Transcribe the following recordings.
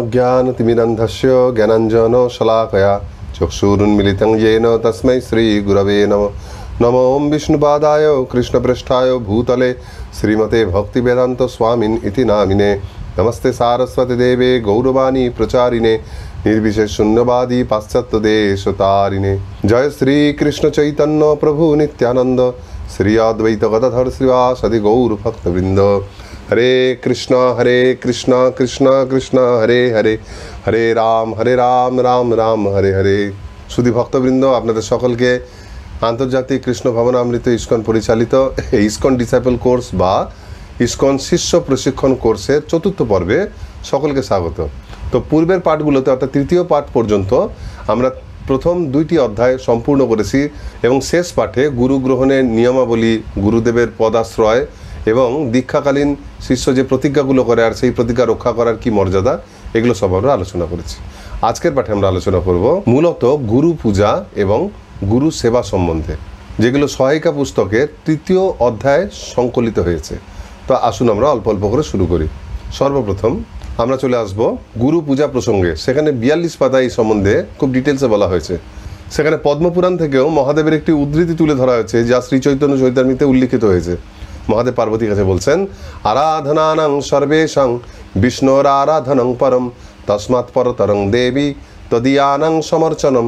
ओमज्ञानतिमिरन्धस्य ज्ञानाञ्जनशलाकया चक्षुरुन्मिलितं येन तस्मै श्रीगुरवे नमः। नमो ओं विष्णुपादाय कृष्णप्रेष्ठाय भूतले श्रीमते भक्तिवेदान्तस्वामिन् इति नामिने। नमस्ते सारस्वती देवे गौरवाणी प्रचारिणे निर्विशेष शून्यवादी पाश्चात्यदेशतारिणे। जय श्री कृष्ण चैतन्य प्रभु नित्यानंद श्री अद्वैत गदाधर श्रीवासदि गौर भक्तवृंद। हरे कृष्ण कृष्ण कृष्ण हरे हरे, हरे राम राम राम हरे हरे। सुधी भक्तवृंद, आपनादेर सकलके आंतर्जातिक कृष्ण भवनामृत इस्कन परिचालित इस्कन डिसाइपल कोर्स बा इस्कन शिष्य प्रशिक्षण कोर्सेर चतुर्थ पर्वे सकलके स्वागत। तो पूर्वेर पाठगुलोते अर्थात तृतीय पाठ पर्यन्त आमरा प्रथम दुईटी अध्याय सम्पूर्ण करेছি এবং शेष पाठे गुरु ग्रहणेर नियमावली, गुरुदेवेर पदाश्रय এবং दीक्षाकालीन शिष्य যে प्रतिज्ञागुलो करे আর সেই प्रतिज्ञा रक्षा करार की मर्यादा एगुलो सब আমরা आलोचना करेছি। आजकेर पाठे আমরা आलोचना करब मूलत गुरु पूजा एवं गुरु सेवा सम्बन्धे, যেগুলো সহায়িকা পুস্তকের তৃতীয় অধ্যায় সংকলিত হয়েছে। তো আসুন আমরা অল্প অল্প করে শুরু করি। সর্বপ্রথম আমরা চলে আসব গুরু পূজা প্রসঙ্গে। সেখানে 42 পাতায় এই সম্বন্ধে খুব ডিটেলসে বলা হয়েছে। সেখানে পদ্মপুরাণ থেকেও মহাদেবের একটি উদ্ধৃতি তুলে ধরা হয়েছে, যা শ্রী চৈতন্য চৈতামৃতে উল্লিখিত হয়েছে। মহাদেব পার্বতীর কাছে বলছেন, আরাধনানাং সর্বেষাং বিষ্ণুর আরাধনং পরম তস্মাৎ পরতরং দেবী তদীয়ানাং সমর্চনম।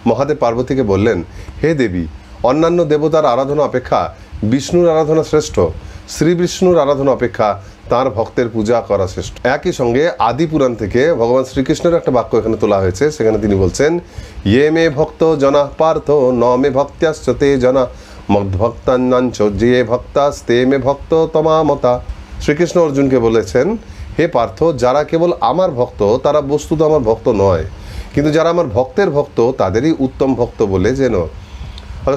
মহাদেব পার্বতীকে বললেন, হে দেবী, অন্যান্য দেবতার আরাধনা অপেক্ষা বিষ্ণুর আরাধনা শ্রেষ্ঠ। শ্রী বিষ্ণুর আরাধনা অপেক্ষা তার ভক্তের পূজা করা শ্রেষ্ঠ। একই সঙ্গে আদি পুরাণ থেকে ভগবান শ্রীকৃষ্ণের একটা বাক্য এখানে তোলা হয়েছে। সেখানে তিনি বলছেন, ইয়ে মে ভক্ত জনা পার্থ ন মে ভক্ত্যাশ্চতে জনা মদ্ভক্তান্নাঞ্চ যে ভক্তাস্তে মে ভক্ত তমামতা। শ্রীকৃষ্ণ অর্জুনকে বলেছেন, হে পার্থ, যারা কেবল আমার ভক্ত তারা বস্তুত আমার ভক্ত নয়, কিন্তু যারা আমার ভক্তের ভক্ত তাদেরই উত্তম ভক্ত বলে যেন।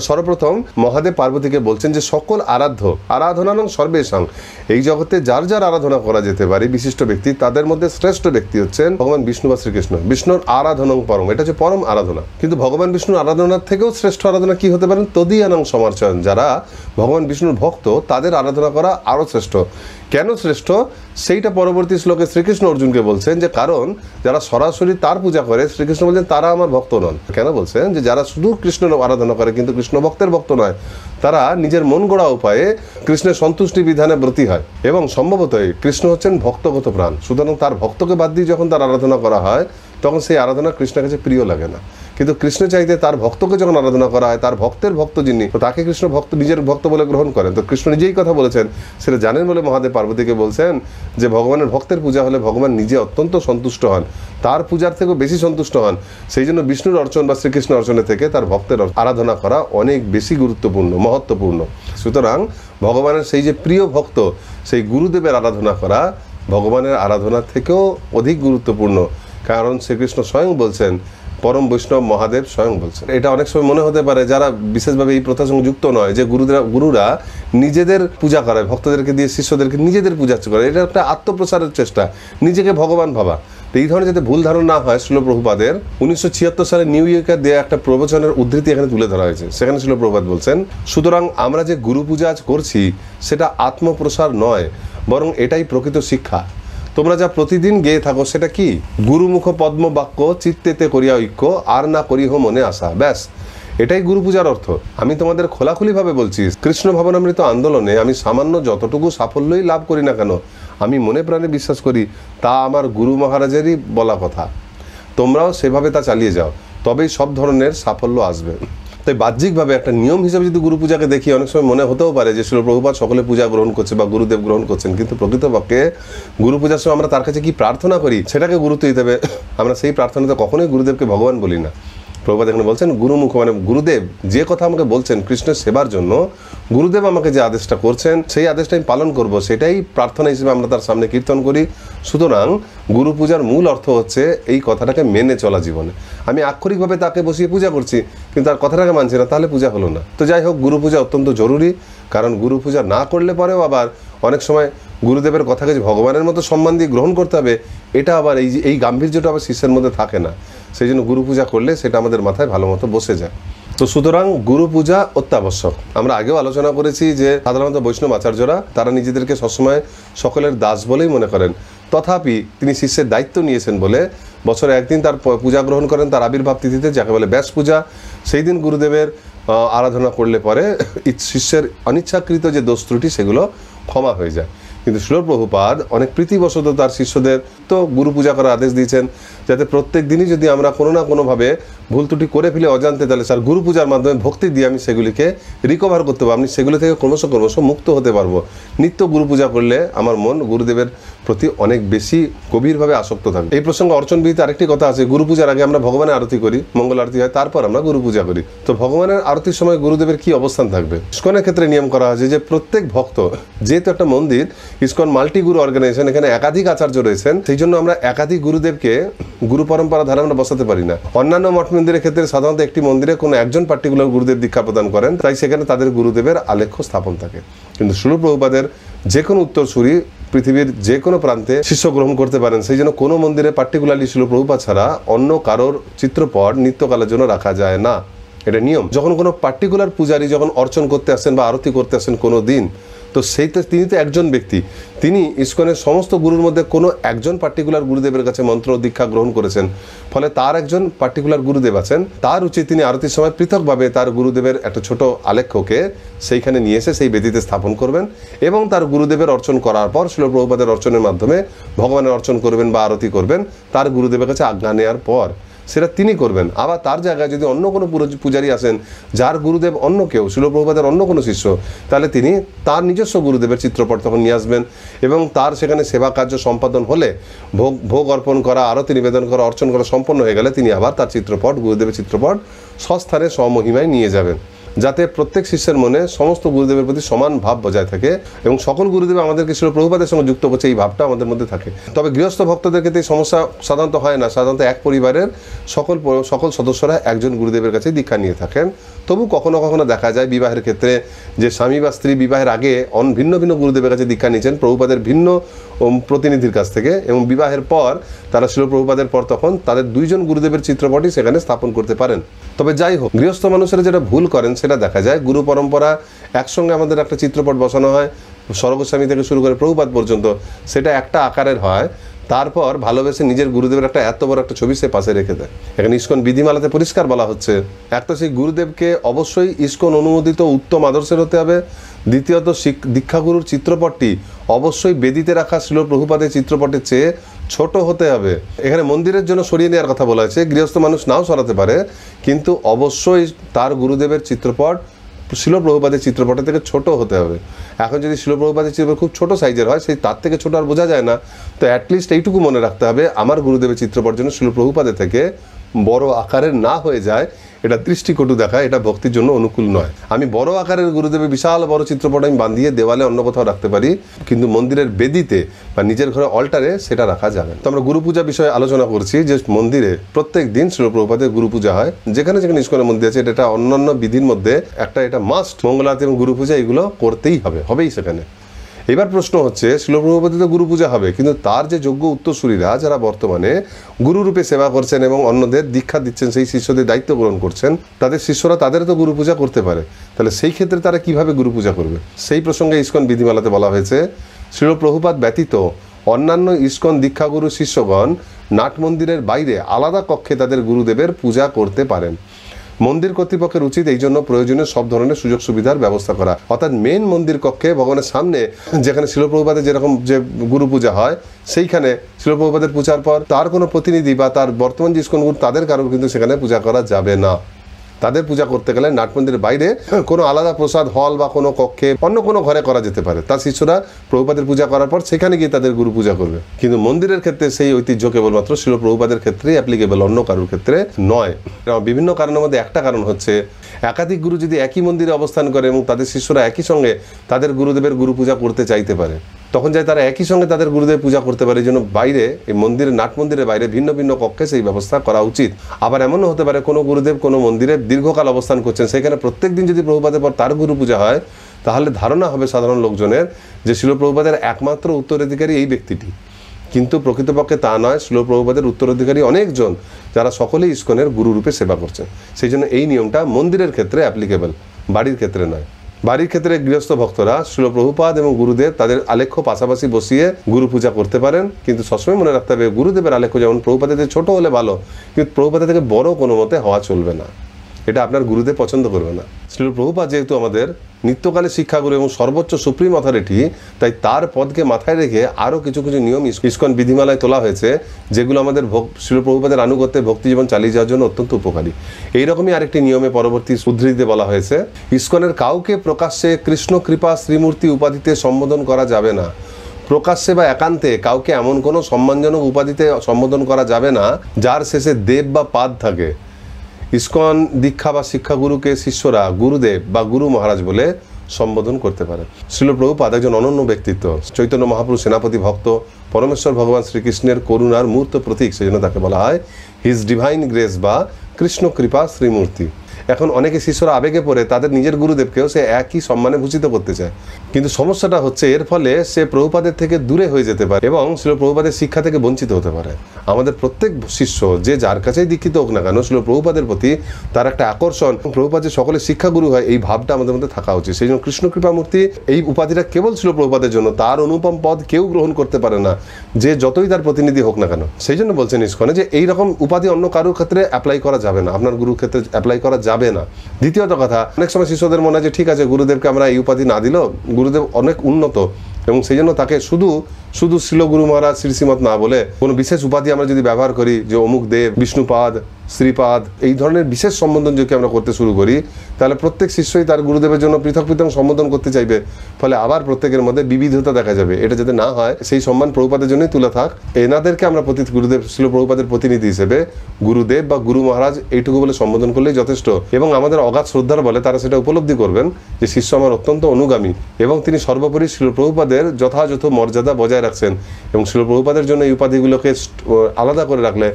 সর্বপ্রথম মহাদেব পার্বতীকে বলছেন যে সকল আরাধনানং সর্বেষাং, এই জগতে যার যার আরাধনা করা যেতে পারে বিশিষ্ট ব্যক্তি, তাদের মধ্যে শ্রেষ্ঠ ব্যক্তি হচ্ছেন ভগবান বিষ্ণু বা শ্রীকৃষ্ণ। বিষ্ণুর আরাধনং পরম, এটা হচ্ছে পরম আরাধনা। কিন্তু ভগবান বিষ্ণুর আরাধনার থেকেও শ্রেষ্ঠ আরাধনা কি হতে পারেন? তদীয়ানাং সমর্চন, যারা ভগবান বিষ্ণুর ভক্ত তাদের আরাধনা করা আরও শ্রেষ্ঠ। কেন শ্রেষ্ঠ সেইটা পরবর্তী শ্লোকে শ্রীকৃষ্ণ অর্জুনকে বলছেন যে কারণ যারা সরাসরি তার পূজা করে, শ্রীকৃষ্ণ বলছেন তারা আমার ভক্ত নন। কেন বলছেন? যে যারা শুধু কৃষ্ণের আরাধনা করে কিন্তু কৃষ্ণ ভক্তের ভক্ত নয়, তারা নিজের মন গড়া উপায়ে কৃষ্ণের সন্তুষ্টি বিধানে ব্রতী হয় এবং সম্ভবতই কৃষ্ণ হচ্ছেন ভক্তগত প্রাণ। সুতরাং তার ভক্তকে বাদ দিয়ে যখন তার আরাধনা করা হয় তখন সেই আরাধনা কৃষ্ণের কাছে প্রিয় লাগে না। কিন্তু কৃষ্ণ চাইতে তার ভক্তকে যখন আরাধনা করা হয়, তার ভক্তের ভক্ত যিনি, তো তাকে কৃষ্ণ ভক্ত নিজের ভক্ত বলে গ্রহণ করেন। তো কৃষ্ণ নিজেই কথা বলেছেন, সেটা জানেন বলে মহাদেব পার্বতীকে বলছেন যে ভগবানের ভক্তের পূজা হলে ভগবান নিজে অত্যন্ত সন্তুষ্ট হন, তার পূজার থেকেও বেশি সন্তুষ্ট হন। সেই জন্য বিষ্ণুর অর্চন বা শ্রীকৃষ্ণ অর্চনের থেকে তার ভক্তের আরাধনা করা অনেক বেশি গুরুত্বপূর্ণ, মহত্বপূর্ণ। সুতরাং ভগবানের সেই যে প্রিয় ভক্ত, সেই গুরুদেবের আরাধনা করা ভগবানের আরাধনার থেকেও অধিক গুরুত্বপূর্ণ। কারণ শ্রীকৃষ্ণ স্বয়ং বলছেন, পরম বৈষ্ণব মহাদেব স্বয়ং বলছেন। এটা অনেক সময় মনে হতে পারে যারা বিশেষভাবে এই প্রথার সঙ্গে যুক্ত নয়, যে গুরুরা নিজেদের পূজা করে, ভক্তদেরকে দিয়ে শিষ্যদেরকে নিজেদের পূজা করে, এটা একটা আত্মপ্রচারের চেষ্টা, নিজেকে ভগবান ভাবা। তো এই ধরনের যাতে ভুল ধারণা না হয়, শিল প্রভুপাদের 1976 সালে নিউ ইয়র্কে দেওয়া একটা প্রবচনের উদ্ধৃতি এখানে তুলে ধরা হয়েছে। সেখানে শিল প্রভুপাদ বলছেন, সুতরাং আমরা যে গুরু পূজা করছি সেটা আত্মপ্রসার নয়, বরং এটাই প্রকৃত শিক্ষা। তোমরা যা প্রতিদিন গেয়ে থাকো সেটা কি? গুরুমুখ পদ্ম বাক্য চিত্তেতে করিয়া ঐক্য, আর না করিহ মনে আসা। ব্যাস, এটাই গুরু পূজার অর্থ। আমি তোমাদের খোলাখুলিভাবে বলছি, কৃষ্ণ ভবনামৃত আন্দোলনে আমি সামান্য যতটুকু সাফল্যই লাভ করি না কেন, আমি মনে প্রাণে বিশ্বাস করি তা আমার গুরু মহারাজেরই বলা কথা। তোমরাও সেভাবে তা চালিয়ে যাও, তবেই সব ধরনের সাফল্য আসবে। তাই বাহ্যিকভাবে একটা নিয়ম হিসাবে যদি গুরু পূজাকে দেখি, অনেক সময় মনে হতেও পারে যে শিল প্রভুপাদ সকলে পূজা গ্রহণ করছে বা গুরুদেব গ্রহণ করছেন, কিন্তু প্রকৃতপক্ষে গুরু পূজার সময় আমরা তার কাছে কি প্রার্থনা করি সেটাকে গুরুত্ব দিতে হবে। আমরা সেই প্রার্থনাতে কখনোই গুরুদেবকে ভগবান বলি না। প্রভুপাদ এখানে বলছেন গুরুমুখ, মানে গুরুদেব যে কথা আমাকে বলছেন কৃষ্ণের সেবার জন্য, গুরুদেব আমাকে যে আদেশটা করছেন সেই আদেশটা আমি পালন করব, সেটাই প্রার্থনা হিসেবে আমরা তার সামনে কীর্তন করি। সুতরাং গুরু পূজার মূল অর্থ হচ্ছে এই কথাটাকে মেনে চলা জীবনে। আমি আক্ষরিকভাবে তাকে বসিয়ে পূজা করছি কিন্তু তার কথাটাকে মানছি না, তাহলে পূজা হলো না। তো যাই হোক, গুরু পূজা অত্যন্ত জরুরি, কারণ গুরু পূজা না করলে পরেও আবার অনেক সময় গুরুদেবের কথাকে যে ভগবানের মতো সম্মান দিয়ে গ্রহণ করতে হবে, এটা আবার এই গাম্ভীর্যটা আবার শিষ্যের মধ্যে থাকে না। সেই জন্য গুরু পূজা করলে সেটা আমাদের মাথায় ভালো মতো বসে যায়। তো সুতরাং গুরু পূজা অত্যাবশ্যক। আমরা আগেও আলোচনা করেছি যে সাধারণত বৈষ্ণব আচার্যরা তারা নিজেদেরকে সবসময় সকলের দাস বলেই মনে করেন। তথাপি তিনি শিষ্যের দায়িত্ব নিয়েছেন বলে বছরে একদিন তার পূজা গ্রহণ করেন তার আবির্ভাব তিথিতে, যাকে বলে ব্যাস পূজা। সেই দিন গুরুদেবের আরাধনা করলে পরে শিষ্যের অনিচ্ছাকৃত যে দোষ ত্রুটি সেগুলো ক্ষমা হয়ে যায়। কিন্তু শিল প্রভুপাদ অনেক প্রীতিবশত তার শিষ্যদের তো গুরু পূজা করার আদেশ দিয়েছেন, যাতে প্রত্যেক দিনই যদি আমরা কোনো না কোনোভাবে ভুল ত্রুটি করে ফেলে অজান্তে, তাহলে স্যার গুরু পূজার মাধ্যমে ভক্তি দিয়ে আমি সেগুলিকে রিকভার করতে পারবো, আমি সেগুলি থেকে ক্রমশ মুক্ত হতে পারবো। নিত্য গুরু পূজা করলে আমার মন গুরুদেবের প্রতি অনেক বেশি গভীরভাবে আসক্ত থাকবে। এই প্রসঙ্গে অর্চনবিধিতে আরেকটি কথা আছে, গুরু পূজার আগে আমরা ভগবানের আরতি করি, মঙ্গল আরতি হয়, তারপর আমরা গুরু পূজা করি। তো ভগবানের আরতির সময় গুরুদেবের কি অবস্থান থাকবে? ইস্কনের ক্ষেত্রে নিয়ম করা হয়েছে যে প্রত্যেক ভক্ত, যেহেতু একটা মন্দির ইস্কন মাল্টি গুরু অর্গানাইজেশন, এখানে একাধিক আচার্য রয়েছেন, সেই জন্য আমরা একাধিক গুরুদেবকে গুরু পরম্পরা ধারা আমরা বসাতে পারি না। অন্যান্য মঠ মন্দিরের ক্ষেত্রে সাধারণত একটি মন্দিরে কোনো একজন পার্টিকুলার গুরুদেব দীক্ষা প্রদান করেন, তাই সেখানে তাদের গুরুদেবের আলেখ্য স্থাপন থাকে। কিন্তু শিল প্রভুপাদের যে কোনো উত্তরসূরি পৃথিবীর যে কোনো প্রান্তে শিষ্য গ্রহণ করতে পারেন, সেই জন্য কোনো মন্দিরে পার্টিকুলারলি শিল প্রভুপাদ ছাড়া অন্য কারোর চিত্রপট নিত্যকালের জন্য রাখা যায় না, এটা নিয়ম। যখন কোনো পার্টিকুলার পূজারী যখন অর্চন করতে আসেন বা আরতি করতে আসেন কোনো দিন, তো তিনি তো একজন ব্যক্তি, তিনি ইস্কনের সমস্ত গুরুর মধ্যে কোনো একজন পার্টিকুলার গুরুদেবের কাছে মন্ত্র দীক্ষা গ্রহণ করেছেন, ফলে তার একজন পার্টিকুলার গুরুদেব আছেন, তার উচিত তিনি আরতির সময় পৃথকভাবে তার গুরুদেবের একটা ছোট আলেখ্যকে সেইখানে নিয়ে এসে সেই বেদিতে স্থাপন করবেন এবং তার গুরুদেবের অর্চন করার পর শিল প্রভুপাদের অর্চনের মাধ্যমে ভগবানের অর্চন করবেন বা আরতি করবেন, তার গুরুদেবের কাছে আজ্ঞা নেওয়ার পর সেটা তিনি করবেন। আবার তার জায়গায় যদি অন্য কোনো পূজারী আসেন যার গুরুদেব অন্য কেউ, শিল প্রভুপাদের অন্য কোনো শিষ্য, তাহলে তিনি তার নিজস্ব গুরুদেবের চিত্রপট তখন নিয়ে আসবেন এবং তার সেখানে সেবা কার্য সম্পাদন হলে ভোগ অর্পণ করা, আরতি নিবেদন করা, অর্চন করা সম্পন্ন হয়ে গেলে তিনি আবার তার চিত্রপট, গুরুদেবের চিত্রপট স্বস্থানে স্বমহিমায় নিয়ে যাবেন, যাতে প্রত্যেক শিষ্যের মনে সমস্ত গুরুদেবের প্রতি সমান ভাব বজায় থাকে এবং সকল গুরুদেব আমাদেরকে শিল প্রভুপাদের সঙ্গে যুক্ত করছে, এই ভাবটা আমাদের মধ্যে থাকে। তবে গৃহস্থ ভক্তদের ক্ষেত্রে এই সমস্যা সাধারণত হয় না, সাধারণত এক পরিবারের সকল সদস্যরা একজন গুরুদেবের কাছে দীক্ষা নিয়ে থাকেন। তবু কখনো কখনো দেখা যায় বিবাহের ক্ষেত্রে যে স্বামী বা স্ত্রী বিবাহের আগে ভিন্ন ভিন্ন গুরুদেবের কাছে দীক্ষা নিয়েছেন প্রভুপাদের ভিন্ন প্রতিনিধির কাছ থেকে, এবং বিবাহের পর তারা শিল প্রভুপাদের পর তখন তাদের দুইজন গুরুদেবের চিত্রপটই সেখানে স্থাপন করতে পারেন। তবে যাই হোক, গৃহস্থ মানুষেরা যেটা ভুল করেন সেটা দেখা যায়, গুরু পরম্পরা একসঙ্গে আমাদের একটা চিত্রপট বসানো হয়, স্বর্গস্বামী থেকে শুরু করে প্রভুপাদ পর্যন্ত, সেটা একটা আকারের হয়, তারপর ভালোবেসে নিজের গুরুদেবের একটা এত বড় একটা ছবি সে পাশে রেখে দেয়। এখানে ইস্কন বিধিমালাতে পরিষ্কার বলা হচ্ছে, এক তো সেই গুরুদেবকে অবশ্যই ইস্কন অনুমোদিত উত্তম আদর্শের হতে হবে, দ্বিতীয়ত দীক্ষাগুরুর চিত্রপটটি অবশ্যই বেদিতে রাখা শিল প্রভুপাদের চিত্রপটের চেয়ে ছোট হতে হবে। এখানে মন্দিরের জন্য সরিয়ে নেওয়ার কথা বলা হয়েছে, গৃহস্থ মানুষ নাও সরাতে পারে, কিন্তু অবশ্যই তার গুরুদেবের চিত্রপট শিল প্রভুপাদের চিত্রপটের থেকে ছোট হতে হবে। এখন যদি শিল প্রভুপাদের চিত্রপট খুব ছোট সাইজের হয়, সেই তার থেকে ছোট আর বোঝা যায় না, তো অ্যাটলিস্ট এইটুকু মনে রাখতে হবে আমার গুরুদেবের চিত্রপট যেন শিল প্রভুপাদের থেকে বড় আকারের না হয়ে যায়। এটা দৃষ্টিকটু দেখা, এটা ভক্তির জন্য অনুকূল নয়। আমি বড় আকারের গুরুদেবের বিশাল বড় চিত্রপট আমি বাঁধিয়ে দেওয়ালে অন্য কোথাও রাখতে পারি, কিন্তু মন্দিরের বেদিতে বা নিজের ঘরে অল্টারে সেটা রাখা যাবে। তো আমরা গুরু পূজা বিষয়ে আলোচনা করছি যে মন্দিরে প্রত্যেক দিন শিল প্রভুপাদের গুরু পূজা হয়, যেখানে যেখানে ইস্কনের মন্দির আছে এটা অন্যান্য বিধির মধ্যে একটা, এটা মাস্ট। মঙ্গল আরতি এবং গুরু পূজা এগুলো করতেই হবেই সেখানে। এবার প্রশ্ন হচ্ছে, শিল প্রভুপাদের তো গুরু পূজা হবে, কিন্তু তার যে যোগ্য উত্তরসূরিরা যারা বর্তমানে গুরুরূপে সেবা করছেন এবং অন্যদের দীক্ষা দিচ্ছেন, সেই শিষ্যদের দায়িত্ব গ্রহণ করছেন, তাদের শিষ্যরা তাদের তো গুরু পূজা করতে পারে, তাহলে সেই ক্ষেত্রে তারা কিভাবে গুরু পূজা করবে? সেই প্রসঙ্গে ইস্কন বিধিমালাতে বলা হয়েছে, শিল প্রভুপাদ ব্যতীত অন্যান্য ইস্কন দীক্ষাগুরু শিষ্যগণ নাট মন্দিরের বাইরে আলাদা কক্ষে তাদের গুরুদেবের পূজা করতে পারেন। মন্দির কর্তৃপক্ষের উচিত এই জন্য প্রয়োজনীয় সব ধরনের সুযোগ সুবিধার ব্যবস্থা করা, অর্থাৎ মেন মন্দির কক্ষে ভগবানের সামনে যেখানে শিল প্রভুপাদের যেরকম যে গুরু পূজা হয়, সেইখানে শিল প্রভুপাদের পূজার পর তার কোনো প্রতিনিধি বা তার বর্তমান যে ইস্কন গুরু তাদের কারোর কিন্তু সেখানে পূজা করা যাবে না। তাদের পূজা করতে গেলে নাট মন্দিরের বাইরে কোনো আলাদা প্রসাদ হল বা কোনো কক্ষে অন্য কোনো ঘরে করা যেতে পারে, তার শিষ্যরা প্রভুপাদের পূজা করার পর সেখানে গিয়ে তাদের গুরু পূজা করবে। কিন্তু মন্দিরের ক্ষেত্রে সেই ঐতিহ্য কেবলমাত্র শিল প্রভুপাদের ক্ষেত্রেই অ্যাপ্লিকেবল, অন্য কারোর ক্ষেত্রে নয়। বিভিন্ন কারণের মধ্যে একটা কারণ হচ্ছে, একাধিক গুরু যদি একই মন্দিরে অবস্থান করে এবং তাদের শিষ্যরা একই সঙ্গে তাদের গুরুদেবের গুরু পূজা করতে চাইতে পারে, তখন যাই তারা একই সঙ্গে তাদের গুরুদেব পূজা করতে পারে। এই জন্য বাইরে, এই মন্দিরের নাট মন্দিরের বাইরে ভিন্ন ভিন্ন কক্ষে সেই ব্যবস্থা করা উচিত। আবার এমনও হতে পারে কোনো গুরুদেব কোনো মন্দিরে দীর্ঘকাল অবস্থান করছেন, সেখানে প্রত্যেক দিন যদি প্রভুপাদের পর তার গুরু পূজা হয়, তাহলে ধারণা হবে সাধারণ লোকজনের যে শিল প্রভুপাদের একমাত্র উত্তরাধিকারী এই ব্যক্তিটি, কিন্তু প্রকৃতপক্ষে তা নয়। শিল প্রভুপাদের উত্তরাধিকারী অনেকজন, যারা সকলেই ইস্কনের গুরুরূপে সেবা করছেন। সেই জন্য এই নিয়মটা মন্দিরের ক্ষেত্রে অ্যাপ্লিকেবল, বাড়ির ক্ষেত্রে নয়। বাড়ির ক্ষেত্রে গৃহস্থ ভক্তরা শিল প্রভুপাদ এবং গুরুদেব তাদের আলেখ্য পাশাপাশি বসিয়ে গুরু পূজা করতে পারেন, কিন্তু সবসময় মনে রাখতে হবে গুরুদেবের আলেখ্য যেমন প্রভুপাদের থেকে ছোট হলে ভালো, কিন্তু প্রভুপাদের থেকে বড় কোনো মতে হওয়া চলবে না, এটা আপনার গুরুদেব পছন্দ করবে না। শ্রীল প্রভুপাদ যেহেতু আমাদের নিত্যকালে শিক্ষাগুরু এবং সর্বোচ্চ সুপ্রিম অথরিটি, তাই তার পদকে মাথায় রেখে আরও কিছু কিছু নিয়ম ইসকন বিধিমালায় তোলা হয়েছে, যেগুলো আমাদের শ্রীল প্রভুপাদের আনুগত্যে ভক্তি জীবন চালিয়ে যাওয়ার জন্য অত্যন্ত উপকারী। এইরকমই আরেকটি নিয়মে পরবর্তী উদ্ধৃতিতে বলা হয়েছে, ইসকনের কাউকে প্রকাশ্যে কৃষ্ণ কৃপা শ্রীমূর্তি উপাধিতে সম্বোধন করা যাবে না। প্রকাশ্যে বা একান্তে কাউকে এমন কোনো সম্মানজনক উপাধিতে সম্বোধন করা যাবে না যার শেষে দেব বা পাদ থাকে। ইসকন দীক্ষা বা শিক্ষাগুরুকে শিষ্যরা গুরুদেব বা গুরু মহারাজ বলে সম্বোধন করতে পারে। শ্রীল প্রভুপাদ একজন অনন্য ব্যক্তিত্ব, চৈতন্য মহাপ্রভু সেনাপতি ভক্ত, পরমেশ্বর ভগবান শ্রীকৃষ্ণের করুণার মূর্ত প্রতীক, সেজন্য তাকে বলা হয় হিজ ডিভাইন গ্রেস বা কৃষ্ণ কৃপা শ্রীমূর্তি। এখন অনেকে শিষ্যরা আবেগে পড়ে তাদের নিজের গুরুদেবকেও সে একই সম্মানে ভূষিত করতে চায়, কিন্তু সমস্যাটা হচ্ছে এর ফলে সে প্রভুপাদের থেকে দূরে হয়ে যেতে পারে এবং শ্রীল প্রভুপাদের শিক্ষা থেকে বঞ্চিত হতে পারে। আমাদের প্রত্যেক শিষ্য যে যার কাছেই দীক্ষিত হোক না কেন, শ্রীল প্রভুপাদের প্রতি তার একটা আকর্ষণ, প্রভুপাদ যে সকলের শিক্ষাগুরু হয় এই ভাবটা আমাদের মধ্যে থাকা উচিত। সেই জন্য কৃষ্ণ কৃপামূর্তি এই উপাধিটা কেবল শ্রীল প্রভুপাদের জন্য, তার অনুপম পদ কেউ গ্রহণ করতে পারে না, যে যতই তার প্রতিনিধি হোক না কেন। সেই জন্য বলছেন ইসকনে যে এইরকম উপাধি অন্য কারোর ক্ষেত্রে অ্যাপ্লাই করা যাবে না, আপনার গুরুর ক্ষেত্রে অ্যাপ্লাই করা যাবে না। দ্বিতীয়ত কথা, অনেক সময় শিষ্যদের মনে হয় যে ঠিক আছে গুরুদেবকে আমরা এই উপাধি না দিল, গুরুদেব অনেক উন্নত এবং সেই জন্য তাকে শুধু শিল গুরু মহারাজ শ্রীশ্রীমত না বলে কোনো বিশেষ উপাধি আমরা যদি ব্যবহার করি, যে অমুক দেব, বিষ্ণুপাদ, শ্রীপাদ, এই ধরনের বিশেষ সম্বোধন যদি আমরা করতে শুরু করি, তাহলে প্রত্যেক শিষ্যই তার গুরুদেবের জন্য পৃথক পৃথক সম্বোধন করতে চাইবে, ফলে আবার প্রত্যেকের মধ্যে বিবিধতা দেখা যাবে। এটা যাতে না হয় সেই সম্মান প্রভুপাদের জন্যই তুলে থাক। এনাদেরকে আমরা গুরুদেব শিল প্রভুপাদের প্রতিনিধি হিসেবে গুরুদেব বা গুরু মহারাজ এইটুকু বলে সম্বোধন করলেই যথেষ্ট, এবং আমাদের অগাধ শ্রদ্ধার বলে তারা সেটা উপলব্ধি করবেন যে শিষ্য আমার অত্যন্ত অনুগামী এবং তিনি সর্বোপরি শিল প্রভুপাদের যথাযথ মর্যাদা বজায় রাখছেন, এবং শিল প্রভুপাদের জন্য এই উপাধিগুলোকে আলাদা করে রাখলে,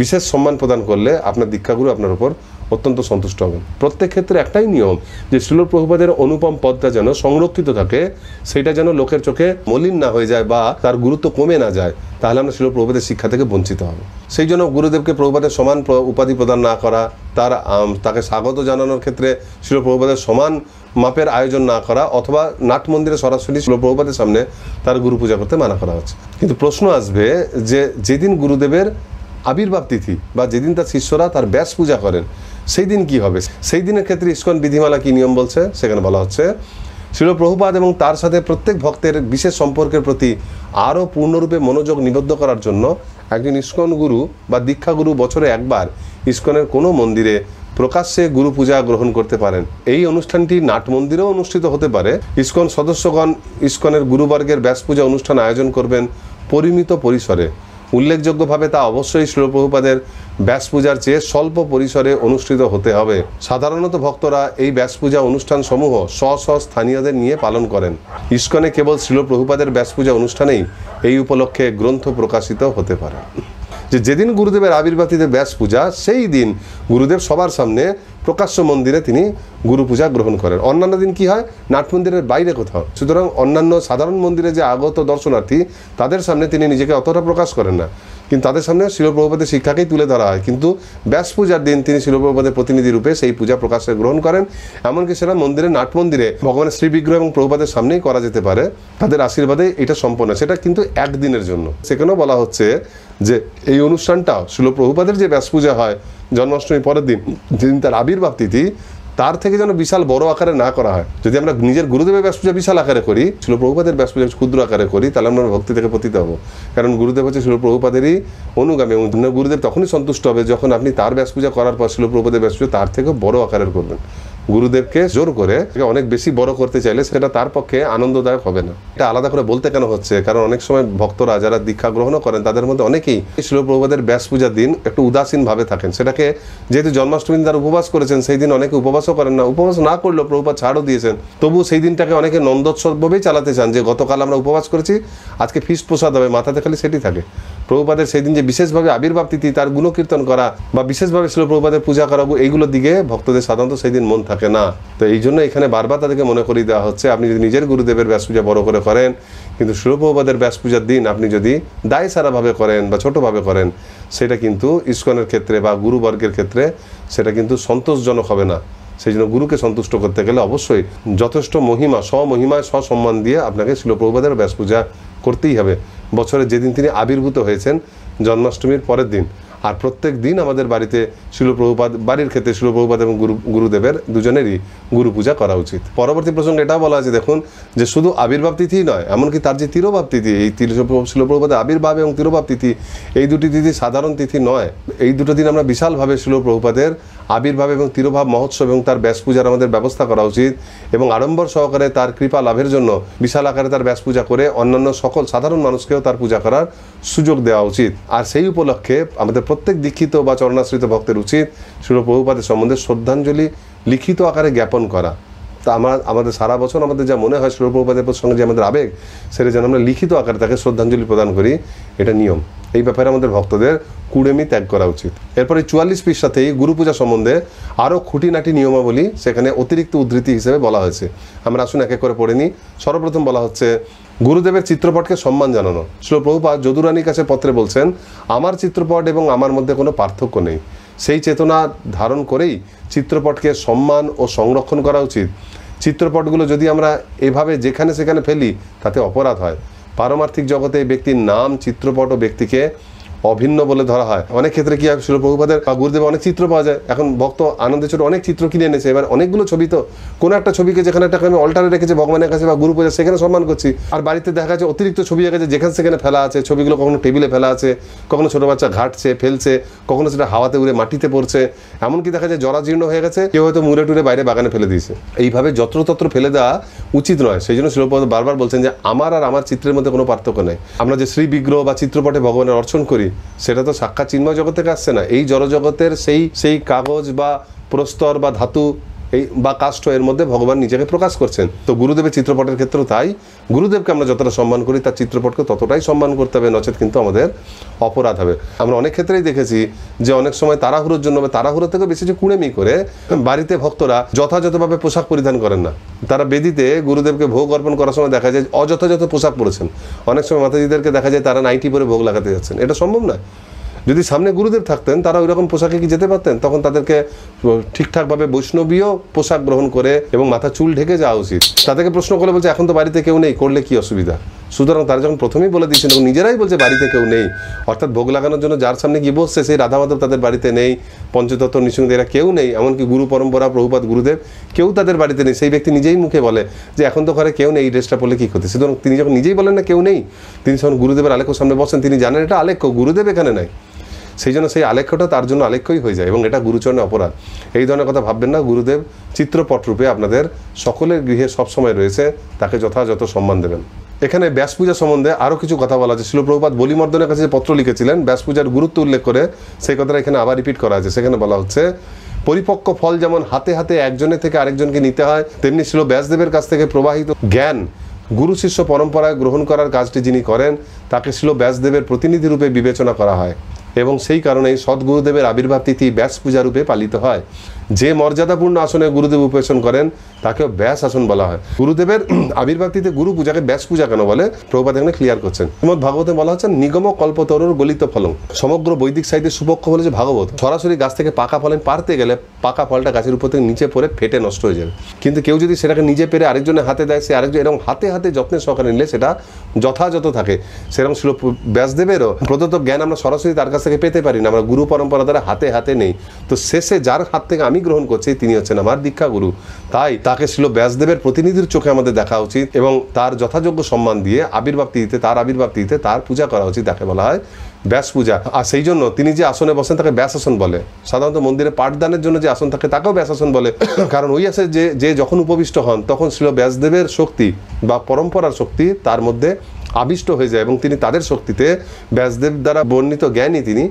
বিশেষ সম্মান প্রদান করলে আপনার দীক্ষাগুরু আপনার উপর অত্যন্ত সন্তুষ্ট হবেন। প্রত্যেক ক্ষেত্রে একটাই নিয়ম যে শিল প্রভুপাদের অনুপম পদটা যেন সংরক্ষিত থাকে, সেটা যেন লোকের চোখে মলিন না হয়ে যায় বা তার গুরুত্ব কমে না যায়, তাহলে আমরা শিল প্রভুপাদের শিক্ষা থেকে বঞ্চিত হব। সেই জন্য গুরুদেবকে প্রভুপাদের সমান উপাধি প্রদান না করা, তাকে স্বাগত জানানোর ক্ষেত্রে শিল প্রভুপাদের সমান মাপের আয়োজন না করা, অথবা নাট মন্দিরে সরাসরি শিল প্রভুপাদের সামনে তার গুরু পূজা করতে মানা করা হচ্ছে। কিন্তু প্রশ্ন আসবে যে যেদিন গুরুদেবের আবির্ভাব তিথি বা যেদিন তার শিষ্যরা তার ব্যাস পূজা করেন, সেই দিন কি হবে? সেই দিনের ক্ষেত্রে ইসকন বিধিমালা কি নিয়ম বলছে? সেখানে বলা হচ্ছে, শিল প্রভুপাদ এবং তার সাথে প্রত্যেক ভক্তের বিশেষ সম্পর্কের প্রতি আরও পূর্ণরূপে মনোযোগ নিবদ্ধ করার জন্য একজন ইসকন গুরু বা দীক্ষাগুরু বছরে একবার ইসকনের কোনো মন্দিরে প্রকাশ্যে গুরু পূজা গ্রহণ করতে পারেন। এই অনুষ্ঠানটি নাট মন্দিরেও অনুষ্ঠিত হতে পারে। ইসকন সদস্যগণ ইসকনের গুরুবর্গের ব্যাস পূজা অনুষ্ঠান আয়োজন করবেন পরিমিত পরিসরে। উল্লেখযোগ্যভাবে তা অবশ্যই শিল প্রভুপাদের ব্যাস পূজার চেয়ে স্বল্প পরিসরে অনুষ্ঠিত হতে হবে। সাধারণত ভক্তরা এই ব্যাস পূজা অনুষ্ঠান সমূহ স্ব স্থানীয়দের নিয়ে পালন করেন। ইসকনে কেবল শিল প্রভুপাদের ব্যাস পূজা অনুষ্ঠানেই এই উপলক্ষে গ্রন্থ প্রকাশিত হতে পারে। যেদিন গুরুদেবের আবির্ভাতিতে ব্যাস পূজা, সেই দিন গুরুদেব সবার সামনে প্রকাশ্য মন্দিরে তিনি গুরু পূজা গ্রহণ করেন। অন্যান্য দিন কি হয়? নাট মন্দিরের বাইরে কোথাও। সুতরাং অন্যান্য সাধারণ মন্দিরে যে আগত দর্শনার্থী, তাদের সামনে তিনি নিজেকে অতটা প্রকাশ করেন না, কিন্তু তাদের সামনে শিল প্রভুপাদের শিক্ষাকেই তুলে ধরা হয়। কিন্তু ব্যাস পূজার দিন তিনি শিল প্রভুপাদের প্রতিনিধি রূপে সেই পূজা প্রকাশে গ্রহণ করেন। এমনকি সেটা মন্দিরে, নাট মন্দিরে ভগবানের শ্রীবিগ্রহ এবং প্রভুপাদের সামনেই করা যেতে পারে, তাদের আশীর্বাদে এটা সম্পন্ন। সেটা কিন্তু একদিনের জন্য। সেখানেও বলা হচ্ছে যে এই অনুষ্ঠানটাও শিল প্রভুপাদের যে ব্যাস পূজা হয় জন্মাষ্টমী পরের দিন, যেদিন তার আবির্ভাব তিথি, তার থেকে যেন বিশাল বড় আকারে না করা হয়। যদি আমরা নিজের গুরুদেবের ব্যাস পূজা বিশাল আকারে করি, শিল প্রভুপাদের ব্যাস পূজা ক্ষুদ্র আকারে করি, তাহলে আমরা ভক্তি থেকে পতিত হবো। কারণ গুরুদেব হচ্ছে শিল প্রভুপাদেরই অনুগামী, এবং গুরুদেব তখনই সন্তুষ্ট হবে যখন আপনি তার ব্যাস পূজা করার পর শিল প্রভুপাদের ব্যাস পূজা তার থেকেও বড় আকারের করবেন। গুরুদেবকে জোর করে অনেক বেশি বড় করতে চাইলে সেটা তার পক্ষে আনন্দদায়ক হবে না। এটা আলাদা করে বলতে কেন হচ্ছে? কারণ অনেক সময় ভক্তরা যারা দীক্ষা গ্রহণও করেন, তাদের মধ্যে অনেকেই শিল প্রভুপাদের ব্যাস পূজার দিন একটু উদাসীন ভাবে থাকেন। সেটাকে যেহেতু জন্মাষ্টমী তারা উপবাস করেছেন, সেই দিন অনেকে উপবাসও করেন না। উপবাস না করলেও প্রভুপাদ ছাড়ও দিয়েছেন, তবু সেই দিনটাকে অনেকে নন্দোৎসবভাবেই চালাতে চান, যে গতকাল আমরা উপবাস করেছি, আজকে ফিস্ট প্রসাদ হবে, মাথাতে খালি সেটি থাকে। প্রভুপাদের সেই দিন যে বিশেষভাবে আবির্ভাব তিথি, তার গুণকীর্তন করা বা বিশেষভাবে শিল প্রভুপাদের পূজা করা, এইগুলোর দিকে ভক্তদের সাধারণত সেই দিন মন থাকে না। তো এই জন্য এখানে বারবার তাদেরকে মনে করিয়ে দেওয়া হচ্ছে, আপনি যদি নিজের গুরুদেবের ব্যাস পূজা বড় করে করেন, কিন্তু শিল প্রভুপাদের ব্যাস পূজার দিন আপনি যদি দায় সারাভাবে করেন বা ছোটোভাবে করেন, সেটা কিন্তু ইসকনের ক্ষেত্রে বা গুরুবর্গের ক্ষেত্রে সেটা কিন্তু সন্তোষজনক হবে না। সেই জন্য গুরুকে সন্তুষ্ট করতে গেলে অবশ্যই যথেষ্ট মহিমা স্বমহিমায় স্বসম্মান দিয়ে আপনাকে শিল প্রভুপাদের ব্যাস পূজা করতেই হবে। বছরে যেদিন তিনি আবির্ভূত হয়েছেন জন্মাষ্টমীর পরের দিন, আর প্রত্যেক দিন আমাদের বাড়িতে শিল প্রভুপাদ, বাড়ির ক্ষেত্রে শিল প্রভুপাদ এবং গুরুদেবের দুজনেরই গুরু পূজা করা উচিত। পরবর্তী প্রসঙ্গে এটাও বলা আছে দেখুন যে শুধু আবির্ভাব তিথি নয়, এমনকি তার যে তিরোভাব তিথি, এই শিল প্রভুপাদের আবির্ভাব এবং তিরোভাব তিথি, এই দুটি তিথি সাধারণ তিথি নয়। এই দুটো দিন আমরা বিশালভাবে শিল প্রভুপাদের আবির্ভাব এবং তিরোভাব মহোৎসব এবং তার ব্যাস পূজার আমাদের ব্যবস্থা করা উচিত এবং আড়ম্বর সহকারে তার কৃপা লাভের জন্য বিশাল আকারে তার ব্যাস পূজা করে অন্যান্য সকল সাধারণ মানুষকেও তার পূজা করার সুযোগ দেওয়া উচিত। আর সেই উপলক্ষে আমাদের প্রত্যেক দীক্ষিত বা চরণাশ্রিত ভক্তের উচিত শিল প্রভুপাদের সম্বন্ধে শ্রদ্ধাঞ্জলি লিখিত আকারে জ্ঞাপন করা। তা আমাদের সারা বছর আমাদের যা মনে হয় শিল প্রভুপাদের সঙ্গে যে আমাদের আবেগ, সেটা যেন আমরা লিখিত আকারে তাকে শ্রদ্ধাঞ্জলি প্রদান করি, এটা নিয়ম। এই ব্যাপারে আমাদের ভক্তদের কুড়েমি ত্যাগ করা উচিত। এরপরে 44 পৃষ্ঠাতেই গুরু পূজা সম্বন্ধে আরও খুঁটিনাটি নিয়মাবলী সেখানে অতিরিক্ত উদ্ধৃতি হিসেবে বলা হয়েছে। আমরা আসুন এক এক করে পড়ে নিই। সর্বপ্রথম বলা হচ্ছে গুরুদেবের চিত্রপটকে সম্মান জানানো। শিল প্রভুপাদ যদুরানীর কাছে পত্রে বলছেন, আমার চিত্রপট এবং আমার মধ্যে কোনো পার্থক্য নেই। সেই চেতনা ধারণ করেই চিত্রপটকে সম্মান ও সংরক্ষণ করা উচিত। চিত্রপটগুলো যদি আমরা এভাবে যেখানে সেখানে ফেলি তাতে অপরাধ হয়। পারমার্থিক জগতে ব্যক্তির নাম, চিত্রপট ও ব্যক্তিকে অভিন্ন বলে ধরা হয়। অনেক ক্ষেত্রে কি হয়, শিল প্রভুপাদের বা গুরুদেবের অনেক চিত্র পাওয়া যায়। এখন ভক্ত আনন্দের ছোট অনেক চিত্র কিনে এনেছে, এবার অনেকগুলো ছবি, তো কোনো একটা ছবিকে যেখানে একটা আমি অল্টারে রেখেছে ভগবানের কাছে বা গুরু পূজা, সেখানে সম্মান করছি, আর বাড়িতে দেখা যাচ্ছে অতিরিক্ত ছবি গেছে যেখানে সেখানে ফেলা আছে। ছবিগুলো কখনো টেবিলে ফেলা আছে, কখনো ছোটো বাচ্চা ঘাটছে ফেলছে, কখনো সেটা হাওয়াতে উড়ে মাটিতে পড়ছে, এমনকি দেখা যায় জরাজীর্ণ হয়ে গেছে, কেউ হয়তো মুড়ে টুড়ে বাইরে বাগানে ফেলে দিয়েছে। এইভাবে যত্রতত্র ফেলে দেওয়া উচিত নয়। সেই জন্য শিল প্রভুপাদ বারবার বলছেন যে আমার আর আমার চিত্রের মধ্যে কোনো পার্থক্য নেই। আমরা যে শ্রী বিগ্রহ বা চিত্রপটে ভগবানের অর্চন করি, সেটা তো সাক্ষাৎ চিন্ময় জগৎ থেকে আসছে না, এই জড়জগতের সেই কাগজ বা প্রস্তর বা ধাতু এই বা কাষ্ঠ, এর মধ্যে ভগবান নিজেকে প্রকাশ করছেন। তো গুরুদেবের চিত্রপটের ক্ষেত্রেও তাই। গুরুদেবকে আমরা যতটা সম্মান করি তার চিত্রপটকে ততটাই সম্মান করতে হবে, নচেত কিন্তু আমাদের অপরাধ হবে। আমরা অনেক ক্ষেত্রেই দেখেছি যে অনেক সময় তাড়াহুড়োর জন্য বা তাড়াহুড়ো থেকে বেশি যে কুড়েমি করে বাড়িতে ভক্তরা যথাযথভাবে পোশাক পরিধান করেন না। তারা বেদিতে গুরুদেবকে ভোগ অর্পণ করার সময় দেখা যায় অযথাযথ পোশাক পরেছেন। অনেক সময় মাতাজিদেরকে দেখা যায় তারা নাইটি পরে ভোগ লাগাতে যাচ্ছেন। এটা সম্ভব নয়। যদি সামনে গুরুদেব থাকতেন তারা ওই রকম পোশাকে কি যেতে পারতেন? তখন তাদেরকে ঠিকঠাকভাবে বৈষ্ণবীয় পোশাক গ্রহণ করে এবং মাথা চুল ঢেকে যাওয়া উচিত। তাদেরকে প্রশ্ন করলে বলছে এখন তো বাড়িতে কেউ নেই, করলে কি অসুবিধা? সুতরাং তারা যখন প্রথমেই বলে দিয়েছেন এবং নিজেরাই বলছে বাড়িতে কেউ নেই, অর্থাৎ ভোগ লাগানোর জন্য যার সামনে গিয়ে বসছে সেই রাধা মাধব তাদের বাড়িতে নেই, পঞ্চতত্ত্ব নৃসিংহ এরা কেউ নেই, এমনকি গুরু পরম্পরা প্রভুপাদ গুরুদেব কেউ তাদের বাড়িতে নেই, সেই ব্যক্তি নিজেই মুখে বলে যে এখন তো ঘরে কেউ নেই, এই ড্রেসটা পরলে কী ক্ষতি? সুতরাং তিনি যখন নিজেই বলেন না কেউ নেই, তিনি যখন গুরুদেবের আলেখ্য সামনে বসেন তিনি জানেন এটা আলেখ্য, গুরুদেব এখানে নাই। সেই জন্য সেই আলেখ্যটা তার জন্য আলেখ্যই হয়ে যায় এবং এটা গুরুচরণে অপরাধ। এই ধরনের কথা ভাববেন না। গুরুদেব চিত্রপট রূপে আপনাদের সকলের গৃহে সবসময় রয়েছে, তাকে যথাযথ সম্মান দেবেন। এখানে ব্যাস পূজা সম্বন্ধে আরও কিছু কথা বলা আছে। শিল প্রভুপাদ বলিমর্দনের কাছে যে পত্র লিখেছিলেন ব্যাস পূজার গুরুত্ব উল্লেখ করে, সেই কথাটা এখানে আবার রিপিট করা আছে। সেখানে বলা হচ্ছে পরিপক্ক ফল যেমন হাতে হাতে একজনের থেকে আরেকজনকে নিতে হয়, তেমনি শিল ব্যাসদেবের কাছ থেকে প্রবাহিত জ্ঞান গুরু শিষ্য পরম্পরায় গ্রহণ করার কাজটি যিনি করেন তাকে শিল ব্যাসদেবের প্রতিনিধি রূপে বিবেচনা করা হয় এবং সেই কারণেই সদ্গুরুদেবের আবির্ভাব তিথি ব্যাস পূজা রূপে পালিত হয়। যে মর্যাদাপূর্ণ আসনে গুরুদেব উপবেশন করেন তাকেও ব্যাস আসন বলা হয়। গুরুদেবের আবির্ভাব তিথিতে গুরু পূজাকে ব্যাস পূজা কেন বলে প্রভুপাদ এখানে ক্লিয়ার করছেন। শ্রীমদ্ ভাগবতে বলা হচ্ছে নিগম কল্পতরুর গলিত ফলং। সমগ্র বৈদিক সাহিত্যের সুপক্ষ হলে যে ভাগবত, সরাসরি গাছ থেকে পাকা ফলেন পারতে গেলে পাকা ফলটা গাছের উপর থেকে নিচে পড়ে ফেটে নষ্ট হয়ে যাবে, কিন্তু কেউ যদি সেটাকে নিজে পেরে আরেকজনের হাতে দেয়, সে আরেকজন এরকম হাতে হাতে যত্নের সহকারে নিলে সেটা যথাযথ থাকে। সেরকম শিল ব্যাসদেবেরও প্রদত্ত জ্ঞান আমরা সরাসরি তার কাছ থেকে পেতে পারি না, আমরা গুরু পরম্পরা দ্বারা হাতে হাতে নেই। তো শেষে যার হাত থেকে আমি গ্রহণ করছি তিনি হচ্ছেন আমার দীক্ষা গুরু। তাই তাকে শিল ব্যাসদেবের প্রতিনিধির চোখে আমাদের দেখা উচিত এবং তার যথাযোগ্য সম্মান দিয়ে আবির্ভাব তিথিতে তার পূজা করা উচিত। তাকে বলা হয় ব্যাস পূজা। আর সেই জন্য তিনি যে আসনে বসেন তাকে ব্যাস আসন বলে। সাধারণত মন্দিরে পাঠদানের জন্য যে আসন থাকে তাকেও ব্যাস আসন বলে, কারণ ওই আসে যে যখন উপবিষ্ট হন তখন শিল ব্যাসদেবের শক্তি বা পরম্পরার শক্তি তার মধ্যে আবিষ্ট হয়ে যায় এবং তিনি তাদের শক্তিতে ব্যাসদেব দ্বারা বর্ণিত জ্ঞানই তিনি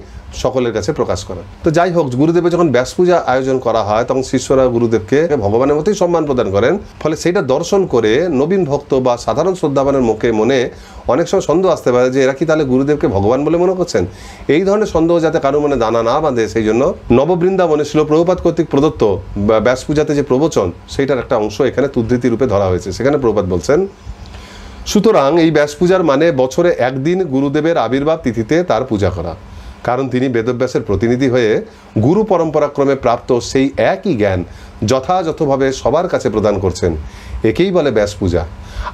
সকলের কাছে প্রকাশ করেন। তো যাই হোক, গুরুদেবের যখন ব্যাস পূজা আয়োজন করা হয় তখন শিষ্যরা গুরুদেবকে ভগবানের মতোই সম্মান প্রদান করেন। ফলে সেইটা দর্শন করে নবীন ভক্ত বা সাধারণ শ্রদ্ধাবানের মনে অনেক সময় সন্দেহ আসতে পারে যে এরা কি তাহলে গুরুদেবকে ভগবান বলে মনে করছেন। এই ধরনের সন্দেহ যাতে কারো মনে দানা না বাঁধে সেই জন্য নববৃন্দাবনে শিল প্রভুপাদ কর্তৃক প্রদত্ত ব্যাস পূজাতে যে প্রবচন সেইটার একটা অংশ এখানে উদ্ধৃতি রূপে ধরা হয়েছে। সেখানে প্রভুপাদ বলছেন, সুতরাং এই ব্যাস পূজার মানে বছরে একদিন গুরুদেবের আবির্ভাব তিথিতে তার পূজা করা। কারণ তিনি বেদব্যাসের প্রতিনিধি হয়ে গুরু পরম্পরাক্রমে প্রাপ্ত সেই একই জ্ঞান যথাযথভাবে সবার কাছে প্রদান করছেন। একেই বলে ব্যাস পূজা।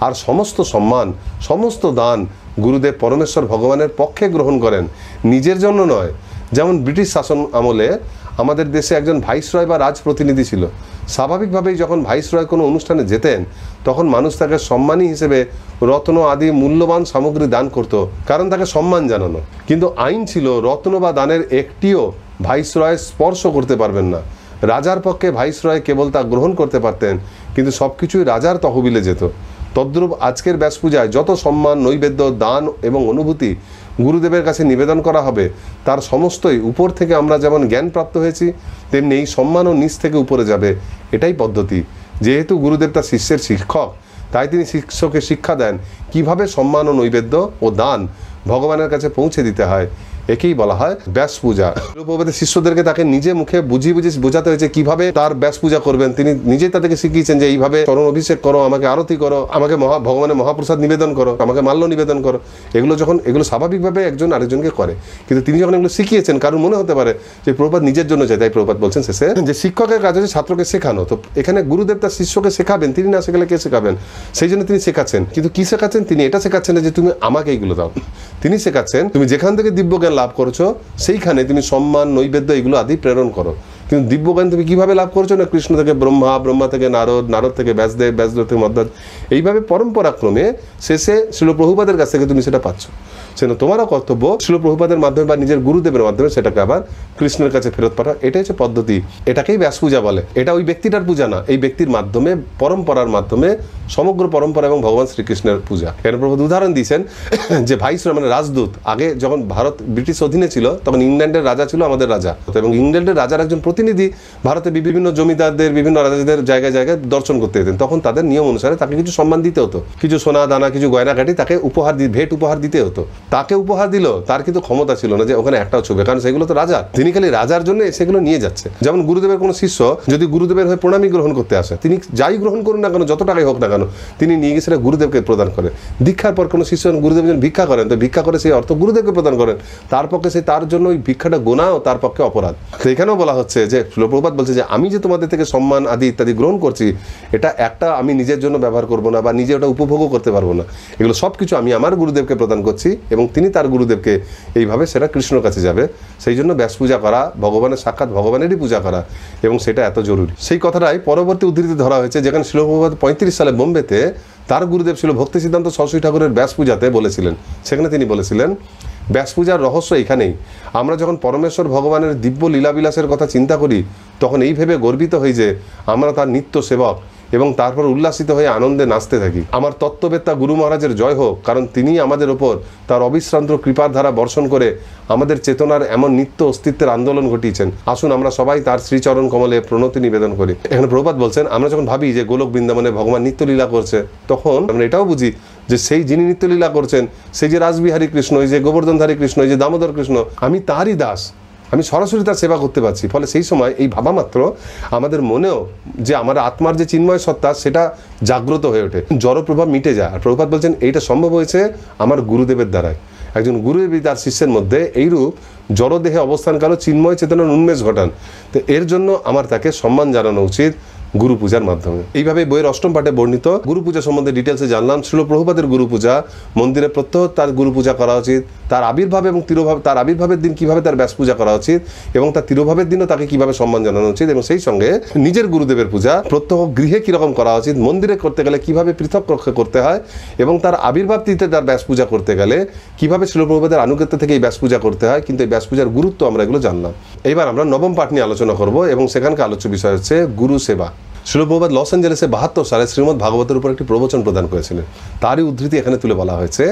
আর সমস্ত সম্মান, সমস্ত দান গুরুদেব পরমেশ্বর ভগবানের পক্ষে গ্রহণ করেন, নিজের জন্য নয়। যেমন ব্রিটিশ শাসন আমলে আমাদের দেশে একজন ভাইসরয় বা রাজপ্রতিনিধি ছিল। স্বাভাবিকভাবেই যখন ভাইসরয় কোনো অনুষ্ঠানে যেতেন তখন মানুষ তাকে সম্মানী হিসেবে রত্ন আদি মূল্যবান সামগ্রী দান করত, কারণ তাকে সম্মান জানানো। কিন্তু আইন ছিল রত্ন বা দানের একটিও ভাইসরয় স্পর্শ করতে পারবেন না। রাজার পক্ষে ভাইসরয় কেবল তা গ্রহণ করতে পারতেন, কিন্তু সব কিছুই রাজার তহবিলে যেত। তদ্রূপ আজকের ব্যাস পূজায় যত সম্মান, নৈবেদ্য, দান এবং অনুভূতি গুরুদেবের কাছে নিবেদন করা হবে তার সমস্তই উপর থেকে আমরা যেমন জ্ঞান প্রাপ্ত হয়েছি তেমনি এই সম্মানও নিচ থেকে উপরে যাবে, এটাই পদ্ধতি। যেহেতু গুরুদেব তার শিষ্যের শিক্ষক, তাই তিনি শিষ্যকে শিক্ষা দেন কিভাবে সম্মান ও নৈবেদ্য ও দান ভগবানের কাছে পৌঁছে দিতে হয়। একেই বলা হয় ব্যাস পূজা। প্রভুপাদের শিষ্যদেরকে তাকে নিজে মুখে বুঝিয়ে বোঝাতে হয়েছে কিভাবে তার ব্যাস পূজা করবেন। তিনি নিজেই তাদেরকে শিখিয়েছেন যে এইভাবে চরণ অভিষেক করো, আমাকে আরতি করো, আমাকে ভগবানের মহাপ্রসাদ নিবেদন করো, আমাকে মাল্য নিবেদন করো। এগুলো স্বাভাবিকভাবে একজন আরেকজনকে করে, কিন্তু তিনি যখন এগুলো শিখিয়েছেন কারণ মনে হতে পারে যে প্রভুপাদ নিজের জন্য চাই, তাই প্রভুপাদ বলছেন শেষে যে শিক্ষকের কাজ হচ্ছে ছাত্রকে শেখানো। তো এখানে গুরুদেব তার শিষ্যকে শেখাবেন, তিনি না শেখালে কে শেখাবেন? সেই জন্য তিনি শেখাচ্ছেন। কিন্তু কি শেখাচ্ছেন? তিনি এটা শেখাচ্ছেন না যে তুমি আমাকে এইগুলো দাও। তিনি শেখাচ্ছেন তুমি যেখান থেকে দিব্য জ্ঞান লাভ করছো সেইখানে তুমি সম্মান, নৈবেদ্য এগুলো আদি প্রেরণ করো। কিন্তু দিব্যজ্ঞান তুমি কিভাবে লাভ করছো? না কৃষ্ণ থেকে ব্রহ্মা, ব্রহ্মা থেকে নারদ, নারদ থেকে ব্যাসদেব, ব্যাসদেব থেকে মধ্বজ, এইভাবে পরম্পরাক্রমে শেষে শিল প্রভুপাদের কাছ থেকে তুমি সেটা পাচ্ছ। সেজন্য তোমারও কর্তব্য শিল প্রভুপাদের মাধ্যমে বা নিজের গুরুদেবের মাধ্যমে সেটাকে আবার কৃষ্ণের কাছে ফেরত পাঠা। এটাই হচ্ছে পদ্ধতি। এটাকেই ব্যাস পূজা বলে। এটা ওই ব্যক্তিটার পূজা না, এই ব্যক্তির মাধ্যমে, পরম্পরার মাধ্যমে সমগ্র পরম্পরা এবং ভগবান শ্রীকৃষ্ণের পূজা। এর প্রভু উদাহরণ দিয়েছেন যে ভাইসরয় মানে রাজদূত, আগে যখন ভারত ব্রিটিশ অধীনে ছিল তখন ইংল্যান্ডের রাজা ছিল আমাদের রাজা, এবং ইংল্যান্ডের রাজার একজন প্রতিনিধি ভারতে বিভিন্ন জমিদারদের, বিভিন্ন রাজাদের জায়গায় জায়গায় দর্শন করতে যেতেন। তখন তাদের নিয়ম অনুসারে তাকে কিছু সম্মান দিতে হতো, কিছু সোনা দানা, কিছু গয়নাকাটি তাকে উপহার ভেট উপহার দিতে হতো। তাকে উপহার দিল, তার কিন্তু ক্ষমতা ছিল না যে ওখানে একটাও ছবি, কারণ সেগুলো তো রাজা, তিনি খালি রাজার জন্য সেগুলো নিয়ে যাচ্ছে। যেমন গুরুদেবের কোনো শিষ্য যদি গুরুদেবের হয়ে প্রণামী গ্রহণ করতে আসে, তিনি যাই গ্রহণ করুন না কেন, যত টাকাই হোক না কেন, তিনি নিয়ে গিয়ে সেটা গুরুদেবকে প্রদান করেন। দীক্ষার পর কোনো শিষ্য গুরুদেব যেন ভিক্ষা করেন, তো ভিক্ষা করে সেই অর্থ গুরুদেবকে প্রদান করেন। তার পক্ষে সেই তার জন্য ওই ভিক্ষাটা গোনাও তার পক্ষে অপরাধ। তো এখানেও বলা হচ্ছে যে প্রভুপাদ বলছে যে আমি যে তোমাদের থেকে সম্মান আদি ইত্যাদি গ্রহণ করছি, এটা একটা আমি নিজের জন্য ব্যবহার করব না বা নিজে ওটা উপভোগও করতে পারবো না। এগুলো সব কিছু আমি আমার গুরুদেবকে প্রদান করছি এবং তিনি তার গুরুদেবকে, এইভাবে সেটা কৃষ্ণর কাছে যাবে। সেই জন্য ব্যাস পূজা করা, ভগবানের সাক্ষাৎ ভগবানেরই পূজা করা, এবং সেটা এত জরুরি। সেই কথাটাই পরবর্তী উদ্ধৃতি ধরা হয়েছে, যেখানে শিল প্রভুপাদ 35 সালে বোম্বেতে তার গুরুদেব ছিল ভক্তি সিদ্ধান্ত সরস্বতী ঠাকুরের ব্যাস পূজাতে বলেছিলেন। সেখানে তিনি বলেছিলেন ব্যাস পূজার রহস্য এখানেই। আমরা যখন পরমেশ্বর ভগবানের দিব্য লীলাবিলাসের কথা চিন্তা করি তখন এই ভেবে গর্বিত হই যে আমরা তার নিত্য সেবক, এবং তারপর উল্লাসিত হয়ে আনন্দে নাচতে থাকি। আমার তত্ত্ববেত্তা গুরু মহারাজের জয় হোক, কারণ তিনি আমাদের ওপর তার অবিশ্রান্ত কৃপার ধারা বর্ষণ করে আমাদের চেতনার এমন নিত্য অস্তিত্বের আন্দোলন ঘটিয়েছেন। আসুন আমরা সবাই তার শ্রীচরণ কমলে প্রণতি নিবেদন করি। এখানে প্রভুপাদ বলছেন আমরা যখন ভাবি যে গোলক বৃন্দাবনে ভগবান নিত্যলীলা করছে, তখন আমরা এটাও বুঝি যে সেই যিনি নিত্যলীলা করছেন, সেই যে রাসবিহারী কৃষ্ণ, এই যে গোবর্ধনধারী কৃষ্ণ, এই যে দামোদর কৃষ্ণ, আমি তারই দাস, আমি সরাসরি তার সেবা করতে পারছি। ফলে সেই সময় এই ভাবা মাত্র আমাদের মনেও যে আমার আত্মার যে চিন্ময় সত্তা সেটা জাগ্রত হয়ে ওঠে, জড় প্রভাব মিটে যায়। আর প্রভুপাদ বলছেন এইটা সম্ভব হয়েছে আমার গুরুদেবের দ্বারাই। একজন গুরুদেবী তার শিষ্যের মধ্যে এইরূপ জড়দেহে অবস্থানকারী চিন্ময় চেতনার উন্মেষ ঘটান। তো এর জন্য আমার তাকে সম্মান জানানো উচিত গুরু পূজার মাধ্যমে। এইভাবে বইয়ের অষ্টম পাঠে বর্ণিত গুরু পূজা সম্বন্ধে ডিটেলসে জানলাম। শিল প্রভুপাদের গুরু পূজা, মন্দিরে প্রত্যহ তার গুরু পূজা করা উচিত, তার আবির্ভাব এবং তিরোভাব, তার আবির্ভাবের দিন কিভাবে তার ব্যাস পূজা করা উচিত, এবং তার তিরোভাবের দিনও তাকে কিভাবে সম্মান জানানো উচিত, এবং সেই সঙ্গে নিজের গুরুদেবের পূজা প্রত্যহ গৃহে কিরকম করা উচিত, মন্দিরে করতে গেলে কিভাবে পৃথক রক্ষা করতে হয়, এবং তার আবির্ভাব তিথিতে তার ব্যাস পূজা করতে গেলে কিভাবে শিল প্রভুপাদের আনুগত্য থেকে এই ব্যাস পূজা করতে হয়। কিন্তু এই ব্যাস পূজার গুরুত্ব আমরা এগুলো জানলাম। এবার আমরা নবম পাঠ নিয়ে আলোচনা করব, এবং সেখানকার আলোচ্য বিষয় হচ্ছে গুরু সেবা। শিল প্রভুপাদ লস অ্যাঞ্জেলেসে 72 সালে শ্রীমদ্ ভাগবতের উপর একটি প্রবচন প্রদান করেছিলেন। তারই উদ্ধৃতি এখানে তুলে বলা হয়েছে,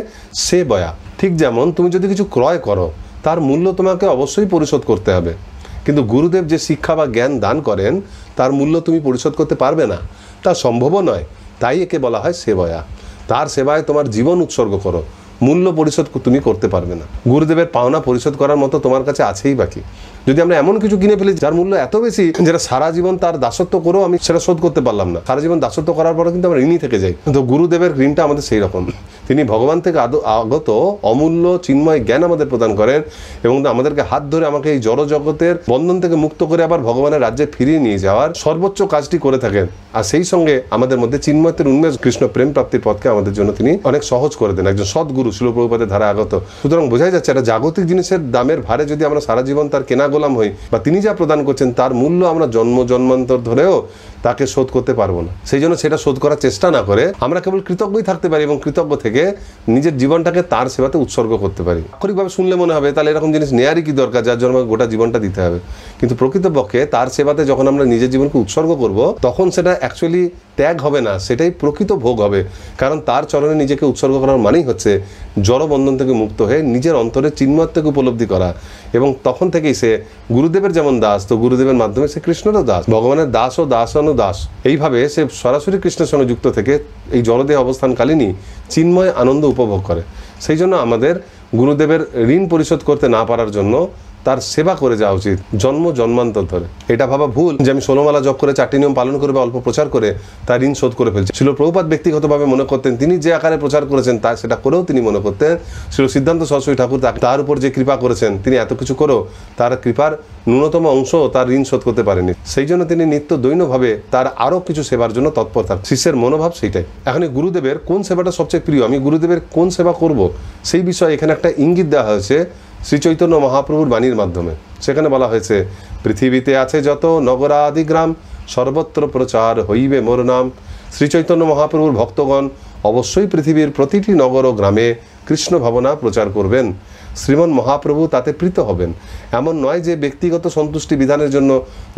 সে বয়া। ঠিক যেমন তুমি যদি কিছু ক্রয় করো তার মূল্য তোমাকে অবশ্যই পরিশোধ করতে হবে, কিন্তু গুরুদেব যে শিক্ষা বা জ্ঞান দান করেন তার মূল্য তুমি পরিশোধ করতে পারবে না, তা সম্ভবও নয়। তাই একে বলা হয় সেবয়া। তার সেবায় তোমার জীবন উৎসর্গ করো, মূল্য পরিশোধ তুমি করতে পারবে না। গুরুদেবের পাওনা পরিশোধ করার মতো তোমার কাছে আছেই বাকি। যদি আমরা এমন কিছু কিনে ফেলি যার মূল্য এত বেশি যেটা সারা জীবন তার দাসত্ব করেও আমি সেটা শোধ করতে পারলাম না, সারা জীবন দাসত্ব করার পরে কিন্তু আমরা ঋণী থেকে যাই। তো গুরুদেবের ঋণটা আমাদের সেই রকম, তিনি ভগবান থেকে আগত অমূল্য চিন্ময় জ্ঞান আমাদের প্রদান করেন এবং আমাদেরকে হাত ধরে আমাকে এই জড় জগতের বন্ধন থেকে মুক্ত করে আবার ভগবানের রাজ্যে ফিরিয়ে নিয়ে যাওয়ার সর্বোচ্চ কাজটি করে থাকেন। আর সেই সঙ্গে আমাদের মধ্যে চিন্ময়ত্বের উন্মেষ, কৃষ্ণ প্রেম প্রাপ্তির পথকে আমাদের জন্য তিনি অনেক সহজ করে দেন, একজন সদ্গুরু শিল প্রভুপাদের ধারা আগত। সুতরাং বোঝাই যাচ্ছে একটা জাগতিক জিনিসের দামের ভারে যদি আমরা সারা জীবন তার কেনা গোলাম হই, বা তিনি যা প্রদান করছেন তার মূল্য আমরা জন্ম জন্মান্তর ধরেও তাকে শোধ করতে পারবো না। সেই জন্য সেটা শোধ করার চেষ্টা না করে আমরা কেবল কৃতজ্ঞই থাকতে পারি এবং কৃতজ্ঞ থেকে নিজের জীবনটাকে তার সেবাতে উৎসর্গ করতে পারি। আক্ষরিকভাবে শুনলে মনে হবে তাহলে এরকম জিনিস নেয়ারই কি দরকার, যার জন্য গোটা জীবনটা দিতে হবে। কিন্তু প্রকৃতপক্ষে তার সেবাতে যখন আমরা নিজের জীবনকে উৎসর্গ করব, তখন সেটা অ্যাকচুয়ালি ত্যাগ হবে না, সেটাই প্রকৃত ভোগ হবে। কারণ তার চরণে নিজেকে উৎসর্গ করার মানেই হচ্ছে জড়বন্ধন থেকে মুক্ত হয়ে নিজের অন্তরে চিন্ময়ত্বকে উপলব্ধি করা। এবং তখন থেকেই সে গুরুদেবের যেমন দাস, তো গুরুদেবের মাধ্যমে সে কৃষ্ণেরও দাস, ভগবানের দাস ও দাস। এইভাবে সে সরাসরি কৃষ্ণের সঙ্গে যুক্ত থেকে এই জড়দেহে অবস্থানকালীনই চিন্ময় আনন্দ উপভোগ করে। সেই জন্য আমাদের গুরুদেবের ঋণ পরিশোধ করতে না পারার জন্য তার সেবা করে যাওয়া উচিত জন্ম জন্মান্তর ধরে। এটা ভাবা ভুল যে আমি 16 মালা জপ করে 4টি নিয়ম পালন করে বা অল্প প্রচার করে তার ঋণ শোধ করে ফেলছি। শিল প্রভুপাদ ব্যক্তিগতভাবে মনে করতেন তিনি যে আকারে প্রচার করেছেন তা সেটা করেও তিনি মনে করতেন শিল সিদ্ধান্ত সরস্বতী ঠাকুর তার উপর যে কৃপা করেছেন, তিনি এত কিছু করেও তার কৃপার ন্যূনতম অংশ তার ঋণ শোধ করতে পারেনি। সেই জন্য তিনি নিত্য দৈনভাবে তার আরও কিছু সেবার জন্য তৎপর থাকেন। শিষ্যের মনোভাব সেইটাই। এখন গুরুদেবের কোন সেবাটা সবচেয়ে প্রিয়, আমি গুরুদেবের কোন সেবা করব, সেই বিষয়ে এখানে একটা ইঙ্গিত দেওয়া হয়েছে শ্রী চৈতন্য মহাপ্রভুর বাণীর মাধ্যমে। সেখানে বলা হয়েছে, পৃথিবীতে আছে যত নগরাদি গ্রাম, সর্বত্র প্রচার হইবে মোর নাম। শ্রী চৈতন্য মহাপ্রভুর ভক্তগণ অবশ্যই পৃথিবীর প্রতিটি নগর ও গ্রামে কৃষ্ণ ভাবনা প্রচার করবেন। শ্রীমন মহাপ্রভু তাতে প্রীত হবেন। এমন নয় যে ব্যক্তিগত সন্তুষ্টি বিধানের জন্য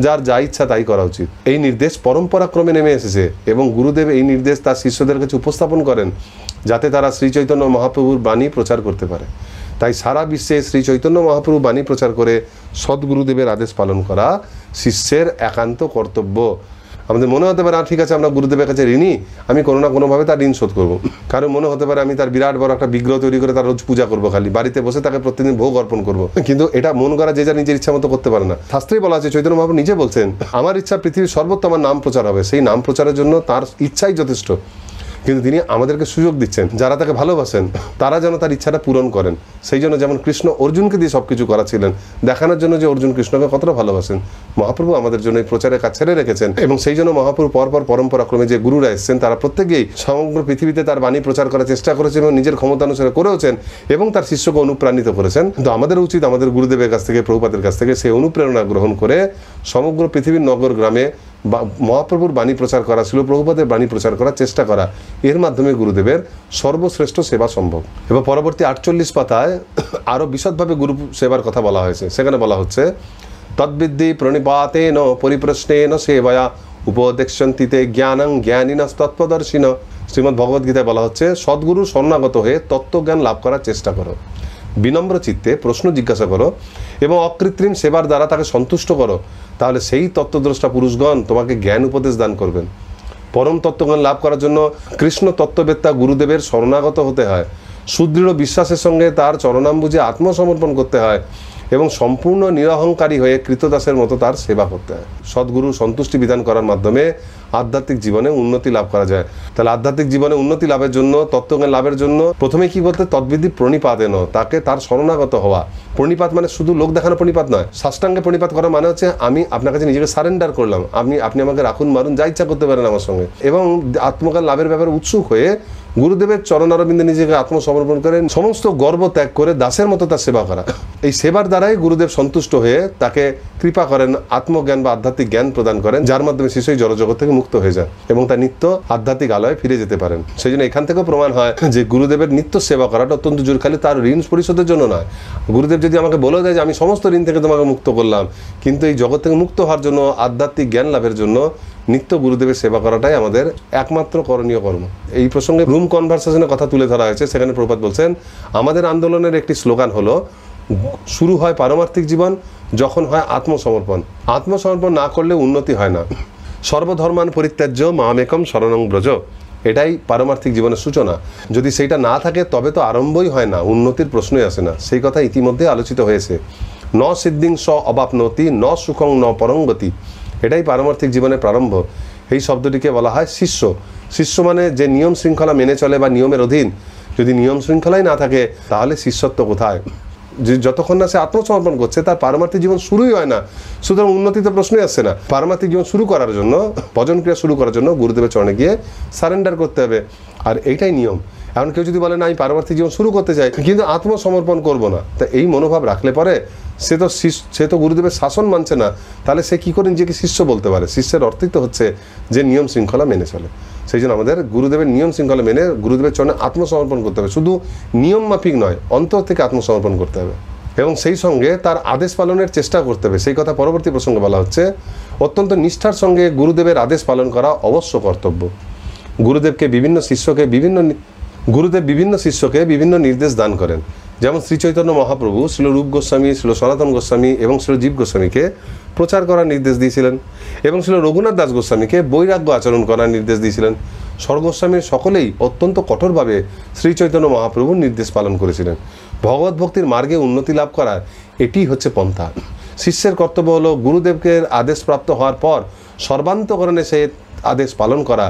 যার যা ইচ্ছা তাই করা উচিত। এই নির্দেশ পরম্পরাক্রমে নেমে এসেছে এবং গুরুদেব এই নির্দেশ তার শিষ্যদের কাছে উপস্থাপন করেন যাতে তারা শ্রী চৈতন্য মহাপ্রভুর বাণী প্রচার করতে পারে। তাই সারা বিশ্বে শ্রী চৈতন্য মহাপ্রভু বাণী প্রচার করে সদ্গুরুদেবের আদেশ পালন করা শিষ্যের একান্ত কর্তব্য। আমাদের মনে হতে পারে ঠিক আছে আমরা গুরুদেবের কাছে ঋণী, আমি কোনো না কোনোভাবে তার ঋণ শোধ করবো। কারণ মনে হতে পারে আমি তার বিরাট বড় একটা বিগ্রহ তৈরি করে তার রোজ পূজা করবো, খালি বাড়িতে বসে তাকে প্রতিদিন ভোগ অর্পণ করবো। কিন্তু এটা মন করা যে যা নিজের ইচ্ছা মতো করতে পারে না। শাস্ত্রেই বলা আছে, চৈতন্য মহাপ্রভু নিজে বলছেন, আমার ইচ্ছা পৃথিবীর সর্বত্র আমার নাম প্রচার হবে। সেই নাম প্রচারের জন্য তার ইচ্ছাই যথেষ্ট। কিন্তু তিনি আমাদেরকে সুযোগ দিচ্ছেন যারা তাকে ভালোবাসেন তারা যেন তার ইচ্ছাটা পূরণ করেন। সেই জন্য যেমন কৃষ্ণ অর্জুনকে দিয়ে সব কিছু করাছিলেন, দেখানোর জন্য যে অর্জুন কৃষ্ণকে কতটা ভালোবাসেন, মহাপ্রভু আমাদের জন্য এই প্রচারের কাজ ছেড়ে রেখেছেন। এবং সেই জন্য মহাপ্রভু পরপর পরম্পরাক্রমে যে গুরুরা এসেছেন তারা প্রত্যেকেই সমগ্র পৃথিবীতে তার বাণী প্রচার করার চেষ্টা করেছেন এবং নিজের ক্ষমতা অনুসারে করেওছেন এবং তার শিষ্যকে অনুপ্রাণিত করেছেন। কিন্তু আমাদের উচিত আমাদের গুরুদেবের কাছ থেকে, প্রভুপাদের কাছ থেকে সেই অনুপ্রেরণা গ্রহণ করে সমগ্র পৃথিবীর নগর গ্রামে মহাপ্রভুর বাণী প্রচার করা, শিল প্রভুপাদের বাণী প্রচার করার চেষ্টা করা। এর মাধ্যমে গুরুদেবের সর্বশ্রেষ্ঠ সেবা সম্ভব। এবার পরবর্তী 48 পাতায় আরও বিশদভাবে গুরু সেবার কথা বলা হয়েছে। সেখানে বলা হচ্ছে, তদ্বিদ্ধি প্রণিপাতেন পরিপ্রশ্নেন সেবায়া উপদেক্ষন্তিতে জ্ঞানং জ্ঞানিনস তৎপদর্শিন। শ্রীমদ্ ভগবদ্গীতায় বলা হচ্ছে, সদ্গুরু শরণাগত হয়ে তত্ত্বজ্ঞান লাভ করার চেষ্টা করো, বিনম্র চিত্তে প্রশ্ন জিজ্ঞাসা করো এবং অকৃত্রিম সেবার দ্বারা তাকে সন্তুষ্ট করো, তাহলে সেই তত্ত্বদ্রষ্টা পুরুষগণ তোমাকে জ্ঞান উপদেশ দান করবেন। পরম তত্ত্বজ্ঞান লাভ করার জন্য কৃষ্ণ তত্ত্ববেত্তা গুরুদেবের শরণাগত হতে হয়, সুদৃঢ় বিশ্বাসের সঙ্গে তার চরণাম্বুজে আত্মসমর্পণ করতে হয় এবং সম্পূর্ণ নিরহংকারী হয়ে কৃতদাসের মতো তার সেবা করতে হয়। সদ্গুরু সন্তুষ্টি বিধান করার মাধ্যমে আধ্যাত্মিক জীবনে উন্নতি লাভ করা যায়। তাহলে আধ্যাত্মিক জীবনে উন্নতি লাভের জন্য, তত্ত্বজ্ঞান লাভের জন্য প্রথমে কি বলতে, তদ্বিধি প্রণিপাতেন, তাকে তার শরণাগত হওয়া। প্রণিপাত মানে শুধু লোক দেখানো প্রণিপাত নয়, সাষ্টাঙ্গে প্রণিপাত করা মানে হচ্ছে আমি আপনার কাছে নিজেকে সারেন্ডার করলাম, আপনি আমাকে রাখুন মারুন যা ইচ্ছা করতে পারেন আমার সঙ্গে। এবং আত্মজ্ঞান লাভের ব্যাপারে উৎসুক হয়ে গুরুদেবের চরণারবিন্দে নিজেকে আত্মসমর্পণ করেন, সমস্ত গর্ব ত্যাগ করে দাসের মতো তার সেবা করা। এই সেবার দ্বারাই গুরুদেব সন্তুষ্ট হয়ে তাকে কৃপা করেন, আত্মজ্ঞান বা আধ্যাত্মিক জ্ঞান প্রদান করেন, যার মাধ্যমে শিশুই জড়জগৎ থেকে মুক্ত হয়ে যায় এবং তার নিত্য আধ্যাত্মিক আলয়ে ফিরে যেতে পারেন। সেই জন্য এখান থেকেও প্রমাণ হয় যে গুরুদেবের নিত্য সেবা করাটা অত্যন্ত জরুরি। খালি তার ঋণ পরিশোধের জন্য নয়। গুরুদেব যদি আমাকে বলে দেয় যে আমি সমস্ত ঋণ থেকে তোমাকে মুক্ত করলাম, কিন্তু এই জগৎ থেকে মুক্ত হওয়ার জন্য, আধ্যাত্মিক জ্ঞান লাভের জন্য নিত্য গুরুদেবের সেবা করাটাই আমাদের একমাত্র করণীয় কর্ম। এই প্রসঙ্গে রুম কনভারসেশনের কথা তুলে ধরা হয়েছে। সেখানে প্রভুপাদ বলছেন, আমাদের আন্দোলনের একটি স্লোগান হলো, শুরু হয় পারমার্থিক জীবন যখন হয় আত্মসমর্পণ। আত্মসমর্পণ না করলে উন্নতি হয় না। সর্বধর্মান পরিত্যাজ্য মামেকম শরণং ব্রজ, এটাই পারমার্থিক জীবনের সূচনা। যদি সেইটা না থাকে তবে তো আরম্ভই হয় না, উন্নতির প্রশ্নই আসে না। সেই কথা ইতিমধ্যে আলোচিত হয়েছে। ন সিদ্ধিং স অবাপনতি ন সুখং ন পরঙ্গতি। এটাই পারমার্থিক জীবনের প্রারম্ভ। এই শব্দটিকে বলা হয় শিষ্য। শিষ্য মানে যে নিয়ম শৃঙ্খলা মেনে চলে বা নিয়মের অধীন। যদি নিয়ম শৃঙ্খলাই না থাকে তাহলে শিষ্যত্ব কোথায়? যতক্ষণ না সে আত্মসমর্পণ করছে তার পারমার্থিক জীবন শুরুই হয় না। সুতরাং উন্নতিতে প্রশ্নই আসছে না। পারমার্থিক জীবন শুরু করার জন্য, ভজন ক্রিয়া শুরু করার জন্য গুরুদেবের চরণে গিয়ে সারেন্ডার করতে হবে। আর এইটাই নিয়ম। এখন কেউ যদি বলে না আমি পারমার্থিক জীবন শুরু করতে চাই কিন্তু আত্মসমর্পণ করবো না, তা এই মনোভাব রাখলে পরে সে তো গুরুদেবের শাসন মানছে না। তাহলে সে কী করে নিজেকে শিষ্য বলতে পারে? শিষ্যের অর্থই তো হচ্ছে যে নিয়ম শৃঙ্খলা মেনে চলে। সেই জন্য আমাদের গুরুদেবের নিয়ম শৃঙ্খলা মেনে গুরুদেবের চরণে আত্মসমর্পণ করতে হবে। শুধু নিয়ম মাফিক নয়, অন্তর থেকে আত্মসমর্পণ করতে হবে এবং সেই সঙ্গে তার আদেশ পালনের চেষ্টা করতে হবে। সেই কথা পরবর্তী প্রসঙ্গে বলা হচ্ছে। অত্যন্ত নিষ্ঠার সঙ্গে গুরুদেবের আদেশ পালন করা অবশ্য কর্তব্য। গুরুদেব বিভিন্ন শিষ্যকে বিভিন্ন নির্দেশ দান করেন। যেমন শ্রী চৈতন্য মহাপ্রভু শ্রীল রূপ গোস্বামী, শ্রীল সনাতন গোস্বামী এবং শ্রীল জীব গোস্বামীকে প্রচার করার নির্দেশ দিয়েছিলেন এবং শ্রীল রঘুনাথ দাস গোস্বামীকে বৈরাগ্য আচরণ করার নির্দেশ দিয়েছিলেন। স্বর্গোস্বামীর সকলেই অত্যন্ত কঠোরভাবে শ্রী চৈতন্য মহাপ্রভুর নির্দেশ পালন করেছিলেন। ভগবত ভক্তির মার্গে উন্নতি লাভ করার এটি হচ্ছে পন্থা। শিষ্যের কর্তব্য হলো গুরুদেবকে আদেশপ্রাপ্ত হওয়ার পর সর্বান্তকরণে সে আদেশ পালন করা,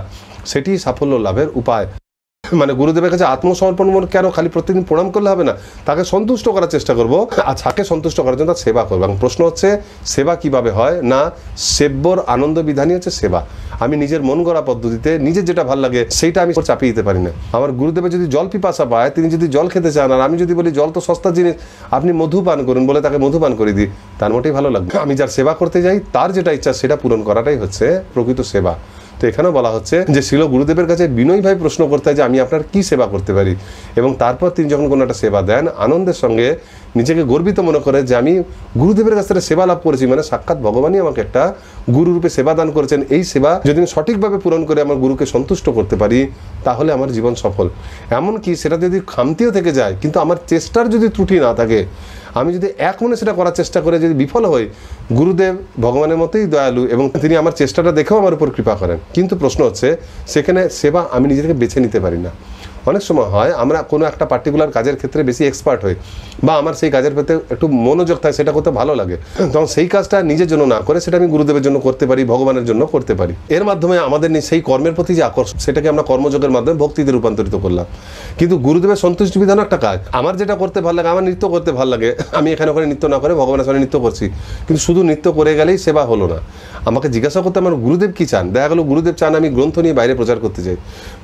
সেটি সাফল্য লাভের উপায়। মানে গুরুদেবের কাছে আত্মসমর্পণ কেন খালি প্রতিদিন প্রণাম করলে হবে না, তাকে সন্তুষ্ট করার চেষ্টা করবো আর তাকে সন্তুষ্ট করার জন্য তার সেবা করবো। এবং প্রশ্ন হচ্ছে সেবা কিভাবে হয়? না, সেব্যর আনন্দ বিধানই হচ্ছে সেবা। আমি নিজের মন গড়া পদ্ধতিতে নিজের যেটা ভালো লাগে সেইটা আমি চাপিয়ে দিতে পারি না। আমার গুরুদেবের যদি জল পিপাসা পায়, তিনি যদি জল খেতে চান আর আমি যদি বলি জল তো সস্তা জিনিস, আপনি মধু পান করুন বলে তাকে মধু পান করে দিই, তার মোটেই ভালো লাগবে। আমি যার সেবা করতে যাই তার যেটা ইচ্ছা সেটা পূরণ করাটাই হচ্ছে প্রকৃত সেবা। তো এখানেও বলা হচ্ছে যে শিল গুরুদেবের কাছে বিনয়ীভাবে প্রশ্ন করতে হয় যে আমি আপনার কি সেবা করতে পারি, এবং তারপর তিনি যখন কোনো একটা সেবা দেন আনন্দের সঙ্গে নিজেকে গর্বিত মনে করে যে আমি গুরুদেবের কাছ থেকে সেবা লাভ করেছি, মানে সাক্ষাৎ ভগবানই আমাকে একটা গুরুরূপে সেবা দান করেছেন। এই সেবা যদি আমি সঠিকভাবে পূরণ করে আমার গুরুকে সন্তুষ্ট করতে পারি তাহলে আমার জীবন সফল। এমনকি সেটা যদি খামতিও থেকে যায় কিন্তু আমার চেষ্টার যদি ত্রুটি না থাকে, আমি যদি এক মনে সেটা করার চেষ্টা করে যদি বিফল হই, গুরুদেব ভগবানের মতোই দয়ালু এবং তিনি আমার চেষ্টাটা দেখেও আমার উপর কৃপা করেন। কিন্তু প্রশ্ন হচ্ছে সেখানে সেবা আমি নিজেকে বেছে নিতে পারি না। অনেক সময় হয় আমরা কোনো একটা পার্টিকুলার কাজের ক্ষেত্রে বেশি এক্সপার্ট হই বা আমার সেই কাজের প্রতি একটু মনোযোগ থাকে, সেটা করতে ভালো লাগে, তখন সেই কাজটা নিজের জন্য না করে সেটা আমি গুরুদেবের জন্য করতে পারি, ভগবানের জন্য করতে পারি। এর মাধ্যমে আমাদের সেই কর্মের প্রতি যে আকর্ষণ সেটাকে আমরা কর্মযোগের মাধ্যমে ভক্তিতে রূপান্তরিত করলাম। কিন্তু গুরুদেবের সন্তুষ্টি বিধান একটা কাজ। আমার যেটা করতে ভালো লাগে, আমার নৃত্য করতে ভালো লাগে, আমি এখানে ওখানে নৃত্য না করে ভগবানের সামনে নৃত্য করছি, কিন্তু শুধু নৃত্য করে গেলেই সেবা হলো না। আমাকে জিজ্ঞাসা করতে আমার গুরুদেব কি চান। দেখা গেলো গুরুদেব চান আমি গ্রন্থ নিয়ে বাইরে প্রচার করতে যাই,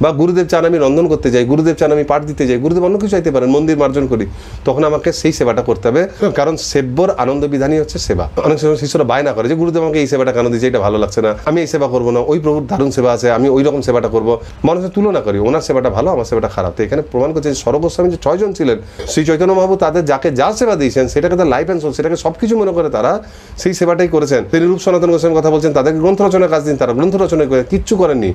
বা গুরুদেব চান আমি রন্ধন করতে যাই, গুরুদেব চান আমি পাঠ দিতে যাই, গুরুদেব অন্য কিছু চাইতে পারেন, মন্দির মার্জন করি, তখন আমাকে সেই সেবাটা করতে হবে, কারণ সেব্যর আনন্দ বিধানই হচ্ছে সেবা। অনেক সময় শিষ্যরা বায়না করে যে গুরুদেব আমাকে এই সেবাটা কেন দিয়েছে, এটা ভালো লাগছে না, আমি এই সেবা করবো না, ওই প্রভুর দারুণ সেবা আছে আমি ওই রকম সেবাটা করবো। মানুষের তুলনা করি, ওনার সেবাটা ভালো আমার সেবাটা খারাপ। তো এখানে প্রমাণ করছে যে স্বর্গোস্বামী যে 6 জন ছিলেন, শ্রী চৈতন্য মহাপ্রভু তাদের যাকে যা সেবা দিয়েছেন সেটাকে তার লাইফ অ্যান্ড সোল, সেটাকে সবকিছু মনে করে তারা সেই সেবাটাই করেছেন। তিনি রূপ সনাতন গোস্বামীর কথা বলছেন, তাদেরকে গ্রন্থ রচনার কাজ দিন, তারা গ্রন্থ রচনা করে কিচ্ছু করেননি।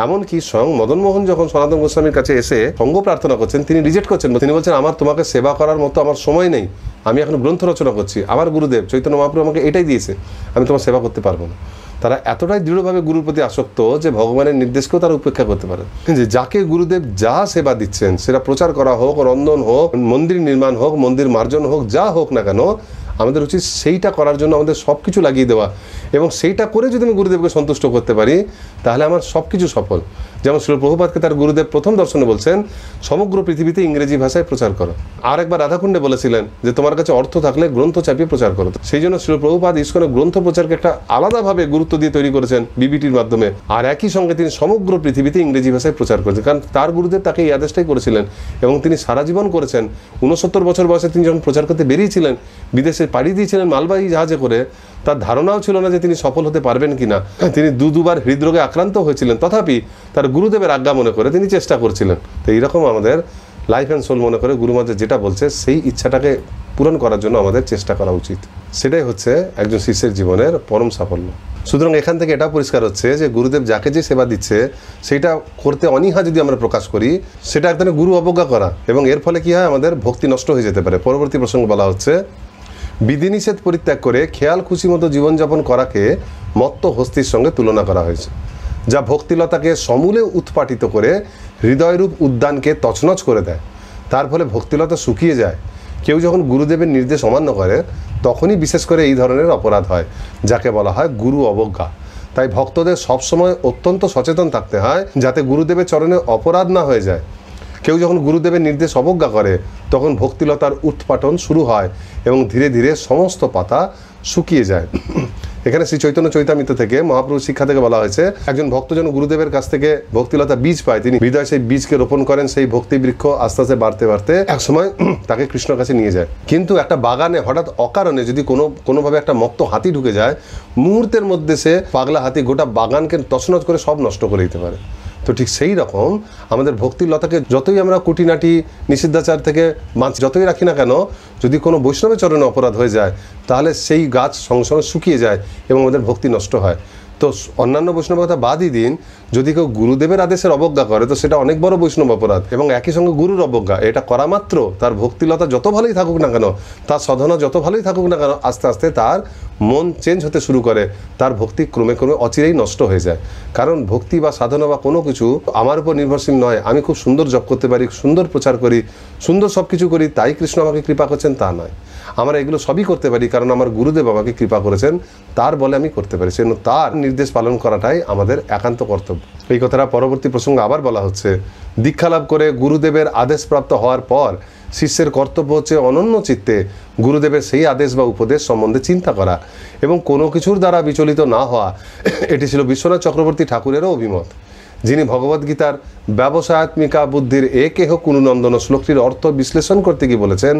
এমনকি স্বয়ং মদন মোহন যখন সনাতন গোস্বামীর কাছে এসে সঙ্গ প্রার্থনা করছেন, তিনি রিজেক্ট করছেন। তিনি বলছেন আমার তোমাকে সেবা করার মতো আমার সময় নেই, আমি এখন গ্রন্থ রচনা করছি, আমার গুরুদেব চৈতন্য মহাপ্রভু আমাকে এটাই দিয়েছে, আমি তোমার সেবা করতে পারবো না। তারা এতটাই দৃঢ়ভাবে গুরুর প্রতি আসক্ত যে ভগবানের নির্দেশকেও তারা উপেক্ষা করতে পারে। যে যাকে গুরুদেব যা সেবা দিচ্ছেন, সেটা প্রচার করা হোক, রন্ধন হোক, মন্দির নির্মাণ হোক, মন্দির মার্জন হোক, যা হোক না কেন, আমাদের উচিত সেইটা করার জন্য আমাদের সব কিছু লাগিয়ে দেওয়া, এবং সেইটা করে যদি আমি গুরুদেবকে সন্তুষ্ট করতে পারি তাহলে আমার সব কিছু সফল। যেমন শ্রীল প্রভুপাদকে তার গুরুদেব প্রথম দর্শনে বলছেন সমগ্র পৃথিবীতে ইংরেজি ভাষায় প্রচার করো। আর একবার রাধাকুণ্ডে বলেছিলেন যে তোমার কাছে অর্থ থাকলে গ্রন্থ চাপিয়ে প্রচার করো। সেই জন্য শ্রীল প্রভুপাদ ইস্কনের গ্রন্থ প্রচারকে একটা আলাদাভাবে গুরুত্ব দিয়ে তৈরি করেছেন বিবিটির মাধ্যমে, আর একই সঙ্গে তিনি সমগ্র পৃথিবীতে ইংরেজি ভাষায় প্রচার করেছেন, কারণ তার গুরুদেব তাকে এই আদেশটাই করেছিলেন এবং তিনি সারা জীবন করেছেন। 69 বছর বয়সে তিনি যখন প্রচার করতে বেরিয়েছিলেন, বিদেশে পাড়ি দিয়েছিলেন মালবাহী জাহাজে করে, তার ধারণাও ছিল না যে তিনি সফল হতে পারবেন কিনা। তিনি দুবার হৃদরোগে আক্রান্ত হয়েছিলেন, তথাপি তার গুরুদেবের আজ্ঞা মনে করে তিনি চেষ্টা করছিলেন। তো এইরকম আমাদের লাইফ অ্যান্ড সোল মনে করে গুরুমাতা যেটা বলছে সেই ইচ্ছাটাকে পূরণ করার জন্য আমাদের চেষ্টা করা উচিত। সেটাই হচ্ছে একজন শিষ্যের জীবনের পরম সাফল্য। সুতরাং এখান থেকে এটা পরিষ্কার হচ্ছে যে গুরুদেব যাকে যে সেবা দিচ্ছে সেইটা করতে অনীহা যদি আমরা প্রকাশ করি, সেটা এক ধরনের গুরু অবজ্ঞা করা, এবং এর ফলে কি হয়, আমাদের ভক্তি নষ্ট হয়ে যেতে পারে। পরবর্তী প্রসঙ্গে বলা হচ্ছে বিধিনিষেধ পরিত্যাগ করে খেয়াল খুশি মতো জীবনযাপন করাকে মত্ত হস্তির সঙ্গে তুলনা করা হয়েছে, যা ভক্তিলতাকে সমূলে উৎপাটিত করে হৃদয়রূপ উদ্যানকে তছনছ করে দেয়। তার ফলে ভক্তিলতা শুকিয়ে যায়, কেউ যখন গুরুদেবের নির্দেশ অমান্য করে তখনই বিশেষ করে এই ধরনের অপরাধ হয়, যাকে বলা হয় গুরু অবজ্ঞা। তাই ভক্তদের সবসময় অত্যন্ত সচেতন থাকতে হয় যাতে গুরুদেবের চরণে অপরাধ না হয়ে যায়। কেউ যখন গুরুদেবের নির্দেশ অবজ্ঞা করে তখন ভক্তিলতার উৎপাটন শুরু হয় এবং ধীরে ধীরে সমস্ত পাতা শুকিয়ে যায়। এখানে শ্রী চৈতন্য চৈতামৃত থেকে মহাপ্রভুর শিক্ষা থেকে বলা হয়েছে, একজন ভক্ত যেন গুরুদেবের কাছ থেকে ভক্তিলতা বীজ পায়, তিনি হৃদয়ে সেই বীজকে রোপণ করেন। সেই ভক্তি বৃক্ষ আস্তে আস্তে বাড়তে বাড়তে এক সময় তাকে কৃষ্ণের কাছে নিয়ে যায়। কিন্তু একটা বাগানে হঠাৎ অকারণে যদি কোনোভাবে একটা মত্ত হাতি ঢুকে যায়, মুহূর্তের মধ্যে সে পাগলা হাতি গোটা বাগানকে তছনছ করে সব নষ্ট করে দিতে পারে। তো ঠিক সেই রকম আমাদের ভক্তির লতাকে যতই আমরা কুটিনাটি নিষিদ্ধাচার থেকে যতই রাখি না কেন, যদি কোনো বৈষ্ণবের চরণে অপরাধ হয়ে যায় তাহলে সেই গাছ সঙ্গে সঙ্গে শুকিয়ে যায় এবং আমাদের ভক্তি নষ্ট হয়। তো অন্যান্য বৈষ্ণব কথা বাদই দিন, যদি কেউ গুরুদেবের আদেশের অবজ্ঞা করে তো সেটা অনেক বড় বৈষ্ণব অপরাধ এবং একই সঙ্গে গুরুর অবজ্ঞা। এটা করা মাত্র তার ভক্তিলতা যত ভালোই থাকুক না কেন, তার সাধনা যত ভালোই থাকুক না কেন, আস্তে আস্তে তার মন চেঞ্জ হতে শুরু করে, তার ভক্তি ক্রমে ক্রমে অচিরেই নষ্ট হয়ে যায়। কারণ ভক্তি বা সাধনা বা কোনো কিছু আমার উপর নির্ভরশীল নয়। আমি খুব সুন্দর জপ করতে পারি, সুন্দর প্রচার করি, সুন্দর সব কিছু করি, তাই কৃষ্ণ আমাকে কৃপা করছেন তা নয়। আমরা এগুলো সবই করতে পারি কারণ আমার গুরুদেব আমাকে কৃপা করেছেন, তার বলে আমি করতে পারি। সেজন্য তার নির্দেশ পালন করাটাই আমাদের একান্ত কর্তব্য। এই কথাটা পরবর্তী প্রসঙ্গে আবার বলা হচ্ছে, দীক্ষা লাভ করে গুরুদেবের আদেশপ্রাপ্ত হওয়ার পর শিষ্যের কর্তব্য হচ্ছে অনন্য চিত্তে গুরুদেবের সেই আদেশ বা উপদেশ সম্বন্ধে চিন্তা করা এবং কোনো কিছুর দ্বারা বিচলিত না হওয়া। এটি ছিল বিশ্বনাথ চক্রবর্তী ঠাকুরেরও অভিমত, যিনি ভগবদ্গীতার ব্যবসায়াত্মিকা বুদ্ধির একেহ কুনুনন্দন শ্লোকটির অর্থ বিশ্লেষণ করতে গিয়ে বলেছেন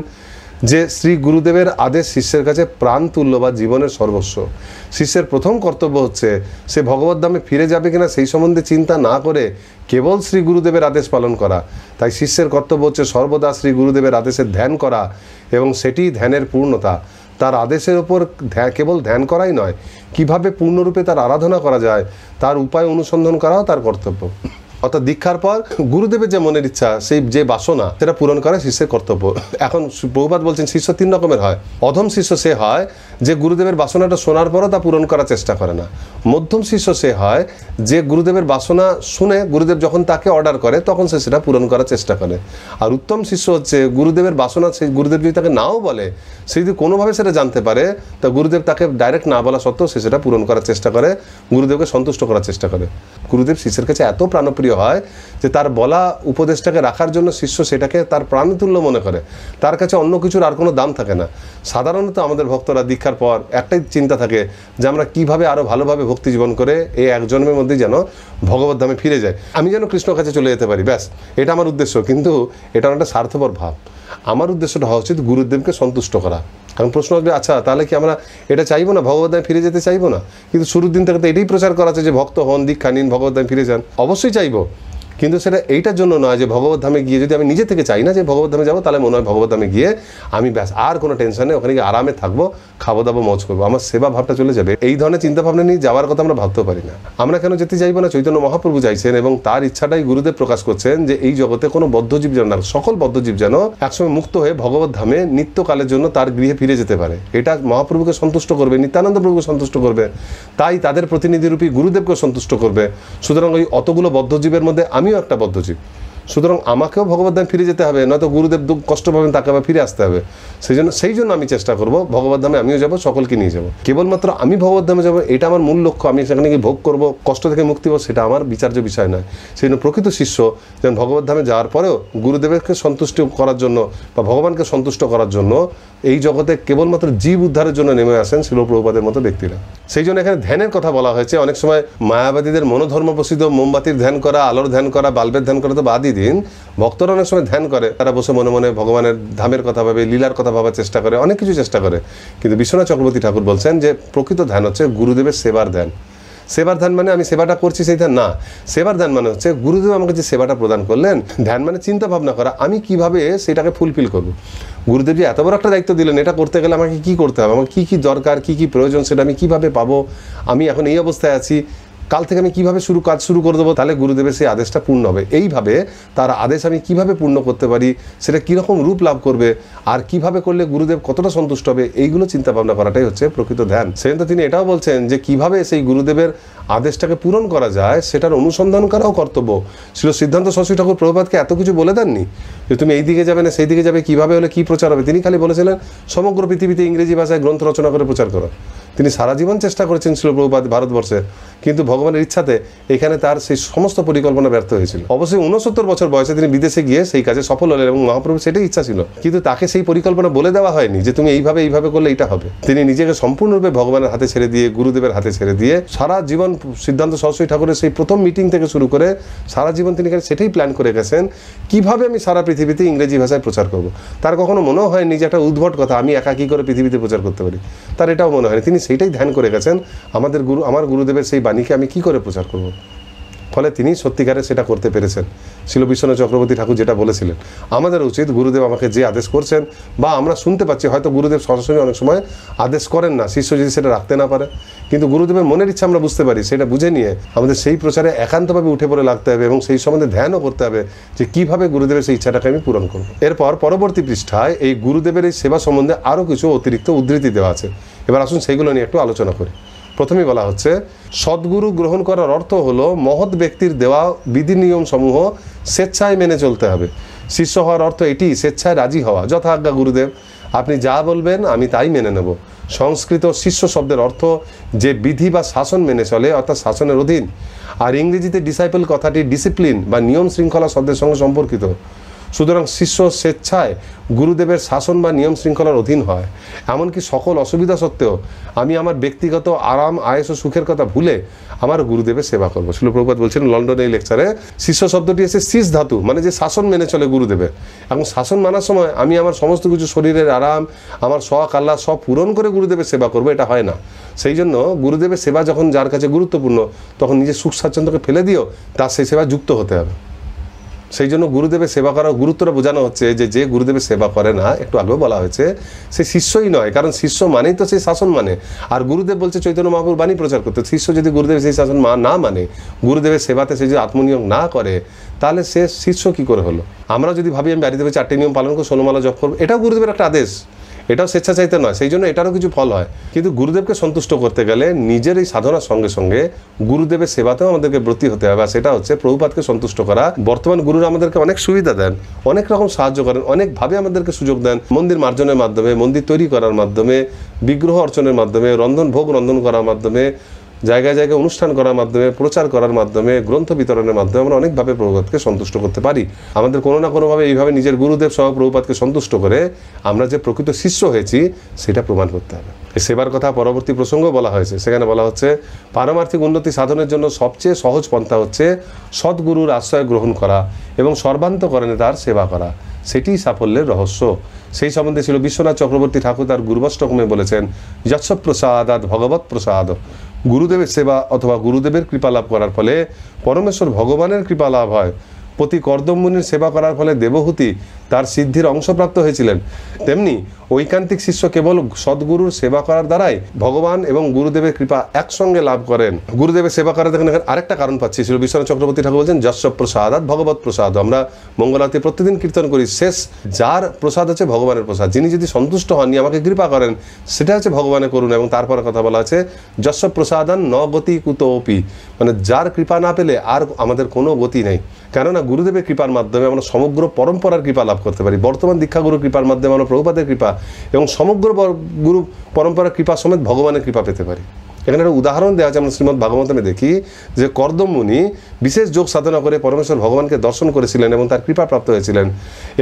যে শ্রী গুরুদেবের আদেশ শিষ্যের কাছে প্রাণ তুল্য বা জীবনের সর্বস্ব। শিষ্যের প্রথম কর্তব্য হচ্ছে সে ভগবদ্ধামে ফিরে যাবে কিনা সেই সম্বন্ধে চিন্তা না করে কেবল শ্রী গুরুদেবের আদেশ পালন করা। তাই শিষ্যের কর্তব্য হচ্ছে সর্বদা শ্রী গুরুদেবের আদেশের ধ্যান করা এবং সেটি ধ্যানের পূর্ণতা। তার আদেশের ওপর কেবল ধ্যান করাই নয়, কিভাবে পূর্ণরূপে তার আরাধনা করা যায় তার উপায় অনুসন্ধান করাও তার কর্তব্য। অর্থাৎ দীক্ষার পর গুরুদেবের যে মনের ইচ্ছা, সেই যে বাসনা, সেটা পূরণ করা শিষ্যের কর্তব্য। এখন প্রভুপাদ বলছেন শিষ্য তিন রকমের হয়। অধম শিষ্য সে হয় যে গুরুদেবের বাসনাটা শোনার পরও তা পূরণ করার চেষ্টা করে না। মধ্যম শিষ্য সে হয় যে গুরুদেবের বাসনা শুনে গুরুদেব যখন তাকে অর্ডার করে তখন সে সেটা পূরণ করার চেষ্টা করে। আর উত্তম শিষ্য হচ্ছে গুরুদেবের বাসনা সেই গুরুদেব যদি তাকে নাও বলে, সে যদি কোনোভাবে সেটা জানতে পারে তা গুরুদেব তাকে ডাইরেক্ট না বলা সত্ত্বেও সে সেটা পূরণ করার চেষ্টা করে, গুরুদেবকে সন্তুষ্ট করার চেষ্টা করে। গুরুদেব শিষ্যের কাছে এত প্রাণপ্রিয় হয় যে তার বলা উপদেশটাকে রাখার জন্য শিষ্য সেটাকে তার প্রাণতুল্য মনে করে। তার কাছে অন্য কিছুর আর কোনো দাম থাকে না। সাধারণত আমাদের ভক্তরা দীক্ষার পর একটাই চিন্তা থাকে যে আমরা কিভাবে আরো ভালোভাবে ভক্তি জীবন করে এই এক জন্মের মধ্যে যেন ভগবদ্ধামে ফিরে যায়, আমি যেন কৃষ্ণর কাছে চলে যেতে পারি, ব্যাস এটা আমার উদ্দেশ্য। কিন্তু এটা একটা স্বার্থপর ভাব। আমার উদ্দেশ্যটা হওয়া উচিত গুরুদেবকে সন্তুষ্ট করা। কারণ প্রশ্ন আসবে, আচ্ছা তাহলে কি আমরা এটা চাইবো না, ভগবদ্ধামে ফিরে যেতে চাইবো না? কিন্তু শুরুর দিন থেকে তো এটাই প্রচার করা আছে যে ভক্ত হন, দীক্ষা নিন, ভগবদ্ধামে ফিরে যান। অবশ্যই চাইবো, কিন্তু সেটা এইটার জন্য নয় যে ভগবদ্ধামে গিয়ে, যদি আমি নিজে থেকে চাই না যে ভগবদ্ধামে যাবো, তাহলে মনে হয় ভগবদ্ধামে গিয়ে আমি ব্যাস আর কোনো টেনশন নেই, ওখানে গিয়ে আরামে থাকবো, খাবো দাবো, মজ করবো, আমার সেবা ভাবটা চলে যাবে। এই ধরনের চিন্তাভাবনা নিয়ে যাওয়ার কথা আমরা ভাবতেও পারি না। আমরা কেন যেতে চাইবো না? চৈতন্য মহাপ্রভু চাইছেন এবং তার ইচ্ছাটাই গুরুদেব প্রকাশ করছেন যে এই জগতে কোনো বদ্ধজীব যেন না, সকল বদ্ধজীব যেন একসময় মুক্ত হয়ে ভগবদ্ধামে নিত্যকালের জন্য তার গৃহে ফিরে যেতে পারে। এটা মহাপ্রভুকে সন্তুষ্ট করবে, নিত্যানন্দ প্রভুকে সন্তুষ্ট করবে, তাই তাদের প্রতিনিধিরূপী গুরুদেবকে সন্তুষ্ট করবে। সুতরাং ওই অতগুলো বদ্ধজীবের মধ্যে আমিও একটা বদ্ধজীব, সুতরাং আমাকেও ভগবদ্ধামে ফিরে যেতে হবে, নয়তো গুরুদেব দুঃখ কষ্ট পাবেন, তাকে আবার ফিরে আসতে হবে। সেই জন্য আমি চেষ্টা করব ভগবদ্ধামে আমিও যাব, সকলকে নিয়ে যাব। কেবলমাত্র আমি ভগবদ্ধামে যাব এটা আমার মূল লক্ষ্য, আমি সেখানে গিয়ে ভোগ করব, কষ্ট থেকে মুক্তি পাবো, সেটা আমার বিচার্য বিষয় নয়। সেই জন্য প্রকৃত শিষ্য যেন ভগবদ্ধামে যাওয়ার পরেও গুরুদেবকে সন্তুষ্ট করার জন্য বা ভগবানকে সন্তুষ্ট করার জন্য এই জগতে কেবলমাত্র জীব উদ্ধারের জন্য নেমে আসেন শিল প্রভুপাদের মতো ব্যক্তিরা। সেই জন্য এখানে ধ্যানের কথা বলা হয়েছে। অনেক সময় মায়াবাদীদের মনোধর্ম প্রসিদ্ধ মোমবাতির ধ্যান করা, আলোর ধ্যান করা, বাল্বের ধ্যান করা তো বাদই দিন, ভক্তরা অনেক সময় ধ্যান করে, তারা বসে মনে মনে ভগবানের ধামের কথা ভাবে, লীলার কথা ভাবার চেষ্টা করে, অনেক কিছু চেষ্টা করে। কিন্তু বিশ্বনাথ চক্রবর্তী ঠাকুর বলছেন যে প্রকৃত ধ্যান হচ্ছে গুরুদেবের সেবার ধ্যান। সেবার ধ্যান মানে আমি সেবাটা করছি সেই ধ্যান না, সেবার ধ্যান মানে হচ্ছে গুরুদেব আমাকে যে সেবাটা প্রদান করলেন, ধ্যান মানে চিন্তা ভাবনা করা আমি কিভাবে সেটাকে ফুলফিল করব। গুরুদেব যে এত বড় একটা দায়িত্ব দিলেন, এটা করতে গেলে আমাকে কি করতে হবে, আমার কী কী দরকার, কী কী প্রয়োজন, সেটা আমি কিভাবে পাবো, আমি এখন এই অবস্থায় আছি, কাল থেকে আমি কিভাবে কাজ শুরু করে দেবো, তাহলে গুরুদেবের সেই আদেশটা পূর্ণ হবে। এইভাবে তার আদেশ আমি কিভাবে পূর্ণ করতে পারি, সেটা কীরকম রূপ লাভ করবে, আর কিভাবে করলে গুরুদেব কতটা সন্তুষ্ট হবে, এইগুলো চিন্তা ভাবনা করাটাই হচ্ছে প্রকৃত ধ্যান। সেজন্য তিনি এটাও বলছেন যে কিভাবে সেই গুরুদেবের আদেশটাকে পূরণ করা যায় সেটার অনুসন্ধান করাও কর্তব্য। শ্রী সিদ্ধান্ত সরস্বতী ঠাকুর প্রভুপাদকে এত কিছু বলে দেননি যে তুমি এই দিকে যাবে না সেই দিকে যাবে, কিভাবে হলে কি প্রচার হবে। তিনি খালি বলেছিলেন সমগ্র পৃথিবীতে ইংরেজি ভাষায় গ্রন্থ রচনা করে প্রচার করো। তিনি সারা জীবন চেষ্টা করেছেন শ্রী প্রভুপাদ ভারতবর্ষে, কিন্তু ভগবানের ইচ্ছাতে এখানে তার সেই সমস্ত পরিকল্পনা ব্যর্থ হয়েছিল। অবশ্যই 69 বছর বয়সে তিনি বিদেশে গিয়ে সেই কাজে সফল হলেন এবং মহাপ্রভুর সেটাই ইচ্ছা ছিল, কিন্তু তাকে সেই পরিকল্পনা বলে দেওয়া হয়নি যে তুমি এইভাবে করলে এটা হবে। তিনি নিজেকে সম্পূর্ণরূপে ভগবানের হাতে ছেড়ে দিয়ে, গুরুদেবের হাতে ছেড়ে দিয়ে সারা জীবন সিদ্ধান্ত সরস্বতী ঠাকুরের সেই প্রথম মিটিং থেকে শুরু করে সারা জীবন তিনি সেটাই প্ল্যান করে গেছেন, কিভাবে আমি সারা পৃথিবীতে ইংরেজি ভাষায় প্রচার করব। তার কখনো মনেও হয়নি যে একটা উদ্ভট কথা আমি একা কী করে পৃথিবীতে প্রচার করতে পারি, তার এটাও মনে হয়নি। তিনি সেইটাই ধ্যান করে গেছেন, আমার গুরুদেবের সেই বাণীকে আমি কি করে প্রচার করব। ফলে তিনি সত্যিকারে সেটা করতে পেরেছেন। শিল বিশ্বনাথ চক্রবর্তী ঠাকুর যেটা বলেছিলেন, আমাদের উচিত গুরুদেব আমাকে যে আদেশ করছেন বা আমরা শুনতে পাচ্ছি, হয়তো গুরুদেব সরাসরি অনেক সময় আদেশ করেন না, শিষ্য যদি সেটা রাখতে না পারে, কিন্তু গুরুদেবের মনের ইচ্ছা আমরা বুঝতে পারি, সেটা বুঝে নিয়ে আমাদের সেই প্রচারে একান্তভাবে উঠে পড়ে লাগতে হবে এবং সেই সম্বন্ধে ধ্যানও করতে হবে যে কীভাবে গুরুদেবের সেই ইচ্ছাটাকে আমি পূরণ করব। এরপর পরবর্তী পৃষ্ঠায় এই গুরুদেবের এই সেবা সম্বন্ধে আরও কিছু অতিরিক্ত উদ্ধৃতি দেওয়া আছে। এবার আসুন সেইগুলো নিয়ে একটু আলোচনা করি। প্রথমেই বলা হচ্ছে, সদ্গুরু গ্রহণ করার অর্থ হলো মহৎ ব্যক্তির দেওয়া বিধি নিয়ম সমূহ স্বেচ্ছায় মেনে চলতে হবে। শিষ্য হওয়ার অর্থ এটি, স্বেচ্ছায় রাজি হওয়া। যথা আজ্ঞা গুরুদেব, আপনি যা বলবেন আমি তাই মেনে নেব। সংস্কৃত শিষ্য শব্দের অর্থ যে বিধি বা শাসন মেনে চলে, অর্থাৎ শাসনের অধীন। আর ইংরেজিতে ডিসাইপল কথাটি ডিসিপ্লিন বা নিয়ম শৃঙ্খলা শব্দের সঙ্গে সম্পর্কিত। সুতরাং শিষ্য স্বেচ্ছায় গুরুদেবের শাসন বা নিয়ম শৃঙ্খলার অধীন হয়। এমনকি সকল অসুবিধা সত্ত্বেও আমি আমার ব্যক্তিগত আরাম আয়েস ও সুখের কথা ভুলে আমার গুরুদেবের সেবা করবো। শিল প্রভুপাদ বলছেন লন্ডনে এই লেকচারে, শিষ্য শব্দটি এসে শিষ ধাতু, মানে যে শাসন মেনে চলে গুরুদেবের। এবং শাসন মানার সময় আমি আমার সমস্ত কিছু শরীরের আরাম, আমার শখ আহ্লাদ সব পূরণ করে গুরুদেবের সেবা করবো, এটা হয় না। সেই জন্য গুরুদেবের সেবা যখন যার কাছে গুরুত্বপূর্ণ, তখন নিজের সুখ স্বাচ্ছন্দ্যকে ফেলে দিও, তার সেই সেবা যুক্ত হতে হবে। সেই জন্য গুরুদেবের সেবা করার গুরুত্বটা বোঝানো হচ্ছে যে গুরুদেবের সেবা করে না, একটু আগেও বলা হয়েছে, সে শিষ্যই নয়। কারণ শিষ্য মানেই তো সেই শাসন মানে। আর গুরুদেব বলছে চৈতন্য মহাপ্রভুর বাণী প্রচার করতে, শিষ্য যদি গুরুদেবের সেই শাসন না মানে, গুরুদেবের সেবাতে সে যদি আত্মনিয়োগ না করে, তাহলে সে শিষ্য কি করে হলো। আমরা যদি ভাবি আমি বাড়িতে 4টে নিয়ম পালন করে 16 মালা জপ করবো, এটাও গুরুদেবের একটা আদেশ, এটাও স্বেচ্ছাচাইতে নয়। সেই জন্য এটারও কিছু ফল হয়। কিন্তু গুরুদেবকে সন্তুষ্ট করতে গেলে নিজের এই সাধনার সঙ্গে সঙ্গে গুরুদেবের সেবাতেও আমাদেরকে ব্রতী হতে হবে। আর সেটা হচ্ছে প্রভুপাদকে সন্তুষ্ট করা। বর্তমান গুরুরা আমাদেরকে অনেক সুবিধা দেন, অনেক রকম সাহায্য করেন, অনেকভাবে আমাদেরকে সুযোগ দেন। মন্দির মার্জনের মাধ্যমে, মন্দির তৈরি করার মাধ্যমে, বিগ্রহ অর্চনের মাধ্যমে, ভোগ রন্ধন করার মাধ্যমে, জায়গায় জায়গায় অনুষ্ঠান করার মাধ্যমে, প্রচার করার মাধ্যমে, গ্রন্থ বিতরণের মাধ্যমে আমরা অনেকভাবে প্রভুপাদকে সন্তুষ্ট করতে পারি। আমাদের কোনো না কোনোভাবে এইভাবে নিজের গুরুদেব সহ প্রভুপাদকে সন্তুষ্ট করে আমরা যে প্রকৃত শিষ্য হয়েছি সেটা প্রমাণ করতে হবে। এই সেবার কথা পরবর্তী প্রসঙ্গও বলা হয়েছে। সেখানে বলা হচ্ছে, পারমার্থিক উন্নতি সাধনের জন্য সবচেয়ে সহজ পন্থা হচ্ছে সদ্গুরুর আশ্রয় গ্রহণ করা এবং সর্বান্তকরণে তার সেবা করা। সেটিই সাফল্যের রহস্য। সেই সম্বন্ধে ছিল বিশ্বনাথ চক্রবর্তী ঠাকুর তার গুরুবাষ্টকমে বলেছেন, যৎস প্রসাদাৎ ভগবৎ প্রসাদ। গুরুদেবের সেবা অথবা গুরুদেবের কৃপা লাভ করার ফলে পরমেশ্বর ভগবানের কৃপা লাভ হয়। পতি কর্দম মুনির সেবা করার ফলে দেবহূতি তার সিদ্ধির অংশপ্রাপ্ত হয়েছিলেন, তেমনি ঐকান্তিক শিষ্য কেবল সদ্গুরুর সেবা করার দ্বারাই ভগবান এবং গুরুদেবের কৃপা একসঙ্গে লাভ করেন। গুরুদেবের সেবা করার দেখেন আরেকটা কারণ পাচ্ছি। ছিল বিশ্বনাথ চক্রবর্তী ঠাকুর বলছেন, যশ প্রসাদাৎ ভগবৎ প্রসাদ। আমরা মঙ্গলারতি প্রতিদিন কীর্তন করি, শেষ যার প্রসাদ হচ্ছে ভগবানের প্রসাদ। যিনি যদি সন্তুষ্ট হননি, আমাকে কৃপা করেন, সেটা হচ্ছে ভগবানের করুন। এবং তারপর কথা বলা আছে, যশ প্রসাদান ন গতি কুতোপি, মানে যার কৃপা না পেলে আর আমাদের কোনো গতি নেই। কেননা গুরুদেবের কৃপার মাধ্যমে আমরা সমগ্র পরম্পরার কৃপা লাভ করতে পারি। বর্তমান দীক্ষাগুরুর কৃপার মাধ্যমে আমরা প্রভুপাদের কৃপা এবং সমগ্র গুরু পরম্পরার কৃপা সমেত ভগবানের কৃপা পেতে পারি। এখানে একটা উদাহরণ দেওয়া আছে। আমরা শ্রীমদ্ ভাগবতমে দেখি যে কর্দম মুনি বিশেষ যোগ সাধনা করে পরমেশ্বর ভগবানকে দর্শন করেছিলেন এবং তার কৃপা প্রাপ্ত হয়েছিলেন।